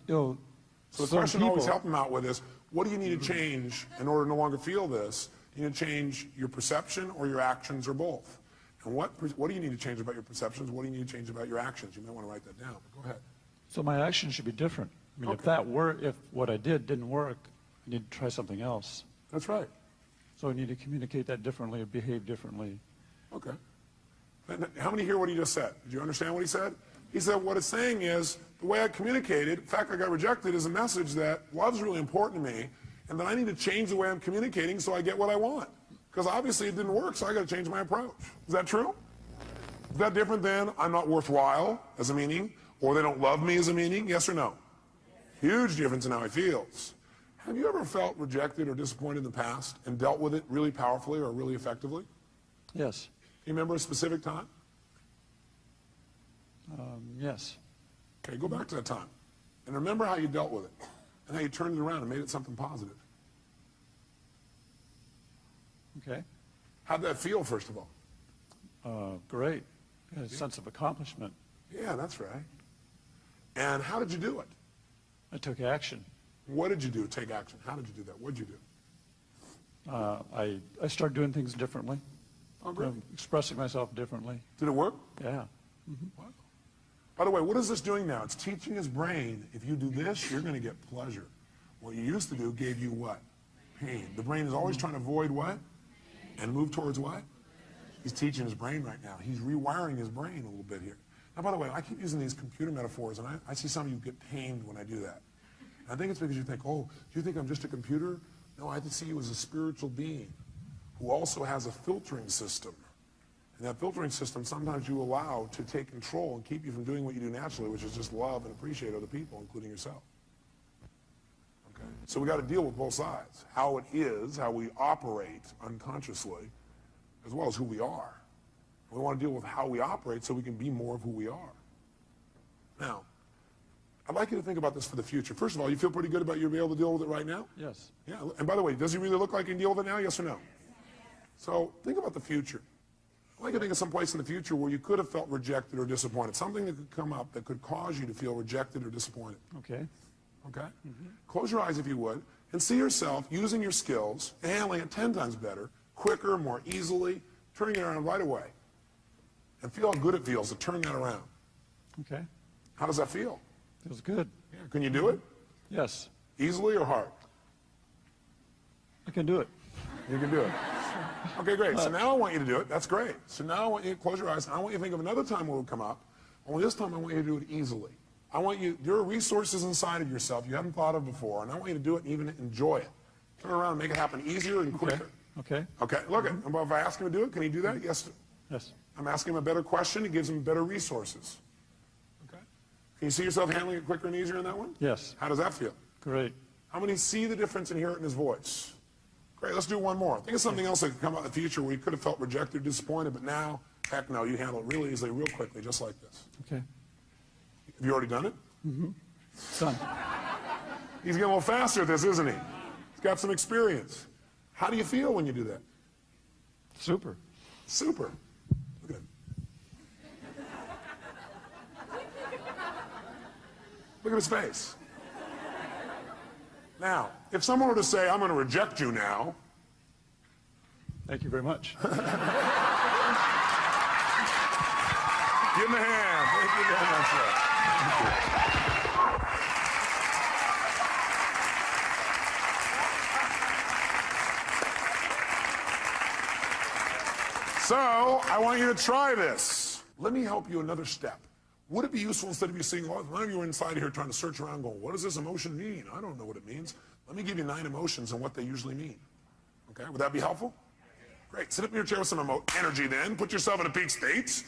Speaker 1: So the question always help him out with is, what do you need to change in order to no longer feel this? You need to change your perception or your actions or both. And what do you need to change about your perceptions? What do you need to change about your actions? You might want to write that down. Go ahead.
Speaker 3: So my actions should be different. I mean, if what I did didn't work, I need to try something else.
Speaker 1: That's right.
Speaker 3: So I need to communicate that differently or behave differently.
Speaker 1: Okay. And how many hear what he just said? Did you understand what he said? He said what it's saying is the way I communicated, the fact I got rejected is a message that love's really important to me and that I need to change the way I'm communicating so I get what I want. Because obviously it didn't work, so I got to change my approach. Is that true? Is that different than I'm not worthwhile as a meaning, or they don't love me as a meaning? Yes or no? Huge difference in how he feels. Have you ever felt rejected or disappointed in the past and dealt with it really powerfully or really effectively?
Speaker 3: Yes.
Speaker 1: Do you remember a specific time?
Speaker 3: Yes.
Speaker 1: Okay, go back to that time. And remember how you dealt with it and how you turned it around and made it something positive.
Speaker 3: Okay.
Speaker 1: How'd that feel, first of all?
Speaker 3: Great. A sense of accomplishment.
Speaker 1: Yeah, that's right. And how did you do it?
Speaker 3: I took action.
Speaker 1: What did you do? Take action. How did you do that? What did you do?
Speaker 3: I started doing things differently.
Speaker 1: Oh, great.
Speaker 3: Expressing myself differently.
Speaker 1: Did it work?
Speaker 3: Yeah.
Speaker 1: Wow. By the way, what is this doing now? It's teaching his brain, if you do this, you're going to get pleasure. What you used to do gave you what? Pain. The brain is always trying to avoid what? And move towards what? He's teaching his brain right now. He's rewiring his brain a little bit here. Now, by the way, I keep using these computer metaphors, and I see some of you get pained when I do that. And I think it's because you think, oh, do you think I'm just a computer? No, I see you as a spiritual being who also has a filtering system. And that filtering system sometimes you allow to take control and keep you from doing what you do naturally, which is just love and appreciate other people, including yourself. Okay? So we got to deal with both sides. How it is, how we operate unconsciously, as well as who we are. We want to deal with how we operate so we can be more of who we are. Now, I'd like you to think about this for the future. First of all, you feel pretty good about you being able to deal with it right now?
Speaker 3: Yes.
Speaker 1: Yeah, and by the way, does he really look like he can deal with it now, yes or no? So think about the future. I'd like you to think of some place in the future where you could have felt rejected or disappointed, something that could come up that could cause you to feel rejected or disappointed.
Speaker 3: Okay.
Speaker 1: Okay? Close your eyes if you would, and see yourself using your skills, handling it 10 times better, quicker, more easily, turning it around right away. And feel how good it feels to turn that around.
Speaker 3: Okay.
Speaker 1: How does that feel?
Speaker 3: Feels good.
Speaker 1: Yeah. Can you do it?
Speaker 3: Yes.
Speaker 1: Easily or hard?
Speaker 3: I can do it.
Speaker 1: You can do it. Okay, great. So now I want you to do it. That's great. So now I want you to close your eyes, and I want you to think of another time when it would come up. Only this time I want you to do it easily. I want you, there are resources inside of yourself you haven't thought of before, and I want you to do it and even enjoy it. Turn around and make it happen easier and quicker.
Speaker 3: Okay.
Speaker 1: Okay, look at if I ask him to do it, can he do that? Yes.
Speaker 3: Yes.
Speaker 1: I'm asking him a better question, it gives him better resources. Okay. Can you see yourself handling it quicker and easier in that one?
Speaker 3: Yes.
Speaker 1: How does that feel?
Speaker 3: Great.
Speaker 1: How many see the difference and hear it in his voice? Great, let's do one more. Think of something else that could come out in the future where you could have felt rejected, disappointed, but now, heck no, you handle it really easily, real quickly, just like this.
Speaker 3: Okay.
Speaker 1: Have you already done it?
Speaker 3: Done.
Speaker 1: He's getting a little faster at this, isn't he? He's got some experience. How do you feel when you do that?
Speaker 3: Super.
Speaker 1: Super. Look at him. Look at his face. Now, if someone were to say, I'm going to reject you now,
Speaker 3: Thank you very much.
Speaker 1: give him a hand. Thank you very much, sir. So, I want you to try this. Let me help you another step. Would it be useful instead of you seeing, well, none of you are inside here trying to search around going, what does this emotion mean? I don't know what it means. Let me give you 9 emotions and what they usually mean. Okay, would that be helpful? Great, sit up in your chair with some energy then, put yourself in a peak state,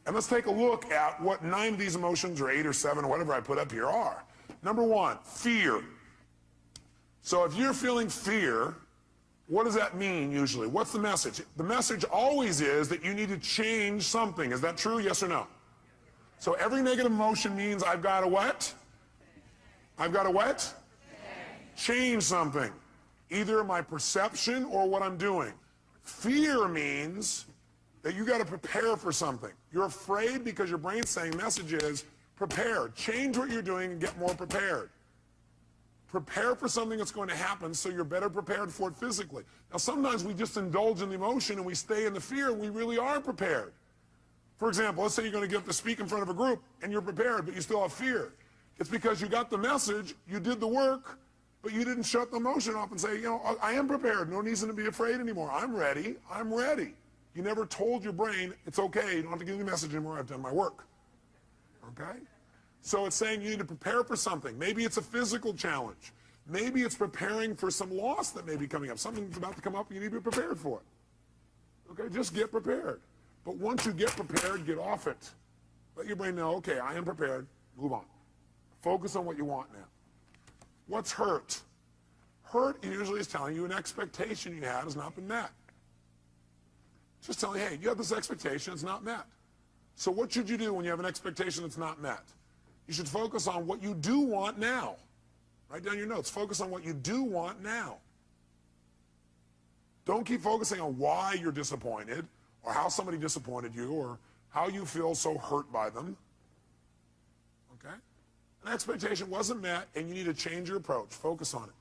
Speaker 1: and let's take a look at what 9 of these emotions, or 8 or 7, or whatever I put up here are. Number 1, fear. So if you're feeling fear, what does that mean usually? What's the message? The message always is that you need to change something. Is that true, yes or no? So every negative emotion means I've got to what? I've got to what? Change something. Either my perception or what I'm doing. Fear means that you got to prepare for something. You're afraid because your brain's saying message is prepare. Change what you're doing and get more prepared. Prepare for something that's going to happen so you're better prepared for it physically. Now sometimes we just indulge in the emotion and we stay in the fear and we really aren't prepared. For example, let's say you're going to get up to speak in front of a group and you're prepared, but you still have fear. It's because you got the message, you did the work, but you didn't shut the emotion off and say, you know, I am prepared. No reason to be afraid anymore. I'm ready. I'm ready. You never told your brain, it's okay. You don't have to give me the message anymore. I've done my work. Okay? So it's saying you need to prepare for something. Maybe it's a physical challenge. Maybe it's preparing for some loss that may be coming up. Something's about to come up and you need to be prepared for it. Okay? Just get prepared. But once you get prepared, get off it. Let your brain know, okay, I am prepared. Move on. Focus on what you want now. What's hurt? Hurt usually is telling you an expectation you had has not been met. It's just telling you, hey, you have this expectation, it's not met. So what should you do when you have an expectation that's not met? You should focus on what you do want now. Write down your notes. Focus on what you do want now. Don't keep focusing on why you're disappointed or how somebody disappointed you or how you feel so hurt by them. Okay? An expectation wasn't met and you need to change your approach. Focus on it.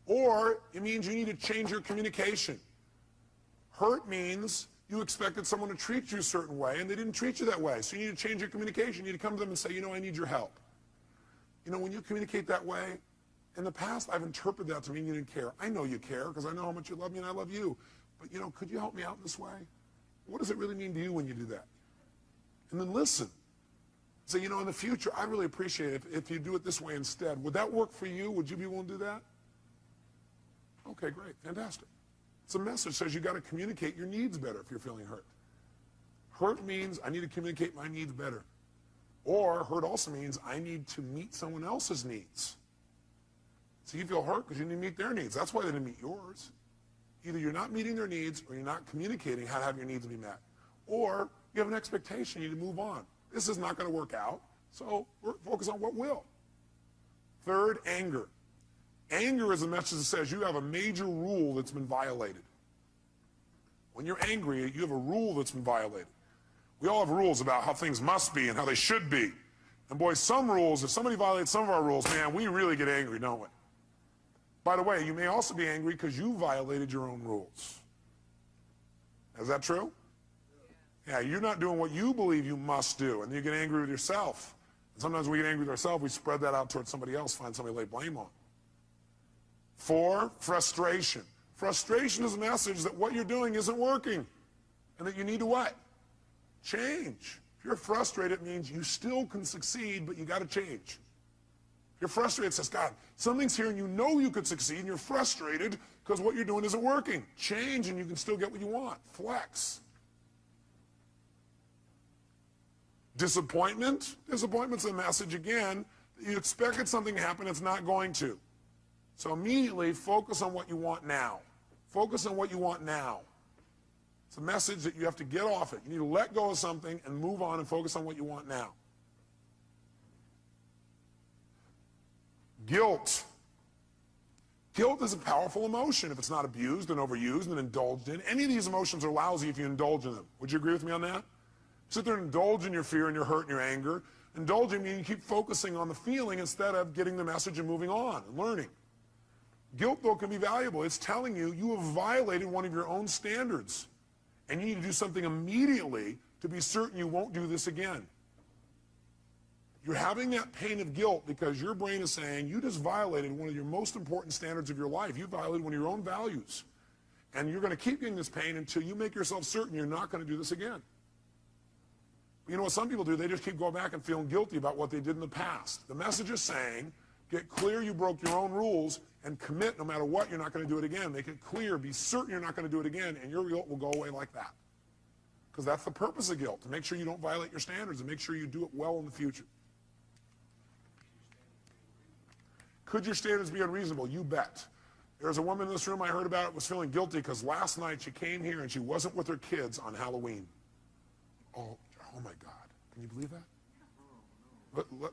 Speaker 1: Or it means you need to change your communication. Hurt means you expected someone to treat you a certain way and they didn't treat you that way. So you need to change your communication. You need to come to them and say, you know, I need your help. You know, when you communicate that way, in the past I've interpreted that to mean you didn't care. I know you care because I know how much you love me and I love you. But, you know, could you help me out this way? What does it really mean to you when you do that? And then listen. Say, you know, in the future, I'd really appreciate it if you do it this way instead. Would that work for you? Would you be willing to do that? Okay, great. Fantastic. It's a message that says you got to communicate your needs better if you're feeling hurt. Hurt means I need to communicate my needs better. Or hurt also means I need to meet someone else's needs. So you feel hurt because you need to meet their needs. That's why they didn't meet yours. Either you're not meeting their needs or you're not communicating how to have your needs be met. Or you have an expectation, you need to move on. This is not going to work out, so we're focused on what will. Third, anger. Anger is a message that says you have a major rule that's been violated. When you're angry, you have a rule that's been violated. We all have rules about how things must be and how they should be. And boy, some rules, if somebody violates some of our rules, man, we really get angry, don't we? By the way, you may also be angry because you violated your own rules. Is that true? Yeah, you're not doing what you believe you must do, and you get angry with yourself. And sometimes we get angry with ourselves, we spread that out towards somebody else, find somebody to lay blame on. 4, frustration. Frustration is a message that what you're doing isn't working, and that you need to what? Change. If you're frustrated, it means you still can succeed, but you got to change. If you're frustrated, it says, God, something's here and you know you could succeed, and you're frustrated because what you're doing isn't working. Change and you can still get what you want. Flex. Disappointment. Disappointment's a message, again, that you expected something to happen, it's not going to. So immediately focus on what you want now. Focus on what you want now. It's a message that you have to get off it. You need to let go of something and move on and focus on what you want now. Guilt. Guilt is a powerful emotion if it's not abused and overused and indulged in. Any of these emotions are lousy if you indulge in them. Would you agree with me on that? Sit there and indulge in your fear and your hurt and your anger. Indulging means you keep focusing on the feeling instead of getting the message and moving on and learning. Guilt, though, can be valuable. It's telling you you have violated one of your own standards, and you need to do something immediately to be certain you won't do this again. You're having that pain of guilt because your brain is saying you just violated one of your most important standards of your life. You violated one of your own values. And you're going to keep getting this pain until you make yourself certain you're not going to do this again. But you know what some people do? They just keep going back and feeling guilty about what they did in the past. The message is saying, get clear you broke your own rules and commit no matter what, you're not going to do it again. Make it clear, be certain you're not going to do it again, and your guilt will go away like that. Because that's the purpose of guilt, to make sure you don't violate your standards and make sure you do it well in the future. Could your standards be unreasonable? You bet. There's a woman in this room I heard about was feeling guilty because last night she came here and she wasn't with her kids on Halloween. Oh my God. Can you believe that?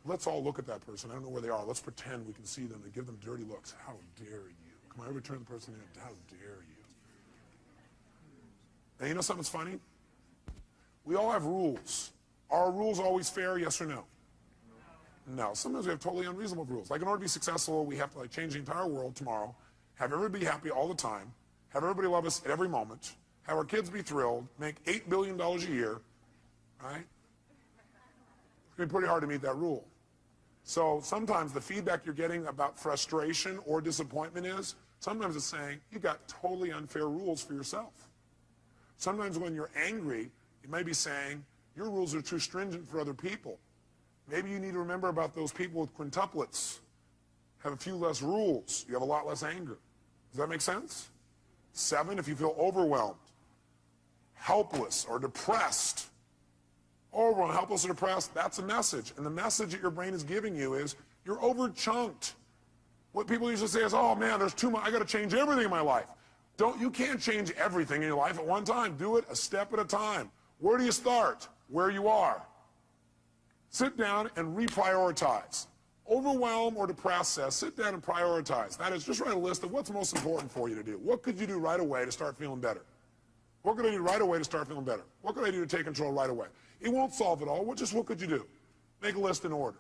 Speaker 1: Let's all look at that person. I don't know where they are. Let's pretend we can see them and give them dirty looks. How dare you? Come on, everybody turn the person in. How dare you? And you know something's funny? We all have rules. Are rules always fair, yes or no? No. Sometimes we have totally unreasonable rules. Like in order to be successful, we have to change the entire world tomorrow, have everybody happy all the time, have everybody love us at every moment, have our kids be thrilled, make $8 billion a year, right? It's going to be pretty hard to meet that rule. So sometimes the feedback you're getting about frustration or disappointment is, sometimes it's saying, you got totally unfair rules for yourself. Sometimes when you're angry, you may be saying, your rules are too stringent for other people. Maybe you need to remember about those people with quintuplets. Have a few less rules. You have a lot less anger. Does that make sense? 7, if you feel overwhelmed, helpless, or depressed. Overwhelmed, helpless, or depressed, that's a message. And the message that your brain is giving you is you're overchunked. What people usually say is, oh man, there's too much, I got to change everything in my life. You can't change everything in your life at one time. Do it a step at a time. Where do you start? Where you are. Sit down and reprioritize. Overwhelm or depress says, sit down and prioritize. That is, just write a list of what's most important for you to do. What could you do right away to start feeling better? What could I do right away to start feeling better? What could I do to take control right away? It won't solve it all. What could you do? Make a list in order.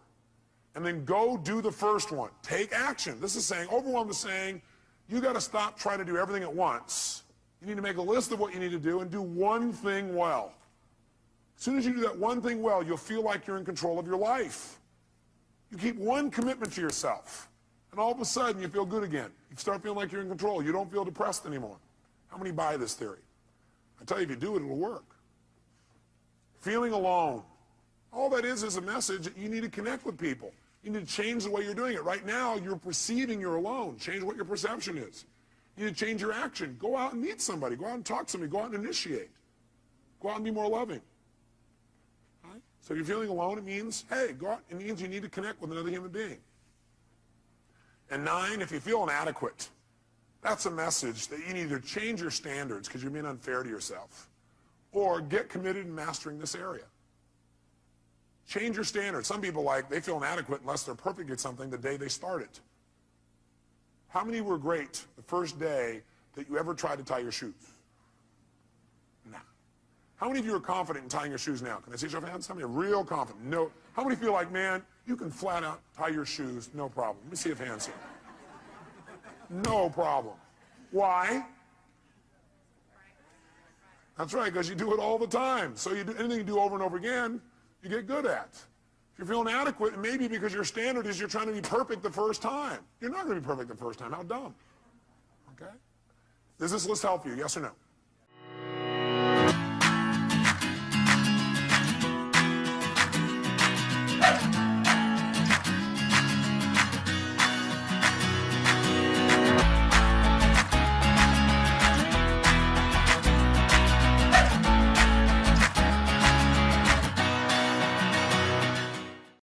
Speaker 1: And then go do the first one. Take action. This is saying, overwhelm is saying, you got to stop trying to do everything at once. You need to make a list of what you need to do and do one thing well. As soon as you do that one thing well, you'll feel like you're in control of your life. You keep one commitment to yourself, and all of a sudden you feel good again. You start feeling like you're in control. You don't feel depressed anymore. How many buy this theory? I tell you, if you do it, it'll work. Feeling alone. All that is a message that you need to connect with people. You need to change the way you're doing it. Right now, you're perceiving you're alone. Change what your perception is. You need to change your action. Go out and meet somebody. Go out and talk to somebody. Go out and initiate. Go out and be more loving. Right? So if you're feeling alone, it means, hey, go out. It means you need to connect with another human being. And 9, if you feel inadequate, that's a message that you need to change your standards because you're being unfair to yourself, or get committed in mastering this area. Change your standards. Some people they feel inadequate unless they're perfect at something the day they start it. How many were great the first day that you ever tried to tie your shoes? No. How many of you are confident in tying your shoes now? Can I see your hands? How many are real confident? No. How many feel like, man, you can flat out tie your shoes, no problem? Let me see if hands here. No problem. Why? That's right, because you do it all the time. So you do anything you do over and over again, you get good at. If you're feeling inadequate, maybe because your standard is you're trying to be perfect the first time. You're not going to be perfect the first time. How dumb. Okay? Does this list help you? Yes or no?